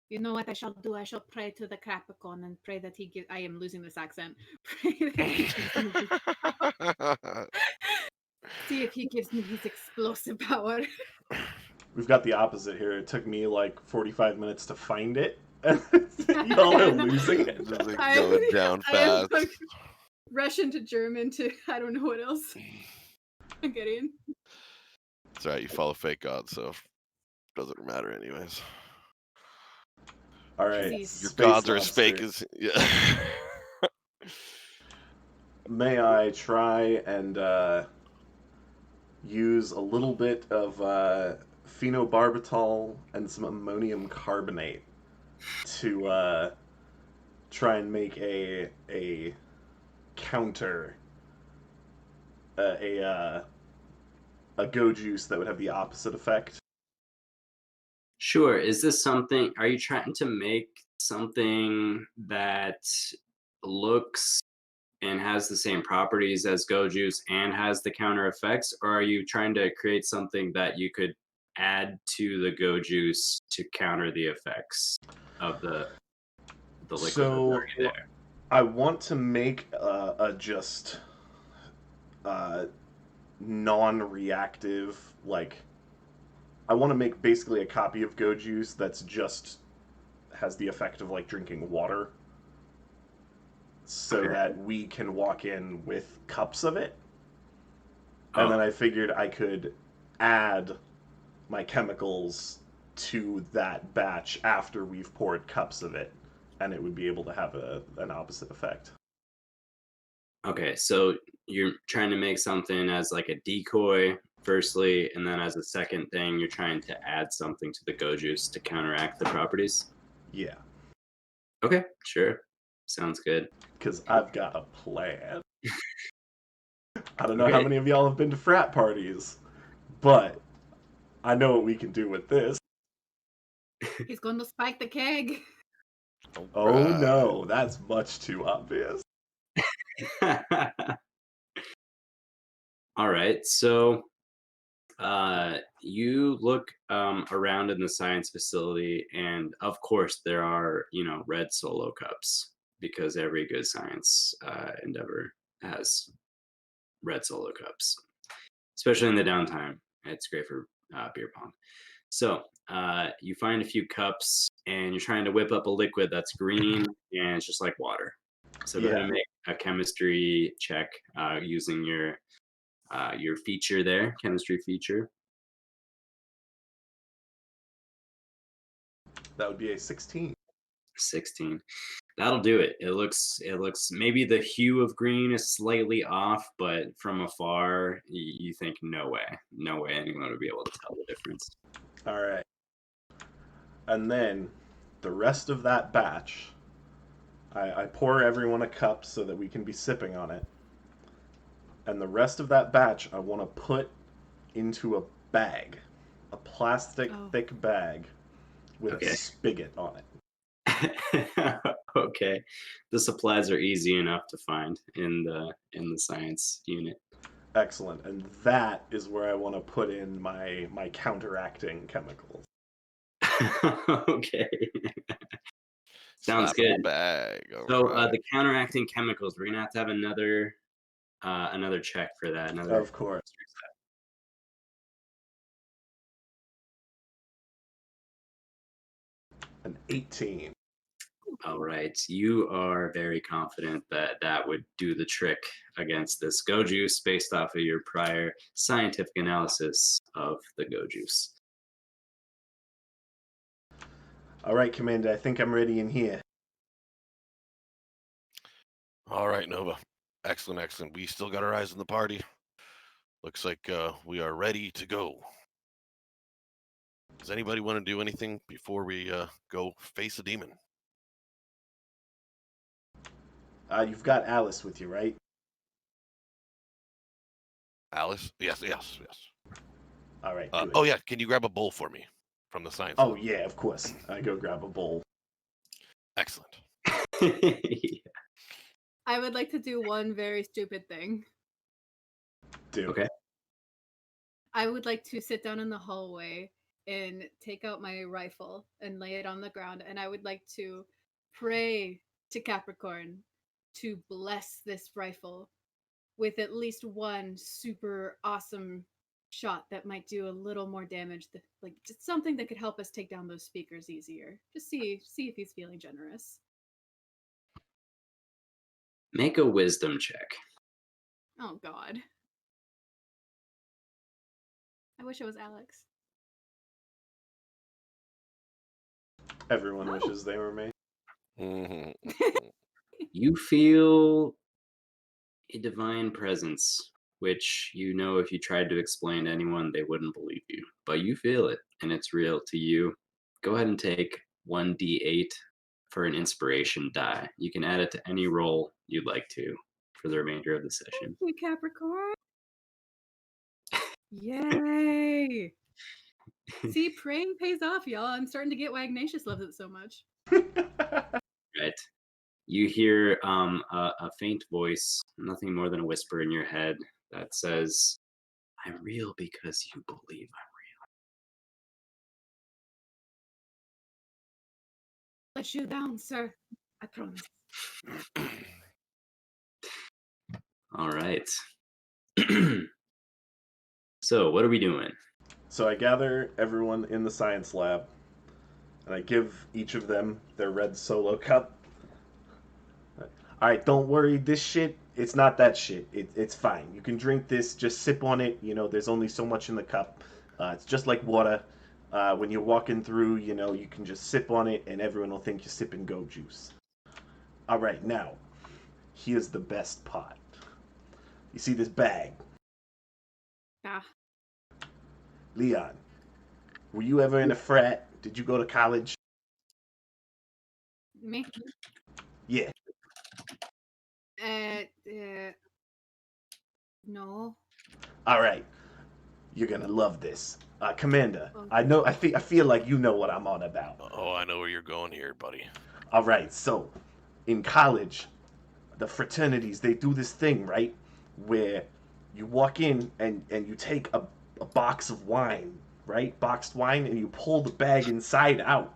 Speaker 5: You know what I shall do? I shall pray to the Capricorn and pray that he gives. I am losing this accent. Pray that he gives me his- See if he gives me his explosive power.
Speaker 4: We've got the opposite here. It took me like 45 minutes to find it. Y'all are losing it.
Speaker 3: Just like
Speaker 5: I am-
Speaker 3: going down
Speaker 5: I am
Speaker 3: fast.
Speaker 5: like Russian to German to I don't know what else. Get in.
Speaker 3: It's alright, you follow fake gods, so it doesn't matter anyways.
Speaker 4: All right.
Speaker 5: Please.
Speaker 3: Your
Speaker 4: Space
Speaker 3: gods are as
Speaker 4: Lobster.
Speaker 3: fake as yeah.
Speaker 4: May I try and use a little bit of phenobarbital and some ammonium carbonate to try and make a counter, a go juice that would have the opposite effect?
Speaker 2: Sure. Is this something? Are you trying to make something that looks and has the same properties as Go Juice and has the counter effects, or are you trying to create something that you could add to the Go Juice to counter the effects of the liquid that's
Speaker 4: So
Speaker 2: already there?
Speaker 4: I want to make a just non-reactive, like I want to make basically a copy of Go Juice that's just has the effect of like drinking water, so
Speaker 2: Okay.
Speaker 4: that we can walk in with cups of it. And
Speaker 2: Oh,
Speaker 4: then I figured I could add my chemicals to that batch after we've poured cups of it, and it would be able to have an opposite effect.
Speaker 2: okay. So you're trying to make something as like a decoy, firstly, and then as a second thing, you're trying to add something to the Go Juice to counteract the properties.
Speaker 4: Yeah,
Speaker 2: Okay, sure. Sounds good.
Speaker 4: because I've got a plan. I don't know how
Speaker 2: Okay.
Speaker 4: many of y'all have been to frat parties, but I know what we can do with this.
Speaker 5: He's going to spike the keg.
Speaker 4: Oh
Speaker 3: Right.
Speaker 4: no, that's much too obvious.
Speaker 2: All right. So you look around in the science facility, and of course, there are, red solo cups because every good science endeavor has red solo cups, especially in the downtime. It's great for beer pong. So you find a few cups, and you're trying to whip up a liquid that's green, and it's just like water. So go ahead and
Speaker 4: Yeah.
Speaker 2: make a chemistry check using your feature there, chemistry feature.
Speaker 4: That would be a 16.
Speaker 2: 16. That'll do it. It looks maybe the hue of green is slightly off, but from afar you think no way anyone would be able to tell the difference.
Speaker 4: All right. And then the rest of that batch, I pour everyone a cup so that we can be sipping on it. And the rest of that batch, I want to put into a bag, a plastic
Speaker 5: Oh.
Speaker 4: thick bag with
Speaker 2: Okay.
Speaker 4: a spigot on it.
Speaker 2: Okay. The supplies are easy enough to find in the science unit.
Speaker 4: Excellent. And that is where I want to put in my counteracting chemicals.
Speaker 2: Okay. Sounds
Speaker 3: Slap in the
Speaker 2: good.
Speaker 3: bag.
Speaker 2: So
Speaker 3: Alright.
Speaker 2: the counteracting chemicals, we're gonna have another check for that. Another.
Speaker 4: Of course. An 18.
Speaker 2: All right, you are very confident that that would do the trick against this Go Juice based off of your prior scientific analysis of the Go Juice.
Speaker 4: All right, Commander, I think I'm ready in here.
Speaker 3: All right, Nova. Excellent, excellent. We still got our eyes on the party. Looks like we are ready to go. Does anybody want to do anything before we go face a demon?
Speaker 4: You've got Alice with you, right?
Speaker 3: Alice? Yes, yes, yes.
Speaker 4: All right, good.
Speaker 3: Oh, yeah. Can you grab a bowl for me from the science
Speaker 4: Oh,
Speaker 3: lab?
Speaker 4: yeah, of course. I go grab a bowl.
Speaker 3: Excellent.
Speaker 5: I would like to do one very stupid thing.
Speaker 4: Do
Speaker 2: Okay.
Speaker 4: it.
Speaker 5: I would like to sit down in the hallway and take out my rifle and lay it on the ground, and I would like to pray to Capricorn to bless this rifle with at least one super awesome shot that might do a little more damage, like just something that could help us take down those speakers easier. Just see if he's feeling generous.
Speaker 2: Make a wisdom check.
Speaker 5: Oh God. I wish it was Alex.
Speaker 4: Everyone
Speaker 5: Oh.
Speaker 4: wishes they were me.
Speaker 3: Mhm.
Speaker 2: You feel a divine presence, which if you tried to explain to anyone, they wouldn't believe you. But you feel it, and it's real to you. Go ahead and take 1d8 for an inspiration die. You can add it to any roll you'd like to for the remainder of the session.
Speaker 5: Thank you, Capricorn. Yay! See, praying pays off, y'all. I'm starting to get why Ignatius loves it so much.
Speaker 2: Right? You hear a faint voice, nothing more than a whisper in your head that says, "I'm real because you believe I'm
Speaker 5: Let you down, sir. I promise.
Speaker 2: all right." So, what are we doing?
Speaker 4: So I gather everyone in the science lab, and I give each of them their red solo cup. All right, don't worry. This shit, it's not that shit. It's fine. You can drink this. Just sip on it. You know, there's only so much in the cup. It's just like water. When you're walking through, you know, you can just sip on it, and everyone will think you're sipping go juice. All right, now, here's the best part. You see this bag?
Speaker 5: Ah,
Speaker 4: Leon, were you ever in a frat? Did you go to college?
Speaker 5: me?
Speaker 4: Yeah.
Speaker 5: Uh, no.
Speaker 4: All right. You're gonna love this, Commander.
Speaker 5: Oh.
Speaker 4: I feel like you know what I'm on about.
Speaker 3: Oh, I know where you're going here, buddy.
Speaker 4: All right. So, in college, the fraternities they do this thing, right, where you walk in and you take a box of wine, right, boxed wine, and you pull the bag inside out,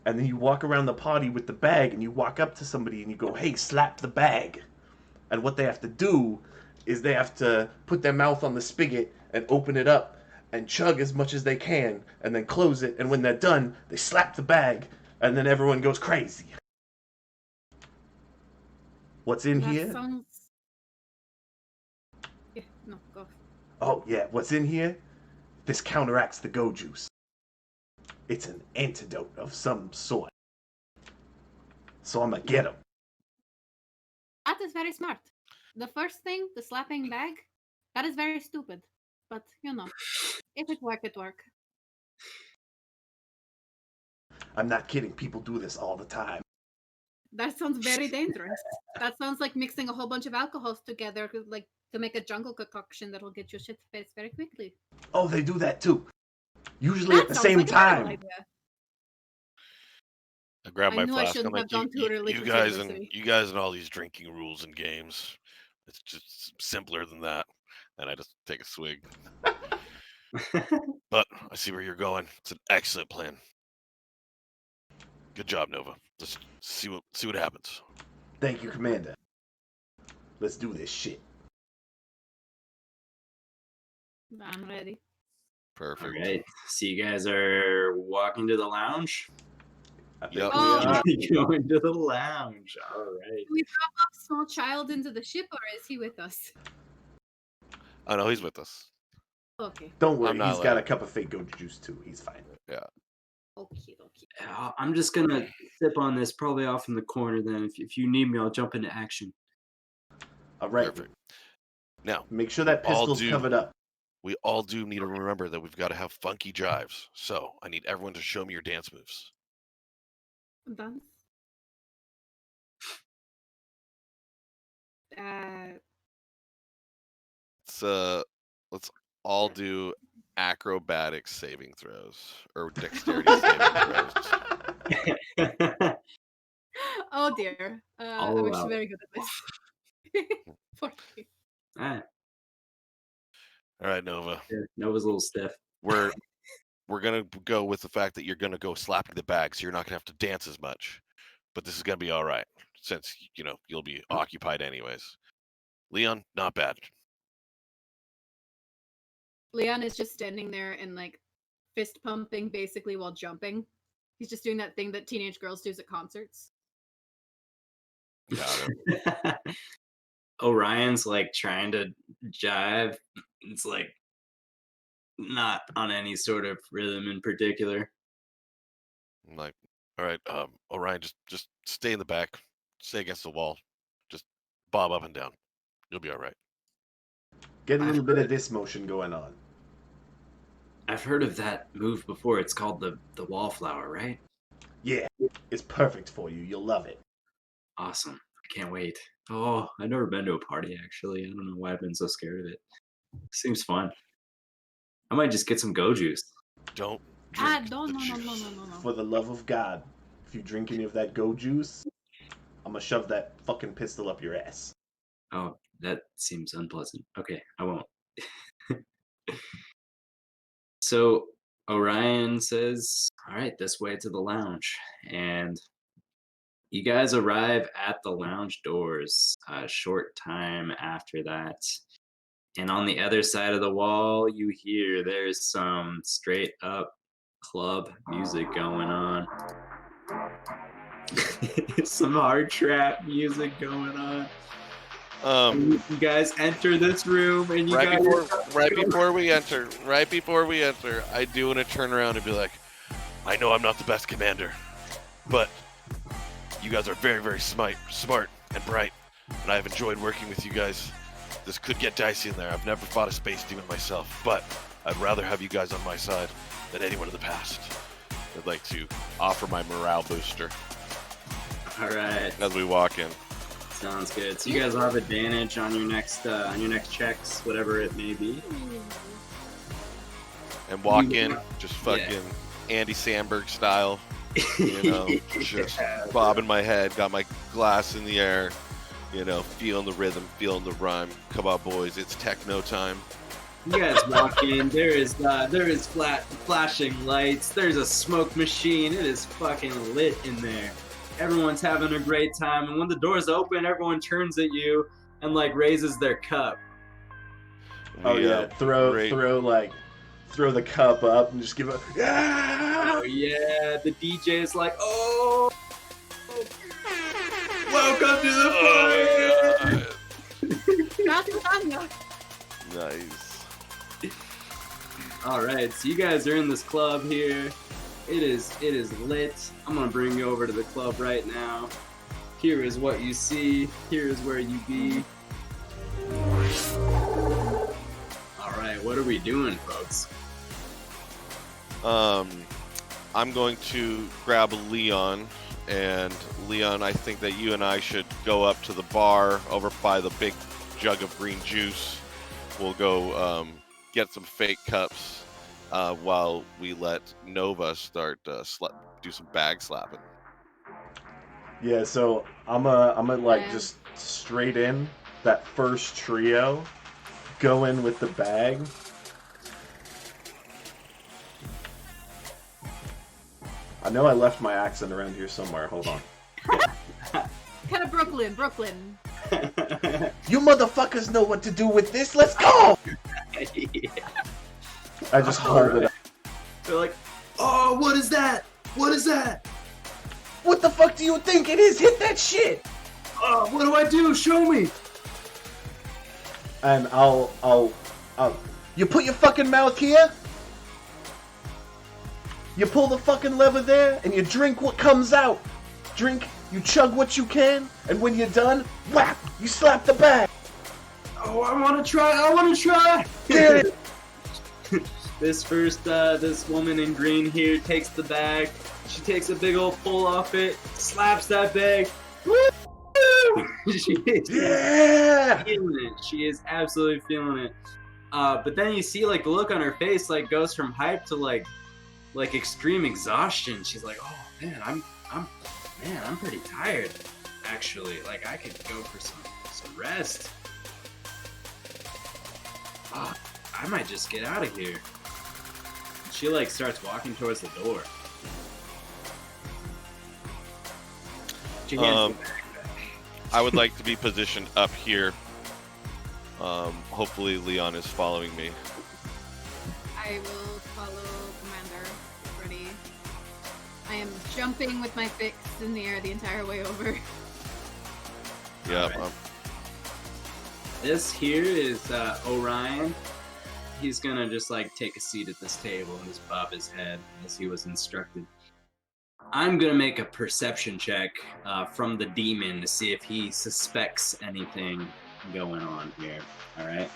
Speaker 4: and then you walk around the party with the bag, and you walk up to somebody and you go, "Hey, slap the bag." And what they have to do is they have to put their mouth on the spigot and open it up and chug as much as they can and then close it. And when they're done, they slap the bag and then everyone goes crazy. What's in
Speaker 5: That
Speaker 4: here?
Speaker 5: sounds. Yeah, no, go.
Speaker 4: Oh, yeah, what's in here? This counteracts the go juice. It's an antidote of some sort. So I'm gonna get him.
Speaker 5: That is very smart. The first thing, the slapping bag, that is very stupid. But, you know, if it work, it work.
Speaker 4: I'm not kidding. People do this all the time.
Speaker 5: That sounds very dangerous. That sounds like mixing a whole bunch of alcohols together, like to make a jungle concoction that'll get you shit faced very quickly.
Speaker 4: Oh, they do that too. Usually at
Speaker 5: That
Speaker 4: the
Speaker 5: sounds
Speaker 4: same
Speaker 5: like a terrible
Speaker 4: time.
Speaker 5: idea.
Speaker 3: I grab
Speaker 5: I
Speaker 3: my
Speaker 5: knew I
Speaker 3: flask. I'm
Speaker 5: shouldn't
Speaker 3: like,
Speaker 5: have gone to a religious
Speaker 3: guys
Speaker 5: university.
Speaker 3: you guys and all these drinking rules and games. It's just simpler than that. And I just take a swig. But I see where you're going. It's an excellent plan. Good job, Nova. Let's see what happens.
Speaker 4: Thank you, Commander. Let's do this shit.
Speaker 5: I'm ready.
Speaker 2: All
Speaker 3: Perfect.
Speaker 2: right. So you guys are walking to the lounge?
Speaker 4: I think
Speaker 3: Yep.
Speaker 4: we
Speaker 5: Oh,
Speaker 4: are.
Speaker 2: Going to the lounge. All right.
Speaker 5: Do we drop off small child into the ship, or is he with us?
Speaker 3: Oh no, he's with us.
Speaker 5: Okay.
Speaker 4: Don't worry,
Speaker 3: I'm not
Speaker 4: he's got a
Speaker 3: like-
Speaker 4: cup of fake goat juice too. He's fine.
Speaker 3: Yeah.
Speaker 5: Okay.
Speaker 2: I'm just gonna sip on this, probably off in the corner. Then, if you need me, I'll jump into action.
Speaker 4: All right.
Speaker 3: Perfect. Now,
Speaker 4: Make sure that
Speaker 3: all
Speaker 4: pistol's
Speaker 3: do-
Speaker 4: covered up.
Speaker 3: we all do need to remember that we've got to have funky jives. So I need everyone to show me your dance moves.
Speaker 5: Dance.
Speaker 3: Let's all do acrobatic saving throws or dexterity saving throws.
Speaker 5: Oh dear.
Speaker 2: All
Speaker 5: I'm
Speaker 2: out.
Speaker 5: actually very good at this. 40.
Speaker 2: Ah,
Speaker 3: All right, Nova.
Speaker 2: yeah, Nova's a little stiff.
Speaker 3: We're gonna go with the fact that you're gonna go slapping the bag, so you're not gonna have to dance as much. But this is gonna be all right, since you'll be occupied anyways. Leon, not bad.
Speaker 5: Leon is just standing there and like fist pumping basically while jumping. He's just doing that thing that teenage girls do at concerts.
Speaker 3: Got it.
Speaker 2: Orion's like trying to jive. It's like not on any sort of rhythm in particular.
Speaker 3: I'm like, all right, Orion, just stay in the back, stay against the wall, just bob up and down. You'll be all right.
Speaker 4: Get a
Speaker 2: I've
Speaker 4: little bit
Speaker 2: heard-
Speaker 4: of this motion going on.
Speaker 2: I've heard of that move before. It's called the wallflower, right?
Speaker 4: Yeah, it's perfect for you. You'll love it.
Speaker 2: Awesome. I can't wait. Oh, I've never been to a party actually. I don't know why I've been so scared of it. Seems fun. I might just get some go juice.
Speaker 3: Don't
Speaker 5: Ah,
Speaker 3: drink
Speaker 5: no.
Speaker 3: the juice.
Speaker 4: For the love of God, if you drink any of that go juice, gonna shove that fucking pistol up your ass.
Speaker 2: Oh, that seems unpleasant. Okay, I won't. So Orion says, "All right, this way to the lounge," and you guys arrive at the lounge doors a short time after that. And on the other side of the wall, you hear there's some straight up club music going on. Some hard trap music going on. You guys enter this room, and you
Speaker 3: right
Speaker 2: guys
Speaker 3: before we enter, I do want to turn around and be like, I know I'm not the best commander, but you guys are very, very smart and bright, and I've enjoyed working with you guys. This could get dicey in there. I've never fought a space demon myself, but I'd rather have you guys on my side than anyone in the past. I'd like to offer my morale booster
Speaker 2: All right,
Speaker 3: as we walk in.
Speaker 2: sounds good. So you guys will have advantage on your next checks, whatever it may be.
Speaker 3: And walk in, just fucking Andy Samberg style, you know, just bobbing my head, got my glass in the air, you know, feeling the rhythm, feeling the rhyme. Come on, boys, it's techno time.
Speaker 2: You guys walk in. There is flashing lights. There's a smoke machine. It is fucking lit in there. Everyone's having a great time. And when the doors open, everyone turns at you and like raises their cup.
Speaker 4: Oh yeah, throw the cup up and just give a
Speaker 2: Oh yeah, the DJ is like, oh, welcome to the party.
Speaker 3: Nice.
Speaker 2: All right, so you guys are in this club here. It is lit. I'm gonna bring you over to the club right now. Here is what you see. Here is where you be. All right, what are we doing, folks?
Speaker 3: I'm going to grab Leon, and Leon, I think that you and I should go up to the bar over by the big jug of green juice. We'll go get some fake cups while we let Nova start do some bag slapping.
Speaker 4: Yeah, so I'm like just straight in that first trio, go in with the bag. I know I left my accent around here somewhere. Hold on.
Speaker 5: Kind of Brooklyn.
Speaker 4: You motherfuckers know what to do with this. Let's go. I just hold it up.
Speaker 2: They're like, oh, what is that? What is that?
Speaker 4: What the fuck do you think it is? Hit that shit.
Speaker 2: Oh, what do I do? Show me.
Speaker 4: And I'll you put your fucking mouth here. You pull the fucking lever there, and you drink what comes out. Drink, you chug what you can, and when you're done, whap, you slap the bag.
Speaker 2: Oh, I want to try.
Speaker 4: Get it.
Speaker 2: This woman in green here takes the bag. She takes a big old pull off it, slaps that bag. Woo! She is feeling it. She is absolutely feeling it. But then you see like the look on her face like goes from hype to like extreme exhaustion. She's like, oh man, I'm pretty tired actually. Like I could go for some rest. Oh, I might just get out of here. She like starts walking towards the door. She hands the bag back.
Speaker 3: I would like to be positioned up here. Hopefully Leon is following me.
Speaker 5: I will follow Commander. Ready. I am jumping with my fists in the air the entire way over.
Speaker 3: Yeah.
Speaker 2: Right. This here is Orion. He's gonna just like take a seat at this table and just bob his head as he was instructed. I'm gonna make a perception check from the demon to see if he suspects anything going on here. All right.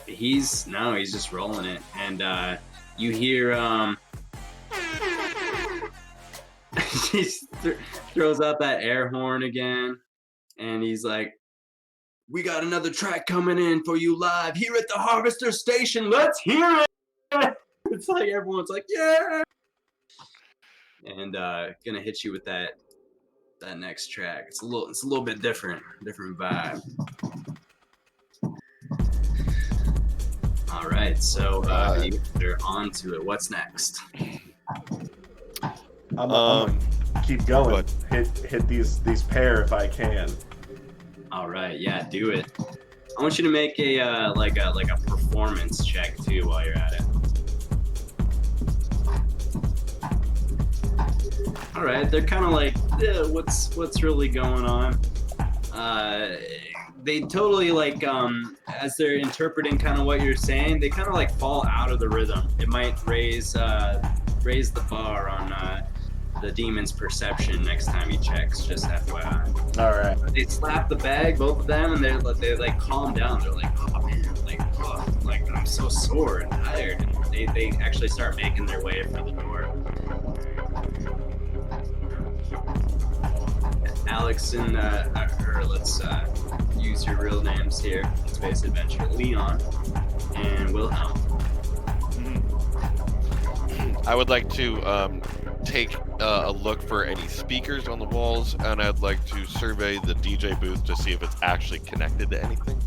Speaker 2: He's just rolling it, and you hear he throws out that air horn again, and he's like, "We got another track coming in for you live here at the Harvester Station. Let's hear it!" It's like everyone's like, "Yeah!" and gonna hit you with that next track. It's a little bit different vibe. All right, so
Speaker 3: Right.
Speaker 2: you're on to it. What's next?
Speaker 4: I'm gonna keep going.
Speaker 3: Go
Speaker 4: Hit these pair if I can.
Speaker 2: All right, yeah, do it. I want you to make a like a performance check too while you're at it. All right, they're kind of like, what's really going on? They totally like as they're interpreting kind of what you're saying, they kind of like fall out of the rhythm. It might raise the bar on the demon's perception next time he checks. Just FYI.
Speaker 4: All right.
Speaker 2: They slap the bag, both of them, and they like calm down. They're like, oh man, like I'm so sore and tired. And they actually start making their way for the door. Alex and let's use your real names here. Space Adventure. Leon and Wilhelm.
Speaker 3: I would like to take a look for any speakers on the walls, and I'd like to survey the DJ booth to see if it's actually connected to anything.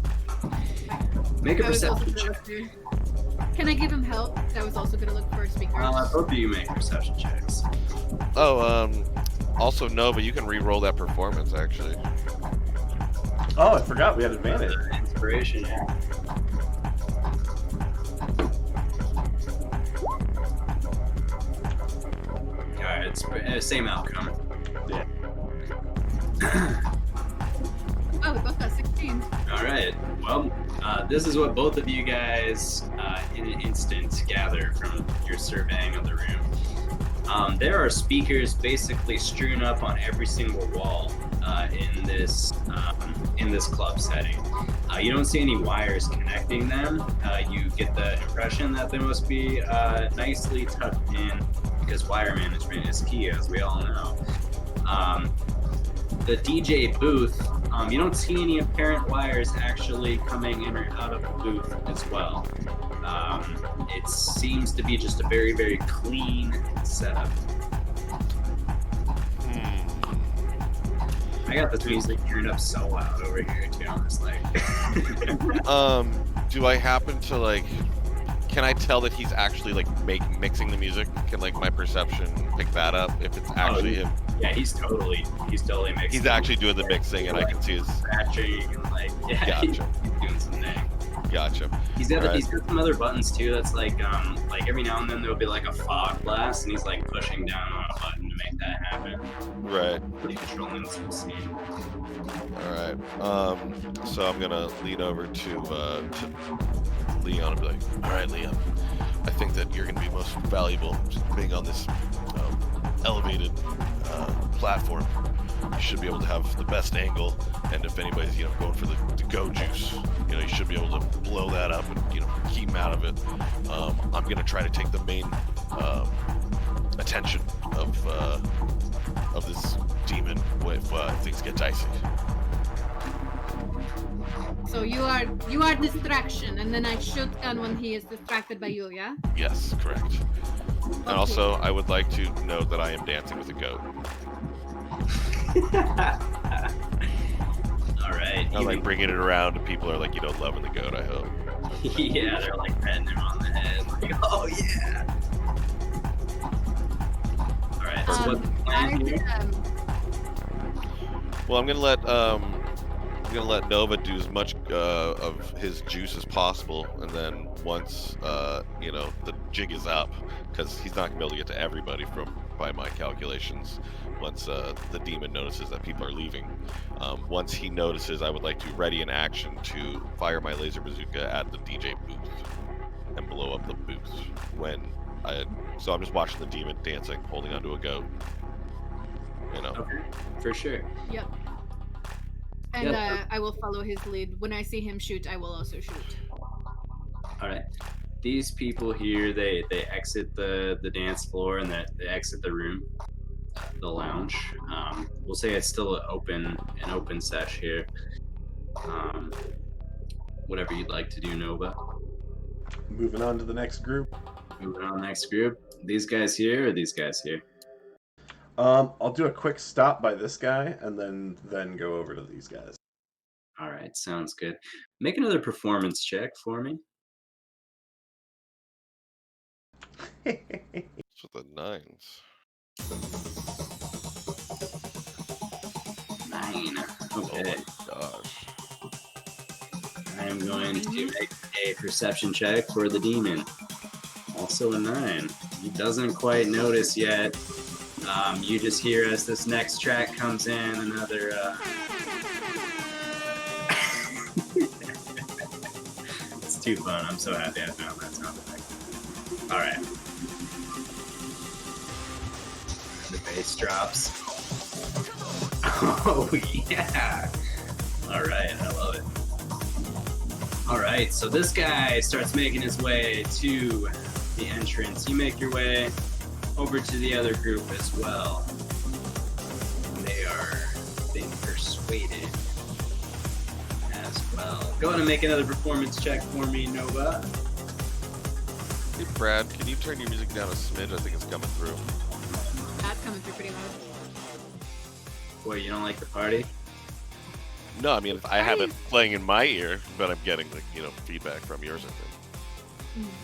Speaker 2: Make a
Speaker 5: I was also
Speaker 2: perception
Speaker 5: gonna
Speaker 2: check.
Speaker 5: look for. Can I give him help? I was also gonna look for speakers.
Speaker 2: Both of you make perception checks.
Speaker 3: Oh, also Nova, you can re-roll that performance actually.
Speaker 4: Oh, I forgot we had advantage.
Speaker 2: Inspiration, yeah. Alright, it's same outcome.
Speaker 4: Yeah.
Speaker 5: Oh, we both got 16.
Speaker 2: Alright, well, this is what both of you guys in an instant gather from your surveying of the room. There are speakers basically strewn up on every single wall in this club setting. You don't see any wires connecting them. You get the impression that they must be nicely tucked in because wire management is key, as we all know. The DJ booth, you don't see any apparent wires actually coming in or out of the booth as well. It seems to be just a very, very clean setup. I got this music turned up so loud over here too. I'm just like.
Speaker 3: Do I happen to like? Can I tell that he's actually like mixing the music? Can like my perception pick that up if it's actually him?
Speaker 2: Yeah, he's totally mixing.
Speaker 3: He's actually doing the mixing, and I can see his
Speaker 2: scratching and like
Speaker 3: Gotcha.
Speaker 2: he's doing something.
Speaker 3: Gotcha.
Speaker 2: He's got
Speaker 3: Right.
Speaker 2: he's got some other buttons too. That's like every now and then there'll be like a fog blast, and he's like pushing down on a button to make that happen.
Speaker 3: Right.
Speaker 2: Pretty controlling some scene.
Speaker 3: All right. So I'm gonna lean over to Leon and be like, "All right, Leon, I think that you're gonna be most valuable just being on this elevated platform. You should be able to have the best angle, and if anybody's going for the go juice, you should be able to blow that up and keep them out of it. I'm gonna try to take the main attention of this demon if things get dicey."
Speaker 5: So you are distraction, and then I shoot gun when he is distracted by you, yeah?
Speaker 3: Yes, correct. And also, I would like to note that I am dancing with a goat.
Speaker 2: All right.
Speaker 3: I'm like bringing it around, and people are like, loving the goat, I hope.
Speaker 2: Yeah, they're like patting him on the head. Like, oh yeah. All right. So what's the plan here?
Speaker 3: Well, I'm gonna let Nova do as much of his juice as possible, and then once the jig is up, because he's not gonna be able to get to everybody by my calculations. Once the demon notices that people are leaving, once he notices, I would like to ready an action to fire my laser bazooka at the DJ booth and blow up the booth. So I'm just watching the demon dancing, holding onto a goat.
Speaker 2: Okay, for sure.
Speaker 5: Yep. And
Speaker 2: Yeah.
Speaker 5: I will follow his lead. When I see him shoot, I will also shoot.
Speaker 2: All right. These people here, they exit the dance floor and they exit the room, the lounge. We'll say it's still an open sesh here. Whatever you'd like to do, Nova.
Speaker 4: Moving on to the next group.
Speaker 2: Moving on, next group. These guys here or these guys here?
Speaker 4: I'll do a quick stop by this guy and then go over to these guys.
Speaker 2: All right, sounds good. Make another performance check for me.
Speaker 3: So the 9s.
Speaker 2: 9.
Speaker 3: Oh
Speaker 2: Okay.
Speaker 3: my gosh.
Speaker 2: I'm going to make a perception check for the demon. Also a 9. He doesn't quite notice yet. You just hear as this next track comes in another. It's too fun. I'm so happy I found that sound effect. All right. The bass drops. Oh yeah. All right, I love it. All right, so this guy starts making his way to the entrance. You make your way over to the other group as well. They are being persuaded as well. Go ahead and make another performance check for me, Nova.
Speaker 3: Hey Brad, can you turn your music down a smidge? I think it's coming through.
Speaker 5: That's coming through pretty loud.
Speaker 2: Boy, you don't like the party?
Speaker 3: No, I mean I have it playing in my ear, but I'm getting feedback from yours. I think.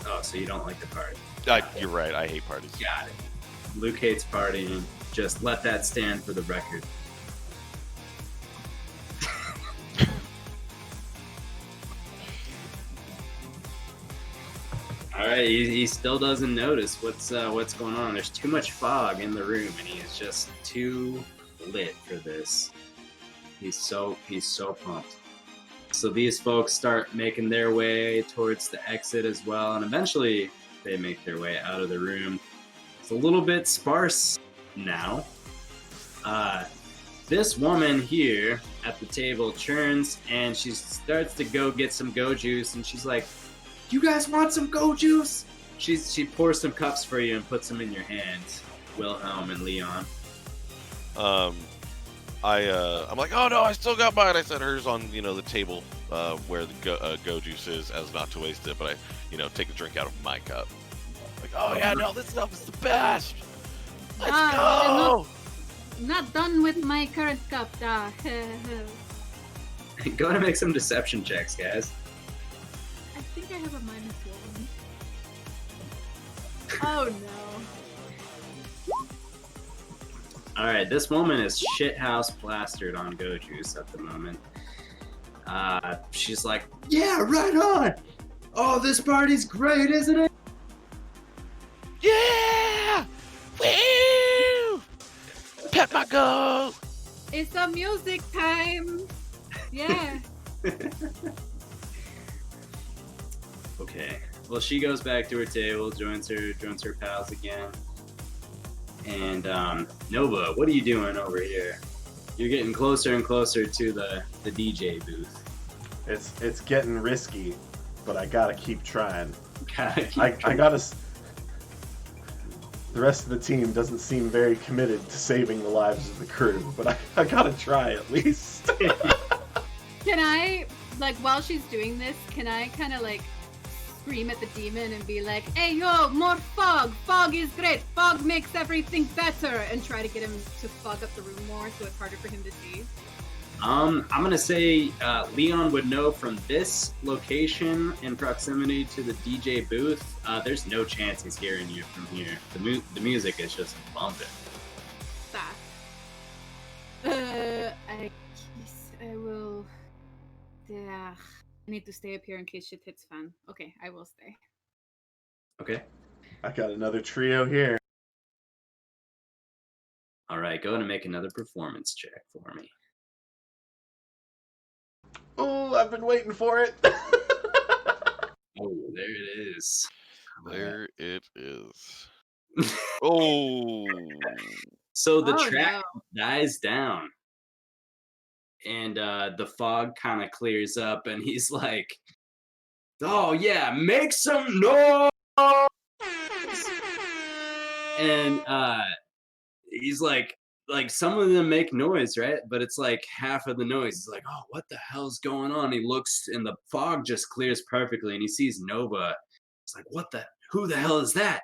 Speaker 2: Oh, so you don't like the party?
Speaker 3: You're right. I hate parties.
Speaker 2: Got it. Luke hates partying. Just let that stand for the record. All right, he still doesn't notice what's going on. There's too much fog in the room, and he is just too lit for this. He's so pumped. So these folks start making their way towards the exit as well, and eventually they make their way out of the room. It's a little bit sparse now. This woman here at the table turns and she starts to go get some go juice, and she's like, "You guys want some go juice?" She pours some cups for you and puts them in your hands, Wilhelm and Leon.
Speaker 3: I'm like, oh no, I still got mine. I set hers on the table where the go juice is, as not to waste it. But I take a drink out of my cup. Like, oh yeah, no, this stuff is the best. Let's go.
Speaker 5: Not done with my current cup.
Speaker 2: Go ahead and make some deception checks, guys.
Speaker 5: I think I have a -1. Oh no.
Speaker 2: All right, this woman is shithouse plastered on go juice at the moment. She's like, "Yeah, right on. Oh, this party's great, isn't it?"
Speaker 3: Yeah! Woo! Pet my go!
Speaker 5: It's a music time. Yeah.
Speaker 2: Okay. Well, she goes back to her table, joins her pals again. And Nova, what are you doing over here? You're getting closer and closer to the DJ booth.
Speaker 4: It's getting risky, but I gotta keep trying.
Speaker 2: I
Speaker 4: gotta. The rest of the team doesn't seem very committed to saving the lives of the crew, but I gotta try at least.
Speaker 5: Can I, while she's doing this, can I kind of scream at the demon and be like, "Hey yo, more fog! Fog is great! Fog makes everything better!" and try to get him to fog up the room more so it's harder for him to see?
Speaker 2: I'm gonna say Leon would know from this location in proximity to the DJ booth. There's no chance he's hearing you from here. The music is just bumping.
Speaker 5: I will. Yeah, I need to stay up here in case shit hits fan. Okay, I will stay.
Speaker 2: Okay.
Speaker 4: I got another trio here.
Speaker 2: All right, go ahead and make another performance check for me.
Speaker 4: Oh, I've been waiting for it.
Speaker 2: Oh, there it is.
Speaker 3: There it is. Oh.
Speaker 2: So the track dies down, and the fog kind of clears up, and he's like, "Oh yeah, make some noise!" And he's like some of them make noise, right? But it's like half of the noise. He's like, "Oh, what the hell's going on?" He looks, and the fog just clears perfectly, and he sees Nova. It's like, who the hell is that?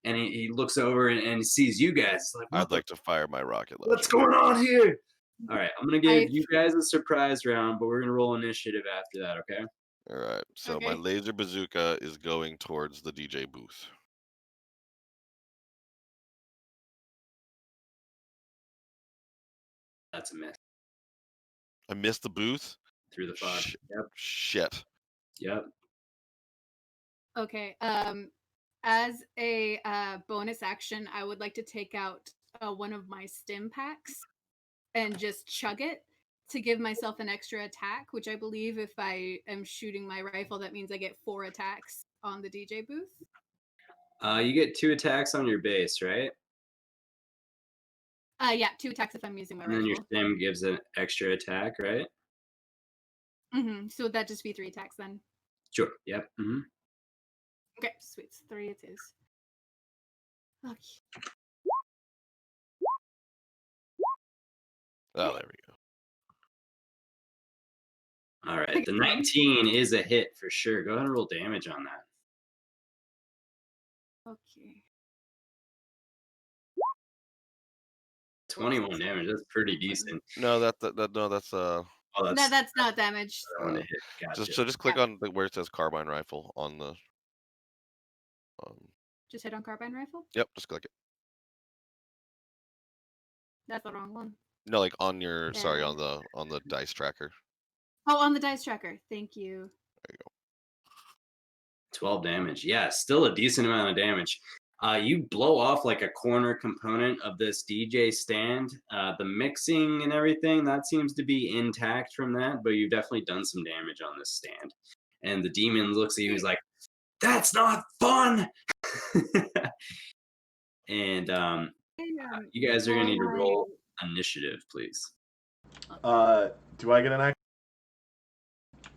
Speaker 2: and he looks over and sees you guys. He's like,
Speaker 3: I'd like to fire my rocket launcher.
Speaker 2: what's going on here? All right, I'm gonna give
Speaker 5: I-
Speaker 2: you guys a surprise round, but we're gonna roll initiative after that. Okay.
Speaker 3: All right. So my
Speaker 5: Okay.
Speaker 3: laser bazooka is going towards the DJ booth.
Speaker 2: That's a miss.
Speaker 3: I missed the booth.
Speaker 2: Through the fog.
Speaker 3: Sh-
Speaker 2: Yep.
Speaker 3: Shit.
Speaker 2: Yep.
Speaker 5: Okay. As a bonus action, I would like to take out one of my stim packs and just chug it to give myself an extra attack, which I believe if I am shooting my rifle, that means I get 4 attacks on the DJ booth.
Speaker 2: You get 2 attacks on your base, right?
Speaker 5: Yeah, 2 attacks if I'm using my
Speaker 2: And then your
Speaker 5: rifle.
Speaker 2: stim gives an extra attack, right?
Speaker 5: So would that just be 3 attacks then?
Speaker 2: Sure. Yep.
Speaker 5: Okay, sweet. 3 it is. Okay.
Speaker 3: Oh, there we go.
Speaker 2: All right. The 19 is a hit for sure. Go ahead and roll damage on that.
Speaker 5: Okay.
Speaker 2: 21 damage. That's pretty decent.
Speaker 3: No, that's
Speaker 2: Oh,
Speaker 5: No,
Speaker 2: that's
Speaker 5: that's not damage.
Speaker 2: that one to hit. Gotcha.
Speaker 3: just click on where it says carbine rifle on the.
Speaker 5: Just hit on carbine rifle?
Speaker 3: Yep, just click it.
Speaker 5: That's the wrong one.
Speaker 3: No, like on your sorry
Speaker 5: Yeah.
Speaker 3: on the dice tracker.
Speaker 5: Oh, on the dice tracker. Thank you.
Speaker 3: There you go.
Speaker 2: 12 damage. Yeah, still a decent amount of damage. You blow off like a corner component of this DJ stand. The mixing and everything, that seems to be intact from that, but you've definitely done some damage on this stand. And the demon looks at you, he's like, that's not fun! And you guys are going to need to roll initiative, please.
Speaker 4: Do I get an action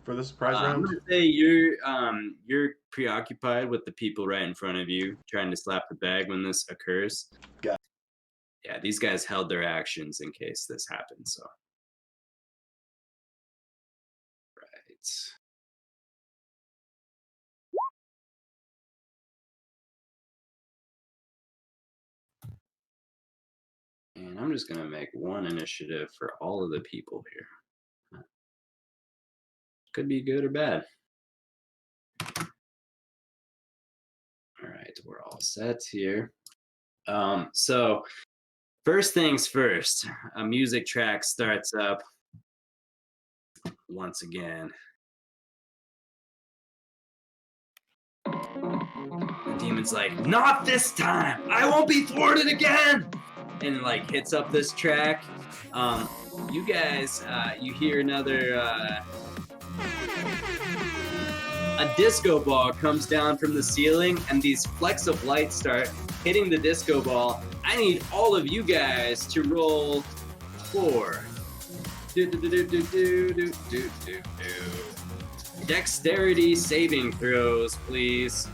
Speaker 4: for the surprise
Speaker 2: I'm
Speaker 4: round?
Speaker 2: gonna say you're preoccupied with the people right in front of you, trying to slap the bag when this occurs.
Speaker 4: Got it.
Speaker 2: Yeah, these guys held their actions in case this happens. So, right. And I'm just gonna make one initiative for all of the people here. Could be good or bad. All right, we're all set here. So first things first, a music track starts up once again. The demon's like, not this time! I won't be thwarted again! And like hits up this track. You guys, you hear another a disco ball comes down from the ceiling, and these flecks of light start hitting the disco ball. I need all of you guys to roll 4. Dexterity saving throws, please.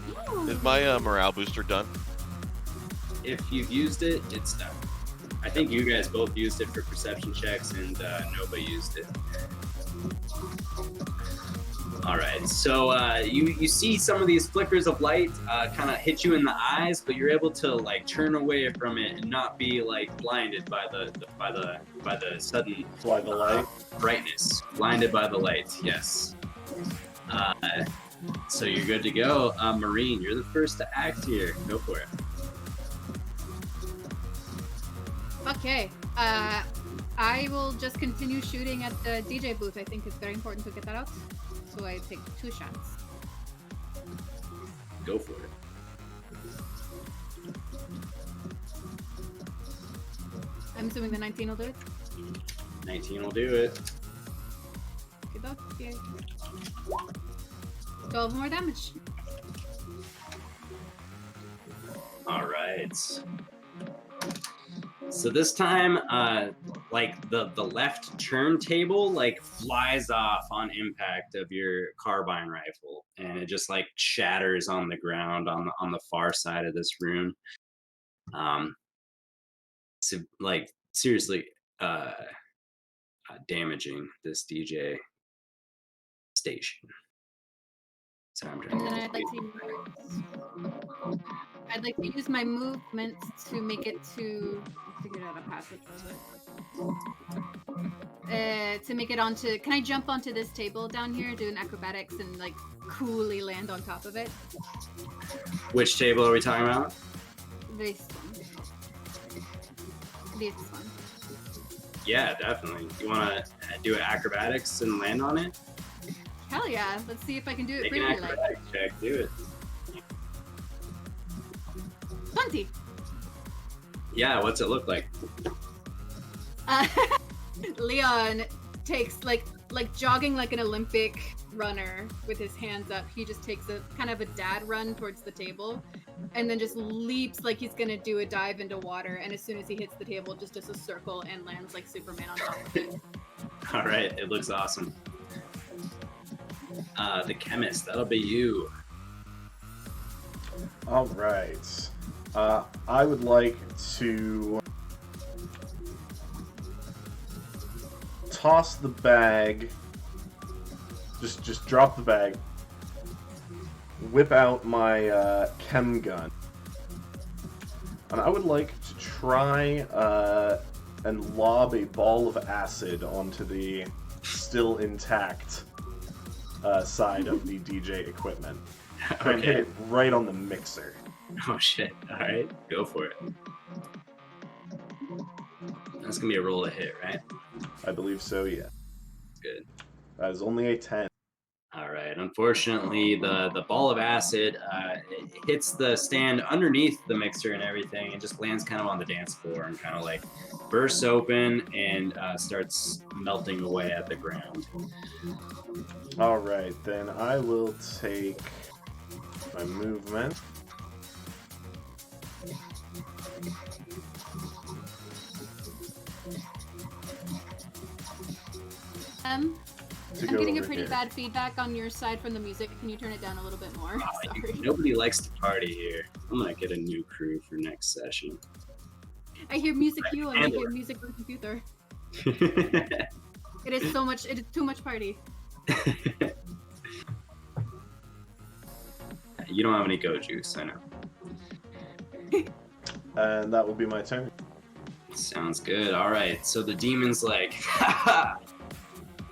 Speaker 3: Is my morale booster done?
Speaker 2: If you've used it, it's done. I think you guys both used it for perception checks, and nobody used it. All right, so you see some of these flickers of light kind of hit you in the eyes, but you're able to like turn away from it and not be like blinded by the sudden
Speaker 4: Fly the light.
Speaker 2: brightness. Blinded by the light, yes. So you're good to go. Marine, you're the first to act here. Go for it.
Speaker 5: Okay. I will just continue shooting at the DJ booth. I think it's very important to get that out. So I take 2 shots.
Speaker 2: Go for it.
Speaker 5: I'm assuming the 19 will do it.
Speaker 2: 19 will do it.
Speaker 5: Okay. 12 more damage.
Speaker 2: All right. So this time, like the left turntable like flies off on impact of your carbine rifle, and it just like shatters on the ground on the far side of this room. So like seriously, damaging this DJ station. So I'm trying
Speaker 5: And then
Speaker 2: to
Speaker 5: I'd like to I'd like to use my movement to make it to. I figured out a password for it. To make it onto. Can I jump onto this table down here, do an acrobatics, and like coolly land on top of it?
Speaker 2: Which table are we talking about?
Speaker 5: This one. This one.
Speaker 2: Yeah, definitely. You want to do acrobatics and land on it?
Speaker 5: Hell yeah! Let's see if I can do it
Speaker 2: Make an
Speaker 5: freely. Like
Speaker 2: acrobatics check. Do it.
Speaker 5: 20.
Speaker 2: Yeah, what's it look like?
Speaker 5: Leon takes like jogging like an Olympic runner with his hands up. He just takes a kind of a dad run towards the table, and then just leaps like he's gonna do a dive into water. And as soon as he hits the table, just does a circle and lands like Superman on top of it.
Speaker 2: All right, it looks awesome. The chemist, that'll be you.
Speaker 4: All right. I would like to toss the bag. Just drop the bag. Whip out my chem gun. And I would like to try and lob a ball of acid onto the still intact side of the DJ equipment. Try and hit it right on the mixer.
Speaker 2: Oh shit. Alright, go for it. That's gonna be a roll to hit, right?
Speaker 4: I believe so, yeah.
Speaker 2: Good.
Speaker 4: That is only a 10.
Speaker 2: Alright, unfortunately the ball of acid it hits the stand underneath the mixer and everything and just lands kind of on the dance floor and kind of like bursts open and starts melting away at the ground.
Speaker 4: Alright, then I will take my movement.
Speaker 5: I'm
Speaker 4: To go
Speaker 5: getting a
Speaker 4: over
Speaker 5: pretty
Speaker 4: here.
Speaker 5: bad feedback on your side from the music. Can you turn it down a little bit more? Sorry.
Speaker 2: Nobody likes to party here. I'm gonna get a new crew for next session.
Speaker 5: I hear music you and I hear music on computer. It is so much. It is too much party.
Speaker 2: You don't have any go juice, I know.
Speaker 4: And that will be my turn.
Speaker 2: Sounds good. All right. So the demon's like, "Ha,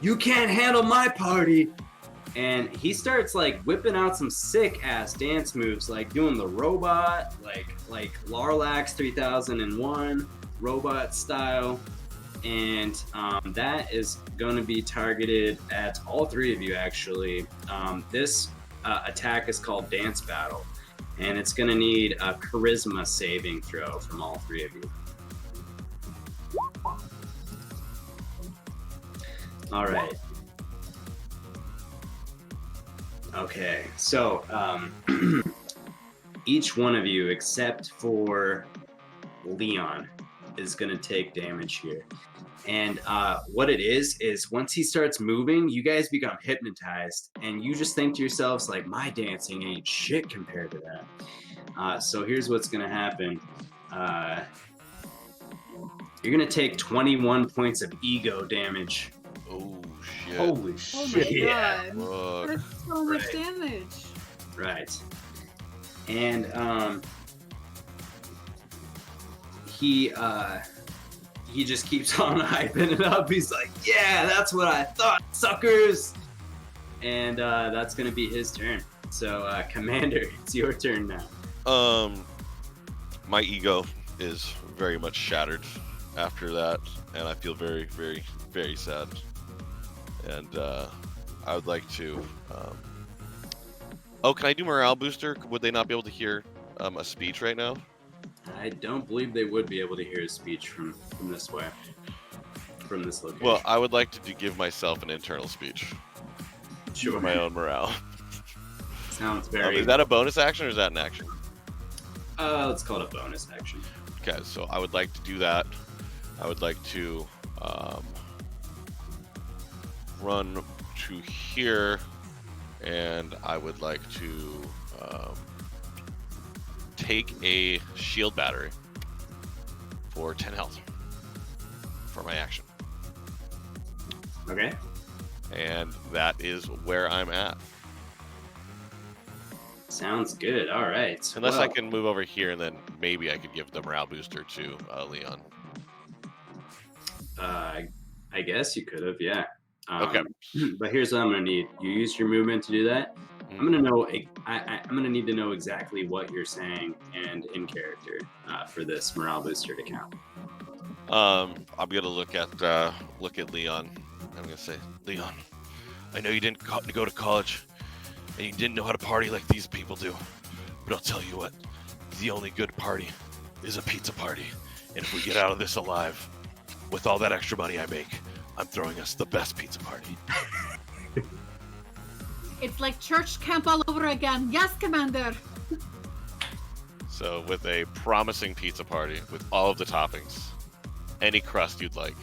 Speaker 2: you can't handle my party," and he starts like whipping out some sick ass dance moves, like doing the robot, like Larlax 3001 robot style, and that is going to be targeted at all three of you. Actually, this attack is called Dance Battle, and it's going to need a charisma saving throw from all three of you. All right. Okay, so each one of you, except for Leon, is going to take damage here. And what it is once he starts moving, you guys become hypnotized, and you just think to yourselves, like, my dancing ain't shit compared to that. So here's what's going to happen. You're going to take 21 points of ego damage.
Speaker 3: Oh shit.
Speaker 4: Holy
Speaker 5: Oh my
Speaker 4: shit.
Speaker 2: Yeah.
Speaker 5: god.
Speaker 3: Fuck.
Speaker 5: That's so much
Speaker 2: Right.
Speaker 5: damage.
Speaker 2: Right. And he just keeps on hyping it up. He's like, yeah, that's what I thought, suckers. And that's gonna be his turn. So Commander, it's your turn now.
Speaker 3: My ego is very much shattered after that, and I feel very, very, very sad. And I would like to. Oh, can I do morale booster? Would they not be able to hear a speech right now?
Speaker 2: I don't believe they would be able to hear his speech from this way, from this location.
Speaker 3: Well, I would like to give myself an internal speech
Speaker 2: sure.
Speaker 3: for my own morale.
Speaker 2: Sounds very.
Speaker 3: Is that a bonus action or is that an action?
Speaker 2: Let's call it a bonus action.
Speaker 3: Okay, so I would like to do that. I would like to run to here, and I would like to take a shield battery for 10 health for my action.
Speaker 2: Okay.
Speaker 3: And that is where I'm at.
Speaker 2: Sounds good. All right.
Speaker 3: Unless I
Speaker 2: Well,
Speaker 3: can move over here, and then maybe I could give the morale booster to Leon.
Speaker 2: I guess you could have, yeah.
Speaker 3: Okay.
Speaker 2: But here's what I'm gonna need. You use your movement to do that. I'm gonna know. I'm gonna need to know exactly what you're saying and in character for this morale booster to count.
Speaker 3: I'm gonna look at Leon. I'm gonna say, Leon, I know you didn't go to college, and you didn't know how to party like these people do. But I'll tell you what, the only good party is a pizza party. And if we get out of this alive, with all that extra money I make, I'm throwing us the best pizza party.
Speaker 5: It's like church camp all over again. Yes, Commander.
Speaker 3: So with a promising pizza party with all of the toppings, any crust you'd like,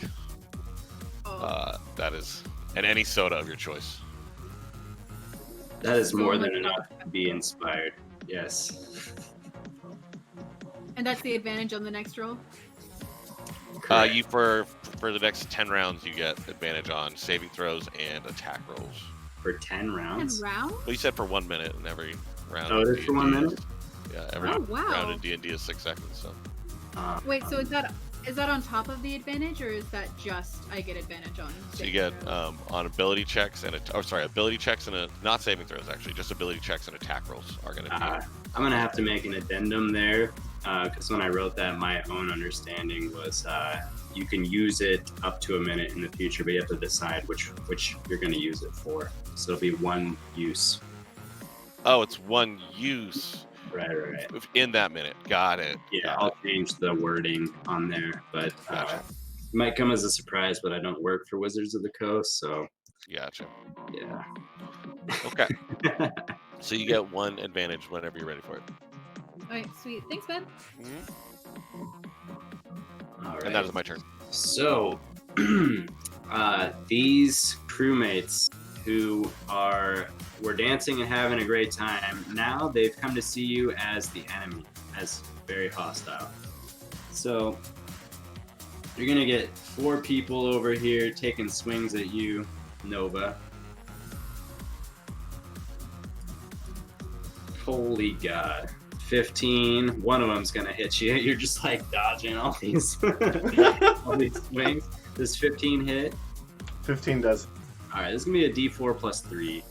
Speaker 3: that is, and any soda of your choice.
Speaker 2: That is more
Speaker 5: Oh my
Speaker 2: than enough
Speaker 5: God.
Speaker 2: to be inspired. Yes.
Speaker 5: And that's the advantage on the next roll.
Speaker 2: Correct.
Speaker 3: You for the next 10 rounds, you get advantage on saving throws and attack rolls.
Speaker 2: For 10
Speaker 5: And
Speaker 2: rounds.
Speaker 5: round?
Speaker 3: Well, you said for 1 minute, and every round.
Speaker 2: Oh, it
Speaker 3: in
Speaker 2: is for
Speaker 3: D&D
Speaker 2: 1 minute?
Speaker 3: Yeah, every
Speaker 5: Oh, wow.
Speaker 3: round in D&D is 6 seconds. So
Speaker 5: Wait, so is that on top of the advantage, or is that just I get advantage on?
Speaker 3: you get on ability checks and ability checks and not saving throws actually, just ability checks and attack rolls are going to be.
Speaker 2: I'm gonna have to make an addendum there because when I wrote that, my own understanding was you can use it up to a minute in the future, but you have to decide which you're gonna use it for. So it'll be one use.
Speaker 3: Oh, it's one use
Speaker 2: Right.
Speaker 3: in that minute. Got it.
Speaker 2: Yeah, I'll change the wording on there, but
Speaker 3: Gotcha.
Speaker 2: it might come as a surprise, but I don't work for Wizards of the Coast, so
Speaker 3: Gotcha.
Speaker 2: yeah.
Speaker 3: Okay. So you get one advantage whenever you're ready for it.
Speaker 5: All right, sweet. Thanks, Ben.
Speaker 2: All right.
Speaker 3: And that is my turn.
Speaker 2: So, these crewmates who were dancing and having a great time, now they've come to see you as the enemy, as very hostile. So, you're gonna get 4 people over here taking swings at you, Nova. Holy God. 15. One of them's gonna hit you. You're just like dodging all these swings. Does 15 hit?
Speaker 4: 15 does.
Speaker 2: All right, this is gonna be a D4 plus 3.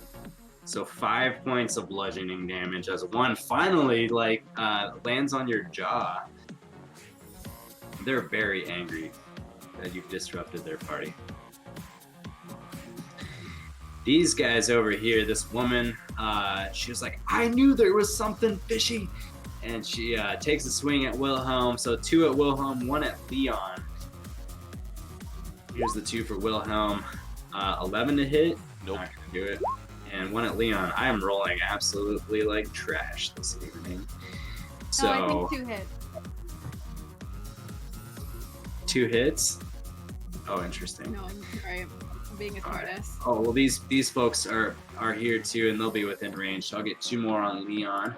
Speaker 2: So 5 points of bludgeoning damage as one finally lands on your jaw. They're very angry that you've disrupted their party. These guys over here, this woman, she was like, I knew there was something fishy. And she takes a swing at Wilhelm. So 2 at Wilhelm, 1 at Leon. Here's the 2 for Wilhelm. 11 to hit.
Speaker 3: Nope.
Speaker 2: Not gonna do it. And 1 at Leon. I am rolling absolutely like trash this evening. So
Speaker 5: I think 2 hits.
Speaker 2: 2 hits. Oh, interesting.
Speaker 5: No, I'm sorry. I'm being a smartass.
Speaker 2: Oh well, these folks are here too, and they'll be within range. So I'll get 2 more on Leon.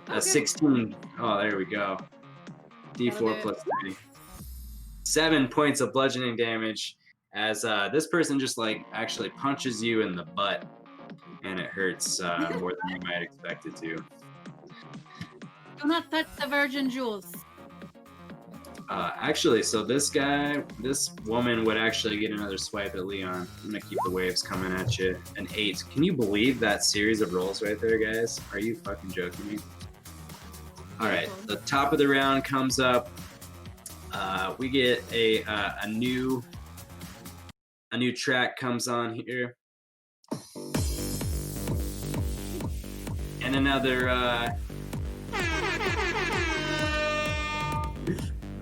Speaker 5: Okay.
Speaker 2: 16. Oh, there we go.
Speaker 5: That'll do
Speaker 2: D4
Speaker 5: it.
Speaker 2: plus 3. 7 points of bludgeoning damage as this person just actually punches you in the butt, and it hurts more than you might expect it to.
Speaker 5: Do not touch the virgin jewels.
Speaker 2: Actually, so this woman would actually get another swipe at Leon. I'm gonna keep the waves coming at you. An 8. Can you believe that series of rolls right there, guys? Are you fucking joking me? All right, the top of the round comes up. We get a new track comes on here, and another.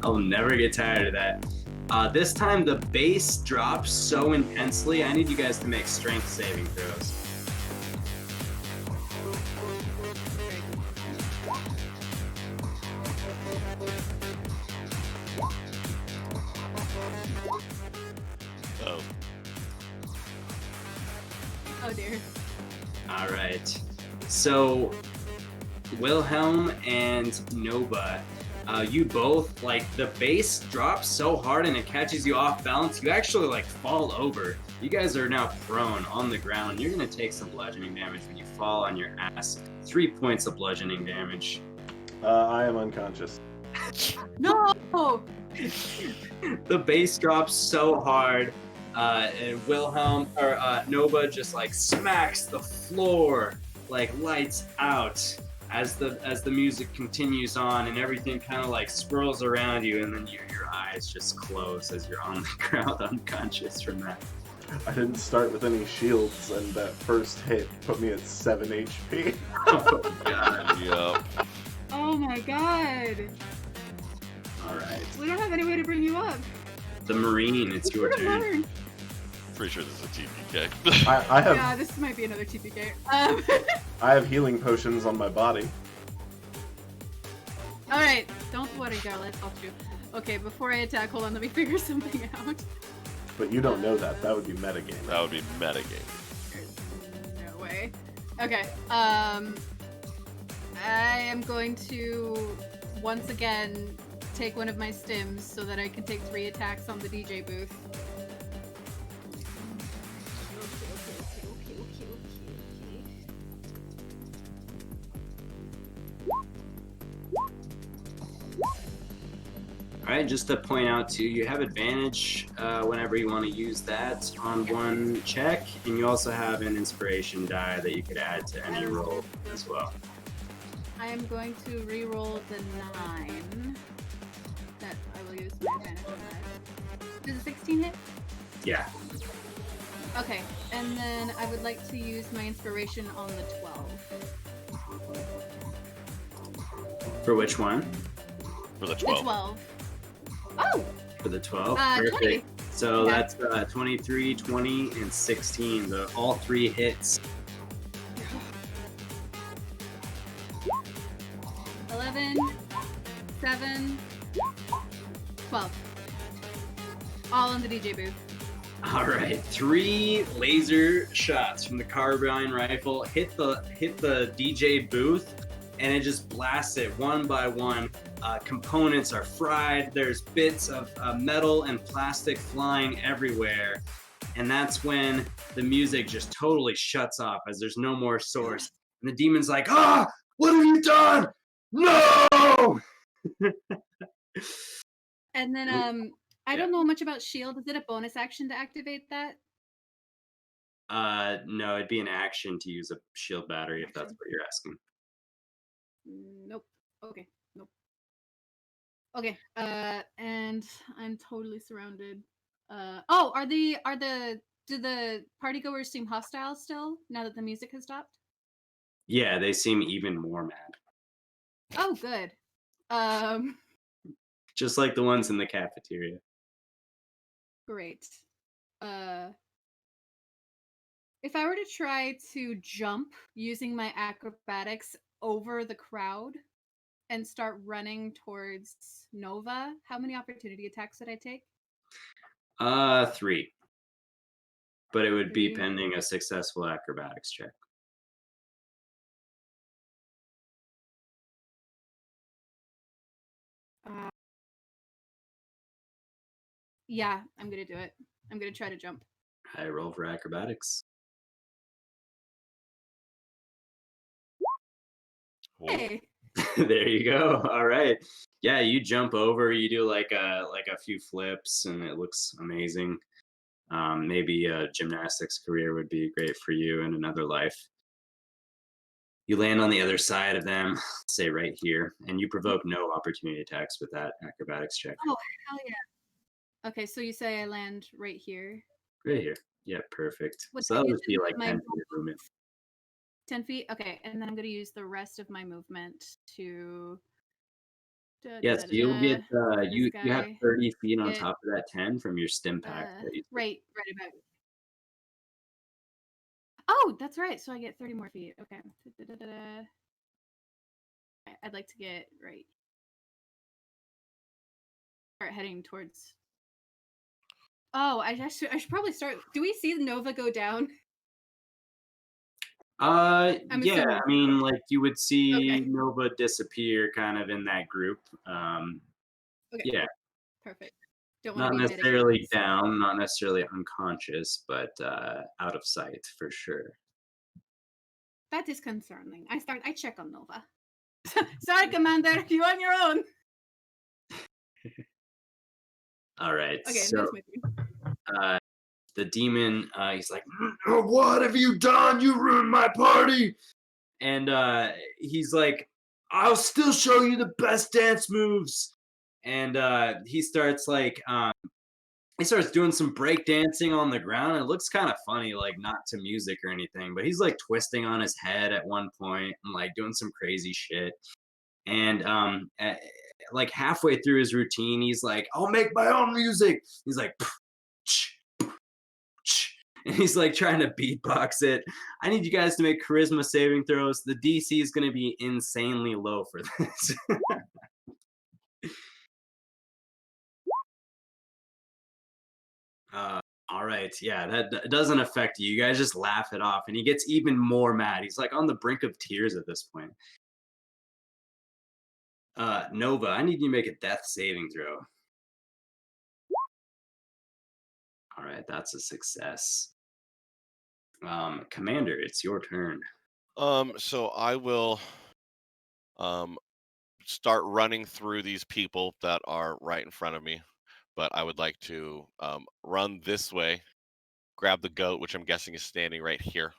Speaker 2: I'll never get tired of that. This time the bass drops so intensely. I need you guys to make strength saving throws.
Speaker 3: Oh.
Speaker 5: Oh dear.
Speaker 2: All right. So Wilhelm and Nova, you both, the bass drops so hard and it catches you off balance, you actually fall over You guys are now prone on the ground. You're going to take some bludgeoning damage when you fall on your ass. 3 points of bludgeoning damage.
Speaker 4: I am unconscious.
Speaker 5: No!
Speaker 2: The bass drops so hard, and Wilhelm or Nova just like smacks the floor, like lights out as the music continues on, and everything kind of like swirls around you, and then your eyes just close as you're on the ground unconscious from that.
Speaker 4: I didn't start with any shields, and that first hit put me at 7 HP.
Speaker 2: Oh god!
Speaker 3: Yep.
Speaker 5: Oh my god.
Speaker 2: All right,
Speaker 5: We don't have any way to bring you up.
Speaker 2: the Marine, it's your
Speaker 5: What a
Speaker 2: turn.
Speaker 5: learn.
Speaker 3: Pretty sure this is a TPK.
Speaker 4: I have
Speaker 5: Yeah, this might be another TPK.
Speaker 4: I have healing potions on my body.
Speaker 5: Alright, don't worry, darling. I'll shoot. Okay, before I attack, hold on, let me figure something out.
Speaker 4: But you don't know that. That would be metagame.
Speaker 3: That would be metagame.
Speaker 5: There's no way. Okay, I am going to once again take one of my stims so that I can take 3 attacks on the DJ booth.
Speaker 2: All right, just to point out too, you have advantage whenever you want to use that on one check, and you also have an inspiration die that you could add to any roll as well.
Speaker 5: I am going to re-roll the 9. That I will use my advantage on that. Does a 16 hit?
Speaker 2: Yeah.
Speaker 5: Okay, and then I would like to use my inspiration on the 12.
Speaker 2: For which one?
Speaker 3: For the
Speaker 5: The
Speaker 3: 12.
Speaker 5: 12. Oh!
Speaker 2: For the 12?
Speaker 5: 20.
Speaker 2: Perfect. So
Speaker 5: Yeah.
Speaker 2: that's 23, 20, and 16. All 3 hits.
Speaker 5: 11, 7, 12. All in the DJ booth.
Speaker 2: All right, 3 laser shots from the carbine rifle hit the DJ booth, and it just blasts it one by one. Components are fried. There's bits of metal and plastic flying everywhere, and that's when the music just totally shuts off as there's no more source. And the demon's like, "Ah, what have you done? No!"
Speaker 5: And then, I don't know much about shield. Is it a bonus action to activate that?
Speaker 2: No, it'd be an action to use a shield battery if that's what you're asking.
Speaker 5: Nope. Okay. Nope. Okay. And I'm totally surrounded. Oh, do the partygoers seem hostile still now that the music has stopped?
Speaker 2: Yeah, they seem even more mad.
Speaker 5: Oh, good.
Speaker 2: Just like the ones in the cafeteria.
Speaker 5: Great. If I were to try to jump using my acrobatics over the crowd and start running towards Nova, how many opportunity attacks would I take?
Speaker 2: 3. But it would be
Speaker 5: 3.
Speaker 2: pending a successful acrobatics check.
Speaker 5: Yeah, I'm gonna do it. I'm gonna try to jump.
Speaker 2: I roll for acrobatics.
Speaker 3: Whoa.
Speaker 5: Hey.
Speaker 2: There you go. All right. Yeah, you jump over. You do like a few flips, and it looks amazing. Maybe a gymnastics career would be great for you in another life. You land on the other side of them, say right here, and you provoke no opportunity attacks with that acrobatics check.
Speaker 5: Oh, hell yeah. Okay, so you say I land right here.
Speaker 2: Right here. Yeah, perfect.
Speaker 5: Would
Speaker 2: So
Speaker 5: I
Speaker 2: that would
Speaker 5: use
Speaker 2: be like
Speaker 5: my
Speaker 2: 10 feet of movement.
Speaker 5: 10 feet? Okay, and then I'm gonna use the rest of my movement to...
Speaker 2: Yes, you'll get you have
Speaker 5: guy
Speaker 2: 30 feet on
Speaker 5: get,
Speaker 2: top of that 10 from your stim pack. That you took.
Speaker 5: right about. Oh, that's right. So I get 30 more feet. Okay. I'd like to get right. Start heading towards. Oh, I should probably start. Do we see Nova go down?
Speaker 2: Yeah,
Speaker 5: assuming.
Speaker 2: I mean, like you would see
Speaker 5: Okay.
Speaker 2: Nova disappear kind of in that group.
Speaker 5: Okay.
Speaker 2: Yeah.
Speaker 5: Perfect. Don't
Speaker 2: Not
Speaker 5: want to be
Speaker 2: necessarily
Speaker 5: medicated.
Speaker 2: down, not necessarily unconscious, but out of sight for sure.
Speaker 5: That is concerning. I check on Nova. Sorry, Commander, you on your own.
Speaker 2: All right.
Speaker 5: Okay,
Speaker 2: So
Speaker 5: that's my turn.
Speaker 2: the demon, he's like, "What have you done? You ruined my party!" And he's like, "I'll still show you the best dance moves." And he starts like, he starts doing some break dancing on the ground. It looks kind of funny, like not to music or anything, but he's like twisting on his head at one point and like doing some crazy shit. And like halfway through his routine, he's like, "I'll make my own music." He's like, and he's like trying to beatbox it. I need you guys to make charisma saving throws. The DC is going to be insanely low for this. All right, yeah, that doesn't affect you. You guys just laugh it off, and he gets even more mad. He's like on the brink of tears at this point. Nova, I need you to make a death saving throw. All right, that's a success. Commander, it's your turn.
Speaker 3: So I will start running through these people that are right in front of me, but I would like to run this way, grab the goat, which I'm guessing is standing right here.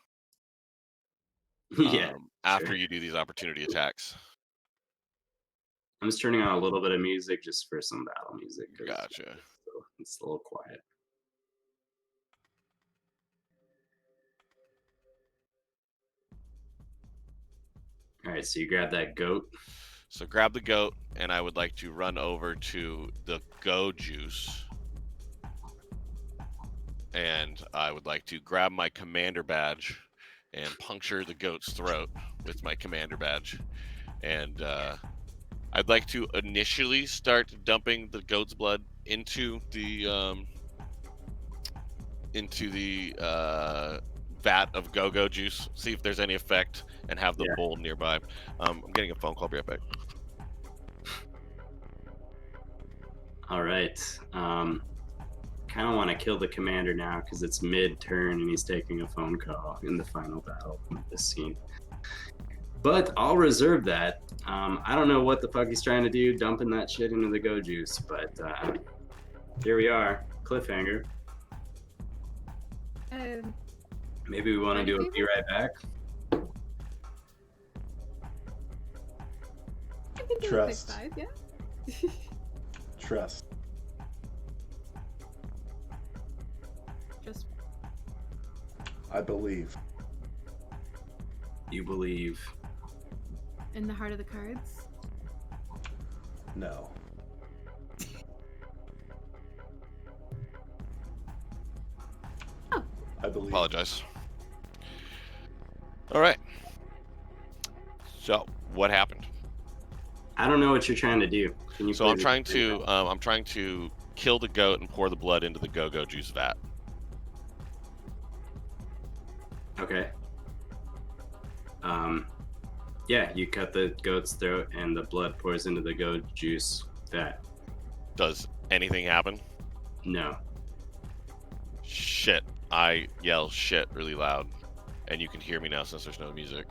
Speaker 2: Yeah,
Speaker 3: After
Speaker 2: sure.
Speaker 3: you do these opportunity attacks.
Speaker 2: I'm just turning on a little bit of music just for some battle music.
Speaker 3: Gotcha.
Speaker 2: It's a little quiet. All right, so you grab that goat.
Speaker 3: So grab the goat, and I would like to run over to the go juice. And I would like to grab my commander badge and puncture the goat's throat with my commander badge. And I'd like to initially start dumping the goat's blood into the vat of go-go juice, see if there's any effect, and have the bowl nearby. I'm getting a phone call. Be right back.
Speaker 2: All right. Kind of want to kill the commander now because it's mid-turn and he's taking a phone call in the final battle of this scene. But I'll reserve that. I don't know what the fuck he's trying to do, dumping that shit into the go juice, but here we are, cliffhanger. Maybe we want to do a be right back.
Speaker 5: I can do
Speaker 4: Trust.
Speaker 5: a quick 5, yeah.
Speaker 4: Trust.
Speaker 5: Just
Speaker 4: I believe.
Speaker 2: You believe.
Speaker 5: in the heart of the cards.
Speaker 4: No.
Speaker 5: Oh.
Speaker 4: I believe.
Speaker 3: Apologize. All right. So what happened?
Speaker 2: I don't know what you're trying to do. Can you
Speaker 3: So I'm
Speaker 2: please
Speaker 3: trying
Speaker 2: explain
Speaker 3: to kill the goat and pour the blood into the go-go juice vat.
Speaker 2: that? Okay. Yeah, you cut the goat's throat and the blood pours into the goat juice vat.
Speaker 3: Does anything happen?
Speaker 2: No.
Speaker 3: Shit. I yell shit really loud, and you can hear me now since there's no music.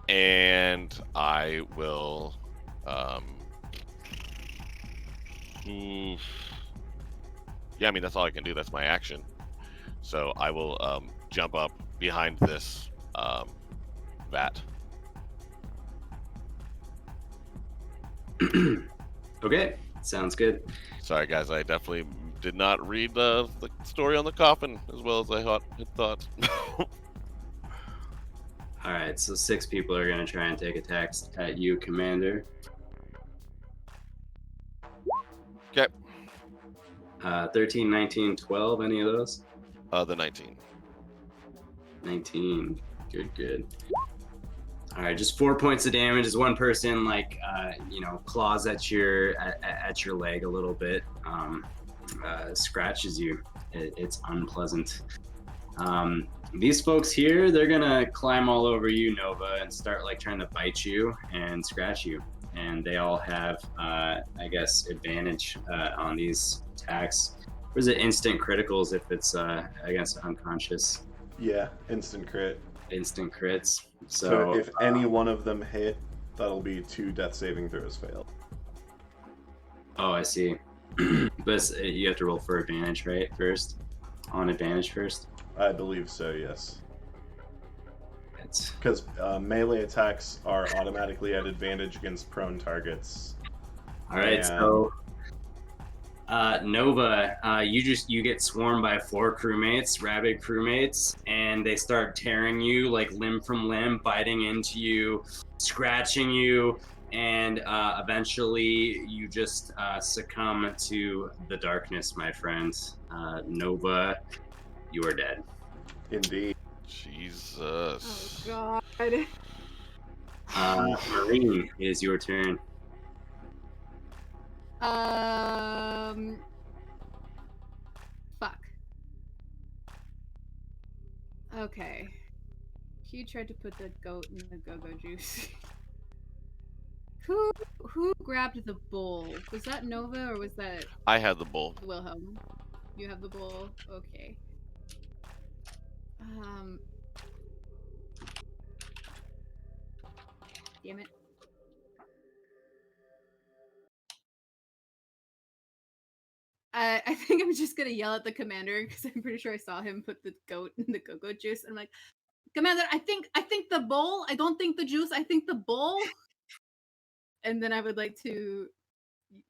Speaker 3: And I will yeah, I mean that's all I can do. That's my action. So I will jump up behind this vat.
Speaker 2: Okay, sounds good.
Speaker 3: Sorry guys, I definitely did not read the story on the coffin as well as I had thought.
Speaker 2: All right, so 6 people are gonna try and take attacks at you, Commander.
Speaker 3: Okay.
Speaker 2: 13, 19, 12, any of those?
Speaker 3: The 19.
Speaker 2: 19. Good. All right, just 4 points of damage as one person like claws at your leg a little bit, scratches you. It's unpleasant. These folks here, they're gonna climb all over you, Nova, and start like trying to bite you and scratch you. and they all have, I guess, advantage on these attacks. Or is it instant criticals if it's against unconscious?
Speaker 4: Yeah, instant crit.
Speaker 2: Instant crits.
Speaker 4: So if any one of them hit, that'll be 2 death saving throws failed.
Speaker 2: Oh, I see. But you have to roll for advantage, right? First, on advantage first.
Speaker 4: I believe so, yes.
Speaker 2: It's
Speaker 4: Because melee attacks are automatically at advantage against prone targets.
Speaker 2: all right.
Speaker 4: And-
Speaker 2: So Nova, you get swarmed by 4 crewmates, rabid crewmates, and they start tearing you like limb from limb, biting into you, scratching you, and eventually you just succumb to the darkness, my friend. Nova, you are dead.
Speaker 4: Indeed.
Speaker 3: Jesus.
Speaker 5: Oh God.
Speaker 2: Marine, it is your turn.
Speaker 5: Fuck. Okay. He tried to put the goat in the go-go juice. Who grabbed the bowl? Was that Nova or was that
Speaker 3: I had the bull.
Speaker 5: Wilhelm? You have the bowl? Okay. Damn it. I think I'm just gonna yell at the commander because I'm pretty sure I saw him put the goat in the go-go juice. And I'm like, Commander, I think the bowl. I don't think the juice. I think the bowl. And then I would like to,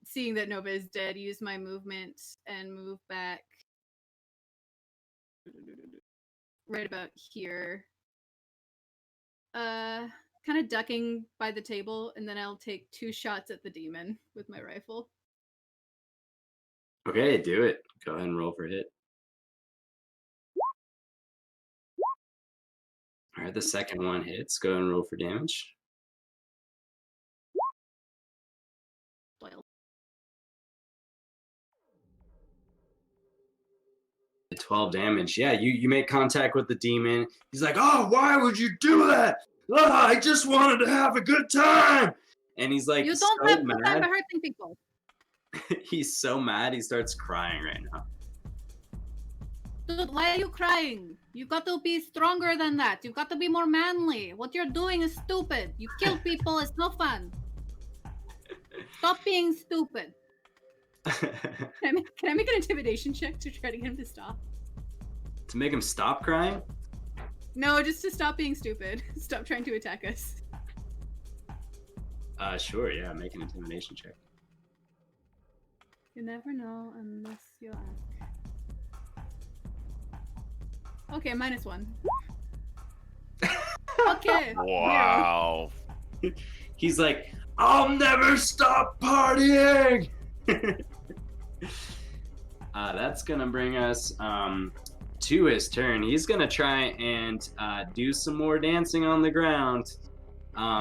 Speaker 5: seeing that Nova is dead, use my movement and move back right about here. Kind of ducking by the table, and then I'll take 2 shots at the demon with my rifle.
Speaker 2: Okay, do it. Go ahead and roll for hit. All right, the second one hits. Go ahead and roll for damage.
Speaker 5: Well,
Speaker 2: 12 damage. Yeah, you make contact with the demon. He's like, "Oh, why would you do that? Ah, I just wanted to have a good time." And he's like,
Speaker 5: you
Speaker 2: so
Speaker 5: don't have the time
Speaker 2: mad.
Speaker 5: to hurting people.
Speaker 2: He's so mad. He starts crying right now.
Speaker 5: Dude, why are you crying? You got to be stronger than that. You got to be more manly. What you're doing is stupid. You kill people. It's no fun. Stop being stupid. Can I make an intimidation check to try to get him to stop?
Speaker 2: To make him stop crying?
Speaker 5: No, just to stop being stupid. Stop trying to attack us.
Speaker 2: Sure. Yeah, make an intimidation check.
Speaker 5: You never know unless you ask. Okay, -1. Okay.
Speaker 3: Wow.
Speaker 2: He's like, "I'll never stop partying." That's gonna bring us to his turn. He's gonna try and do some more dancing on the ground.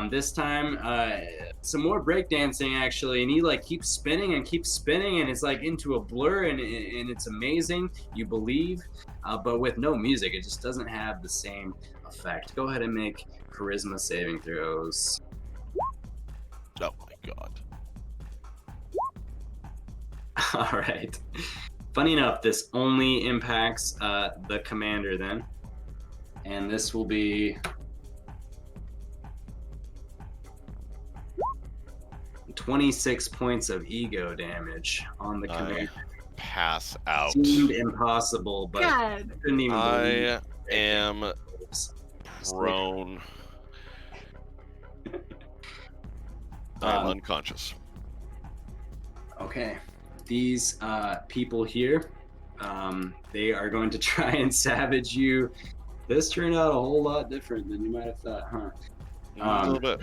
Speaker 2: This time, some more breakdancing actually, and he like keeps spinning, and it's like into a blur, and it's amazing. You believe, but with no music, it just doesn't have the same effect. Go ahead and make charisma saving throws.
Speaker 3: Oh my god.
Speaker 2: All right. Funny enough, this only impacts the commander then, and this will be 26 points of ego damage on the commander.
Speaker 3: Pass out.
Speaker 2: Seemed impossible, but
Speaker 5: God.
Speaker 2: couldn't even believe
Speaker 3: I am prone. I'm unconscious.
Speaker 2: Okay, these people here, they are going to try and savage you. This turned out a whole lot different than you might have thought, huh?
Speaker 3: A little bit.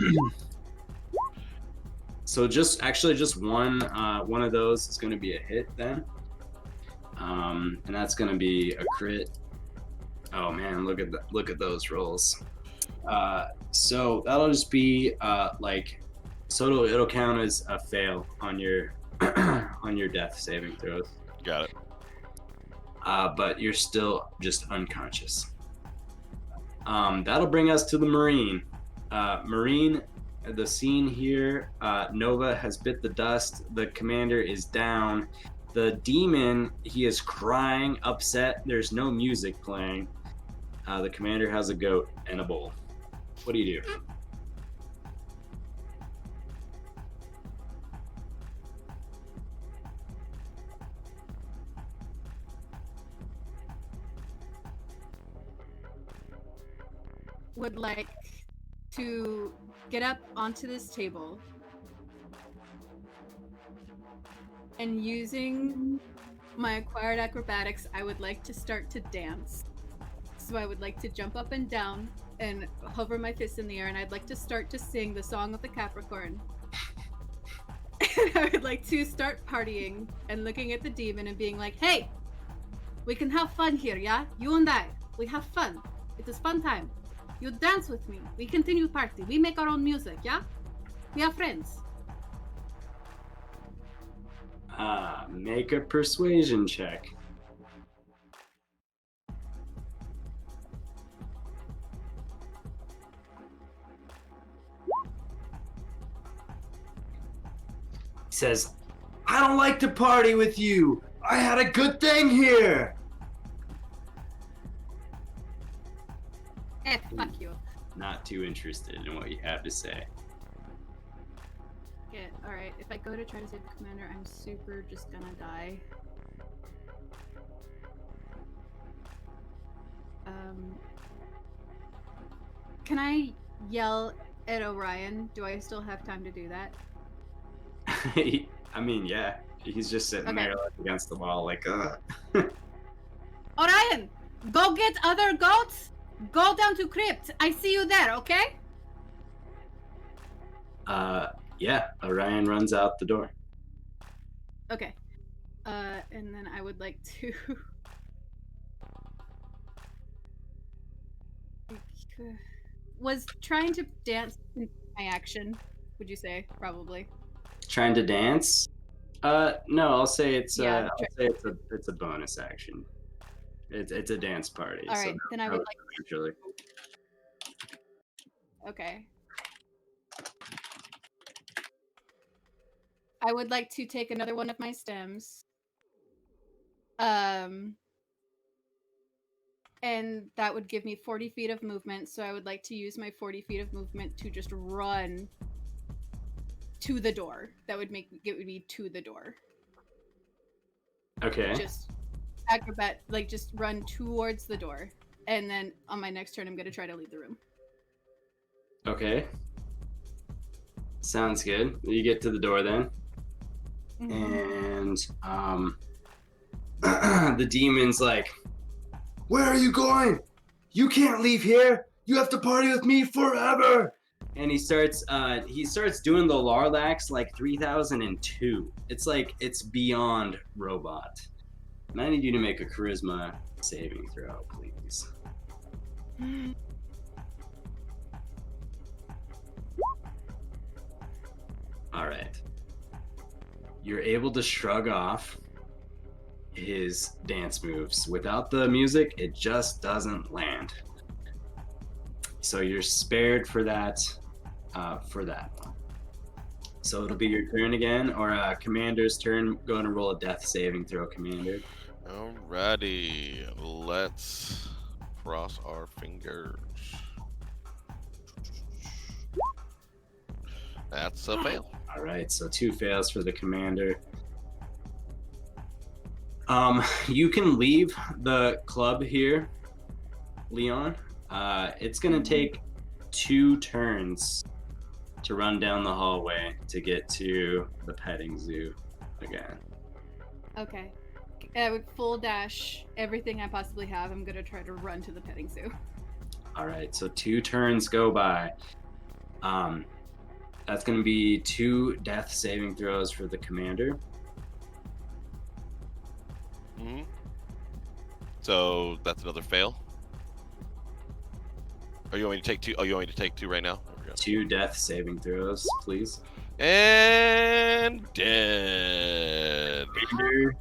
Speaker 2: So just one of those is going to be a hit then, and that's going to be a crit. Oh man, look at those rolls. So that'll just be so it'll count as a fail on your on your death saving throws.
Speaker 3: Got it.
Speaker 2: But you're still just unconscious. That'll bring us to the Marine. Marine, the scene here. Nova has bit the dust. The commander is down. The demon, he is crying, upset. There's no music playing. The commander has a goat and a bowl. What do you do?
Speaker 5: Would like to get up onto this table and using my acquired acrobatics, I would like to start to dance. So I would like to jump up and down and hover my fists in the air, and I'd like to start to sing the Song of the Capricorn. And I would like to start partying and looking at the demon and being like, hey, we can have fun here, yeah? You and I, we have fun. It is fun time. You dance with me. We continue party. We make our own music, yeah? We are friends.
Speaker 2: Make a persuasion check. He says, I don't like to party with you. I had a good thing here.
Speaker 5: Fuck you.
Speaker 2: Not too interested in what you have to say.
Speaker 5: Yeah, alright. If I go to try to save the commander, I'm super just gonna die. Can I yell at Orion? Do I still have time to do that?
Speaker 2: I mean, yeah. He's just sitting there like, against the wall like, ugh.
Speaker 5: Orion! Go get other goats! Go down to crypt. I see you there, okay?
Speaker 2: Yeah. Orion runs out the door.
Speaker 5: Okay. And then I would like to... Was trying to dance my action, would you say? Probably.
Speaker 2: Trying to dance? No, I'll say it's
Speaker 5: Yeah,
Speaker 2: it's a bonus action. It's a dance party.
Speaker 5: All right, then I would like.
Speaker 2: Actually.
Speaker 5: Okay. I would like to take another one of my stems. And that would give me 40 feet of movement. So I would like to use my 40 feet of movement to just run to the door. That would make it would be to the door.
Speaker 2: Okay.
Speaker 5: Just acrobat, like just run towards the door. And then on my next turn, I'm going to try to leave the room.
Speaker 2: Okay. Sounds good. You get to the door then. And the demon's like, where are you going? You can't leave here. You have to party with me forever. And he starts doing the Larlax like 3002. It's like it's beyond robot. And I need you to make a charisma saving throw, please. All right. You're able to shrug off his dance moves. Without the music, it just doesn't land. So you're spared for that. So it'll be your turn again, or Commander's turn. Go and roll a death saving throw, Commander.
Speaker 3: Alrighty, let's cross our fingers. That's a fail.
Speaker 2: All right, so 2 fails for the Commander. You can leave the club here, Leon. It's gonna take 2 turns to run down the hallway to get to the petting zoo again.
Speaker 5: Okay. I would full dash everything I possibly have. I'm going to try to run to the petting zoo.
Speaker 2: All right, so 2 turns go by. That's going to be 2 death saving throws for the Commander.
Speaker 3: Mm-hmm. So that's another fail. Are you want me to take 2? Oh, you want me to take 2 right now?
Speaker 2: 2 death saving throws, please.
Speaker 3: And dead.
Speaker 2: Commander,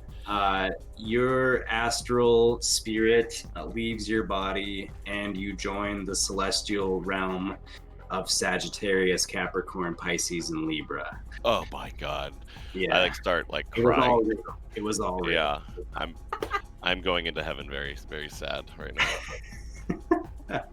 Speaker 2: your astral spirit leaves your body and you join the celestial realm of Sagittarius, Capricorn, Pisces, and Libra.
Speaker 3: Oh my god.
Speaker 2: Yeah,
Speaker 3: I like start like
Speaker 2: it was all
Speaker 3: crying.
Speaker 2: real. It was all real.
Speaker 3: Yeah. I'm going into heaven very, very sad right now.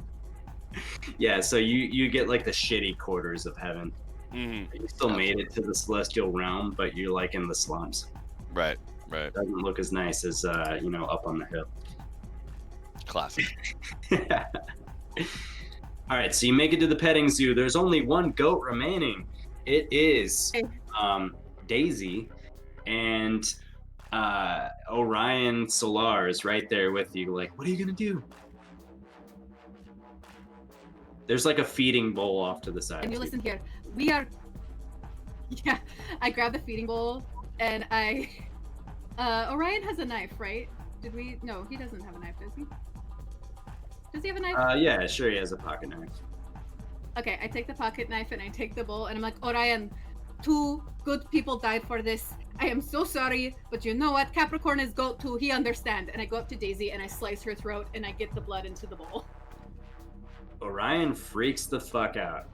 Speaker 2: Yeah, so you get like the shitty quarters of heaven.
Speaker 3: Mhm.
Speaker 2: You still made it to the celestial realm, but you're like in the slums.
Speaker 3: Right, right.
Speaker 2: Doesn't look as nice as up on the hill.
Speaker 3: Classic.
Speaker 2: All right, so you make it to the petting zoo. There's only one goat remaining. It is Daisy, and Orion Solar is right there with you. Like, what are you gonna do? There's like a feeding bowl off to the side.
Speaker 5: And you listen here. We are. Yeah, I grab the feeding bowl and I. Orion has a knife, right? Did we? No, he doesn't have a knife, does he? Does he have a knife?
Speaker 2: Yeah, sure, he has a pocket knife.
Speaker 5: Okay, I take the pocket knife and I take the bowl and I'm like, Orion, 2 good people died for this. I am so sorry, but you know what? Capricorn is goat too. He understands. And I go up to Daisy and I slice her throat and I get the blood into the bowl.
Speaker 2: Orion freaks the fuck out.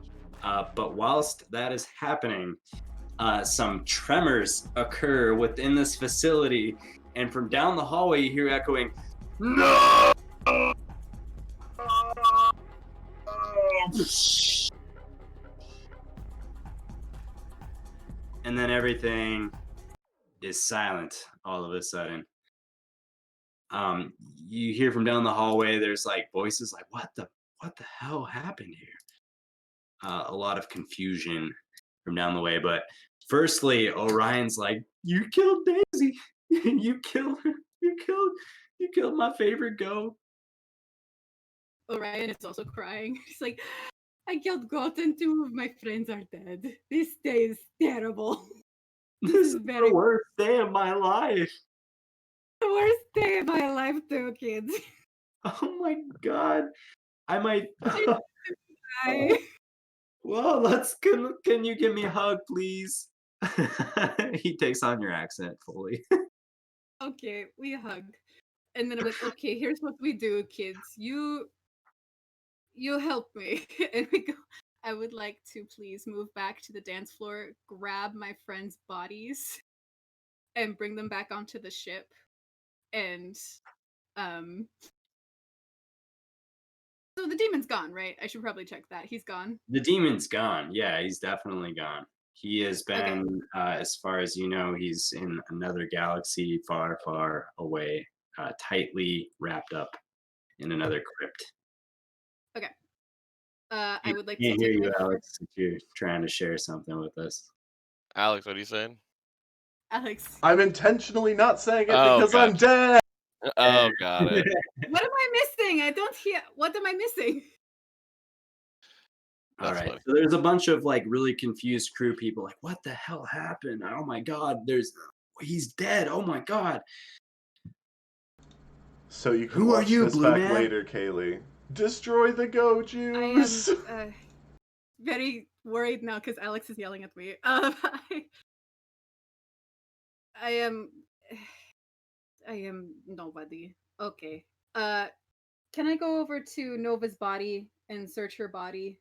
Speaker 2: But whilst that is happening, some tremors occur within this facility, and from down the hallway you hear echoing, "No!" And then everything is silent all of a sudden. You hear from down the hallway, there's like voices like, what the hell happened here? A lot of confusion from down the way, but firstly, Orion's like, you killed Daisy. You killed her. You killed my favorite goat.
Speaker 5: Orion is also crying. He's like, I killed goat and 2 of my friends are dead. This day is terrible.
Speaker 2: This is the worst day of my life.
Speaker 5: The worst day of my life too, kids.
Speaker 2: Oh my god. I might
Speaker 5: Bye.
Speaker 2: Well, can you give me a hug, please? He takes on your accent fully.
Speaker 5: Okay, we hug. And then I'm like, okay, here's what we do, kids. You help me. And we go, I would like to please move back to the dance floor, grab my friends' bodies, and bring them back onto the ship. And so the demon's gone, right? I should probably check that. He's gone.
Speaker 2: The demon's gone. Yeah, he's definitely gone. He has been, as far as you know, he's in another galaxy far, far away, tightly wrapped up in another crypt.
Speaker 5: Okay. I would like to
Speaker 2: Can't hear
Speaker 5: take
Speaker 2: you,
Speaker 5: my
Speaker 2: Alex, if you're trying to share something with us.
Speaker 3: Alex, what are you saying?
Speaker 5: Alex.
Speaker 4: I'm intentionally not saying it
Speaker 3: Oh,
Speaker 4: because I'm
Speaker 3: gotcha.
Speaker 4: dead.
Speaker 3: Oh, got it.
Speaker 5: What am I missing? I don't hear. What am I missing?
Speaker 2: All
Speaker 3: That's
Speaker 2: right.
Speaker 3: funny.
Speaker 2: So there's a bunch of like really confused crew people like, what the hell happened? Oh my god, he's dead. Oh my god.
Speaker 4: So you can
Speaker 2: Who are
Speaker 4: watch
Speaker 2: you,
Speaker 4: this
Speaker 2: Blue
Speaker 4: back
Speaker 2: Man?
Speaker 4: later, Kaylee. Destroy the Goju's!
Speaker 5: I am very worried now because Alex is yelling at me. I am nobody. Okay. Can I go over to Nova's body and search her body?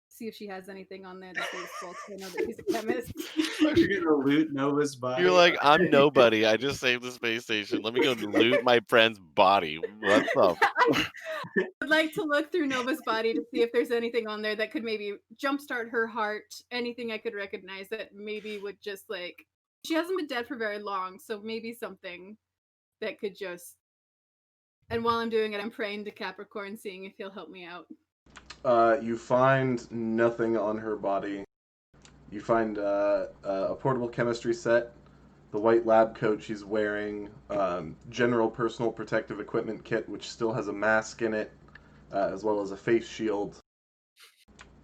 Speaker 5: See if she has anything on there that's useful. 'Cause I know that he's a chemist.
Speaker 2: You're gonna loot Nova's body.
Speaker 3: You're like, I'm nobody. I just saved the space station. Let me go loot my friend's body. What's up?
Speaker 5: I'd like to look through Nova's body to see if there's anything on there that could maybe jumpstart her heart. Anything I could recognize that maybe would just like. She hasn't been dead for very long, so maybe something that could just. And while I'm doing it, I'm praying to Capricorn, seeing if he'll help me out.
Speaker 4: You find nothing on her body. You find a portable chemistry set, the white lab coat she's wearing, general personal protective equipment kit, which still has a mask in it, as well as a face shield,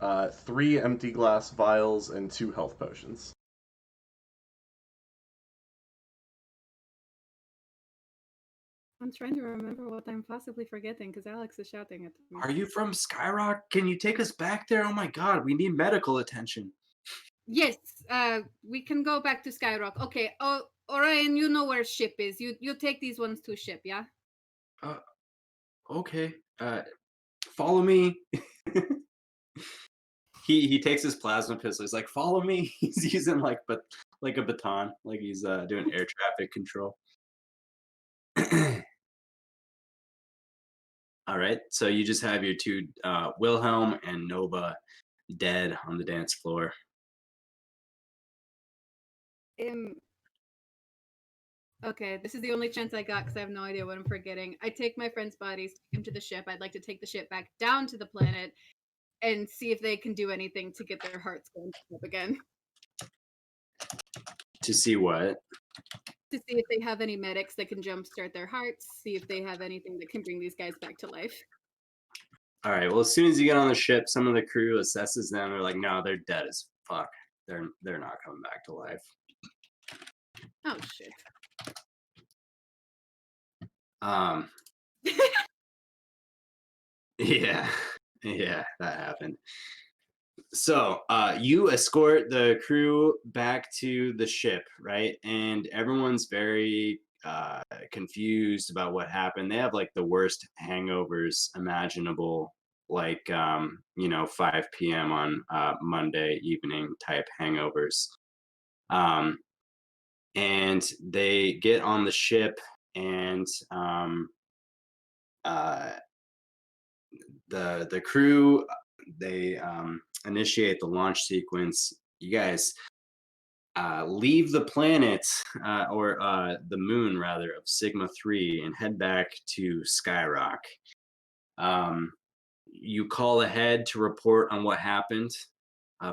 Speaker 4: 3 empty glass vials, and 2 health potions.
Speaker 5: I'm trying to remember what I'm possibly forgetting because Alex is shouting at me.
Speaker 2: Are you from Skyrock? Can you take us back there? Oh my god, we need medical attention.
Speaker 5: Yes, we can go back to Skyrock. Okay, Orion, you know where ship is. You take these ones to ship, yeah?
Speaker 2: Okay. Follow me. he takes his plasma pistol. He's like, "Follow me." He's using like a baton, like he's doing air traffic control. All right, so you just have your two Wilhelm and Nova dead on the dance floor.
Speaker 5: Okay, this is the only chance I got because I have no idea what I'm forgetting. I take my friend's bodies, take them to the ship. I'd like to take the ship back down to the planet and see if they can do anything to get their hearts going up again.
Speaker 2: To see what?
Speaker 5: To see if they have any medics that can jumpstart their hearts, see if they have anything that can bring these guys back to life.
Speaker 2: All right. Well, as soon as you get on the ship, some of the crew assesses them. They're like, "No, they're dead as fuck. They're not coming back to life."
Speaker 5: Oh shit.
Speaker 2: Yeah, yeah, that happened. So, you escort the crew back to the ship, right? And everyone's very confused about what happened. They have like the worst hangovers imaginable, like 5 p.m. on Monday evening type hangovers. And they get on the ship, and the crew, they initiate the launch sequence. You guys leave the planet or the moon rather of Sigma 3 and head back to Skyrock. You call ahead to report on what happened.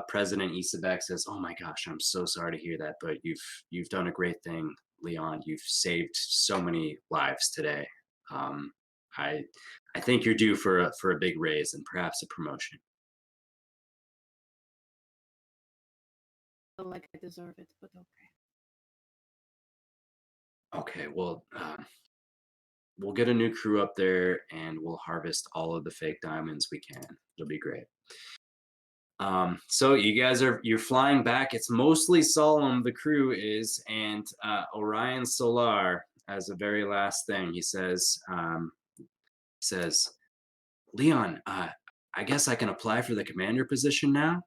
Speaker 2: President Isabek says, "Oh my gosh, I'm so sorry to hear that, but you've done a great thing, Leon. You've saved so many lives today. Um, I think you're due for a big raise and perhaps a promotion."
Speaker 5: I feel like I deserve it, but okay.
Speaker 2: Okay, well, we'll get a new crew up there and we'll harvest all of the fake diamonds we can. It'll be great. So you guys you're flying back. It's mostly solemn, the crew is, and Orion Solar, as a very last thing, he says, "Leon, I guess I can apply for the commander position now."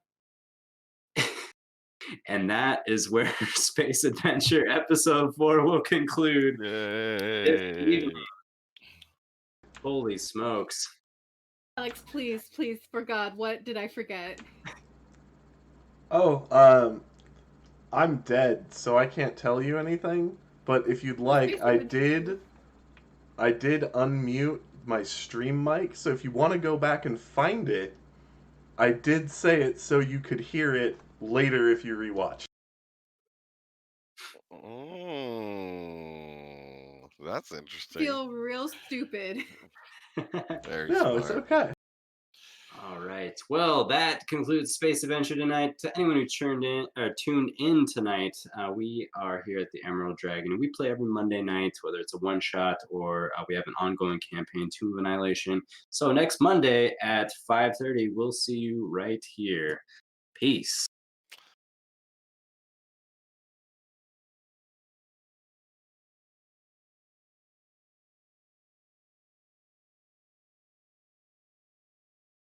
Speaker 2: And that is where Space Adventure Episode 4 will conclude this evening. Holy smokes.
Speaker 5: Alex, please, for God, what did I forget?
Speaker 4: Oh, I'm dead, so I can't tell you anything. But if you'd like, I did unmute my stream mic. So if you want to go back and find it, I did say it so you could hear it later if you rewatch.
Speaker 3: That's interesting.
Speaker 5: Feel real stupid.
Speaker 3: Very
Speaker 4: No,
Speaker 3: smart.
Speaker 4: it's okay.
Speaker 2: All right. Well, that concludes Space Adventure tonight. To anyone who tuned in tonight, we are here at the Emerald Dragon. We play every Monday night, whether it's a one shot or we have an ongoing campaign, Tomb of Annihilation. So next Monday at 5:30, we'll see you right here. Peace.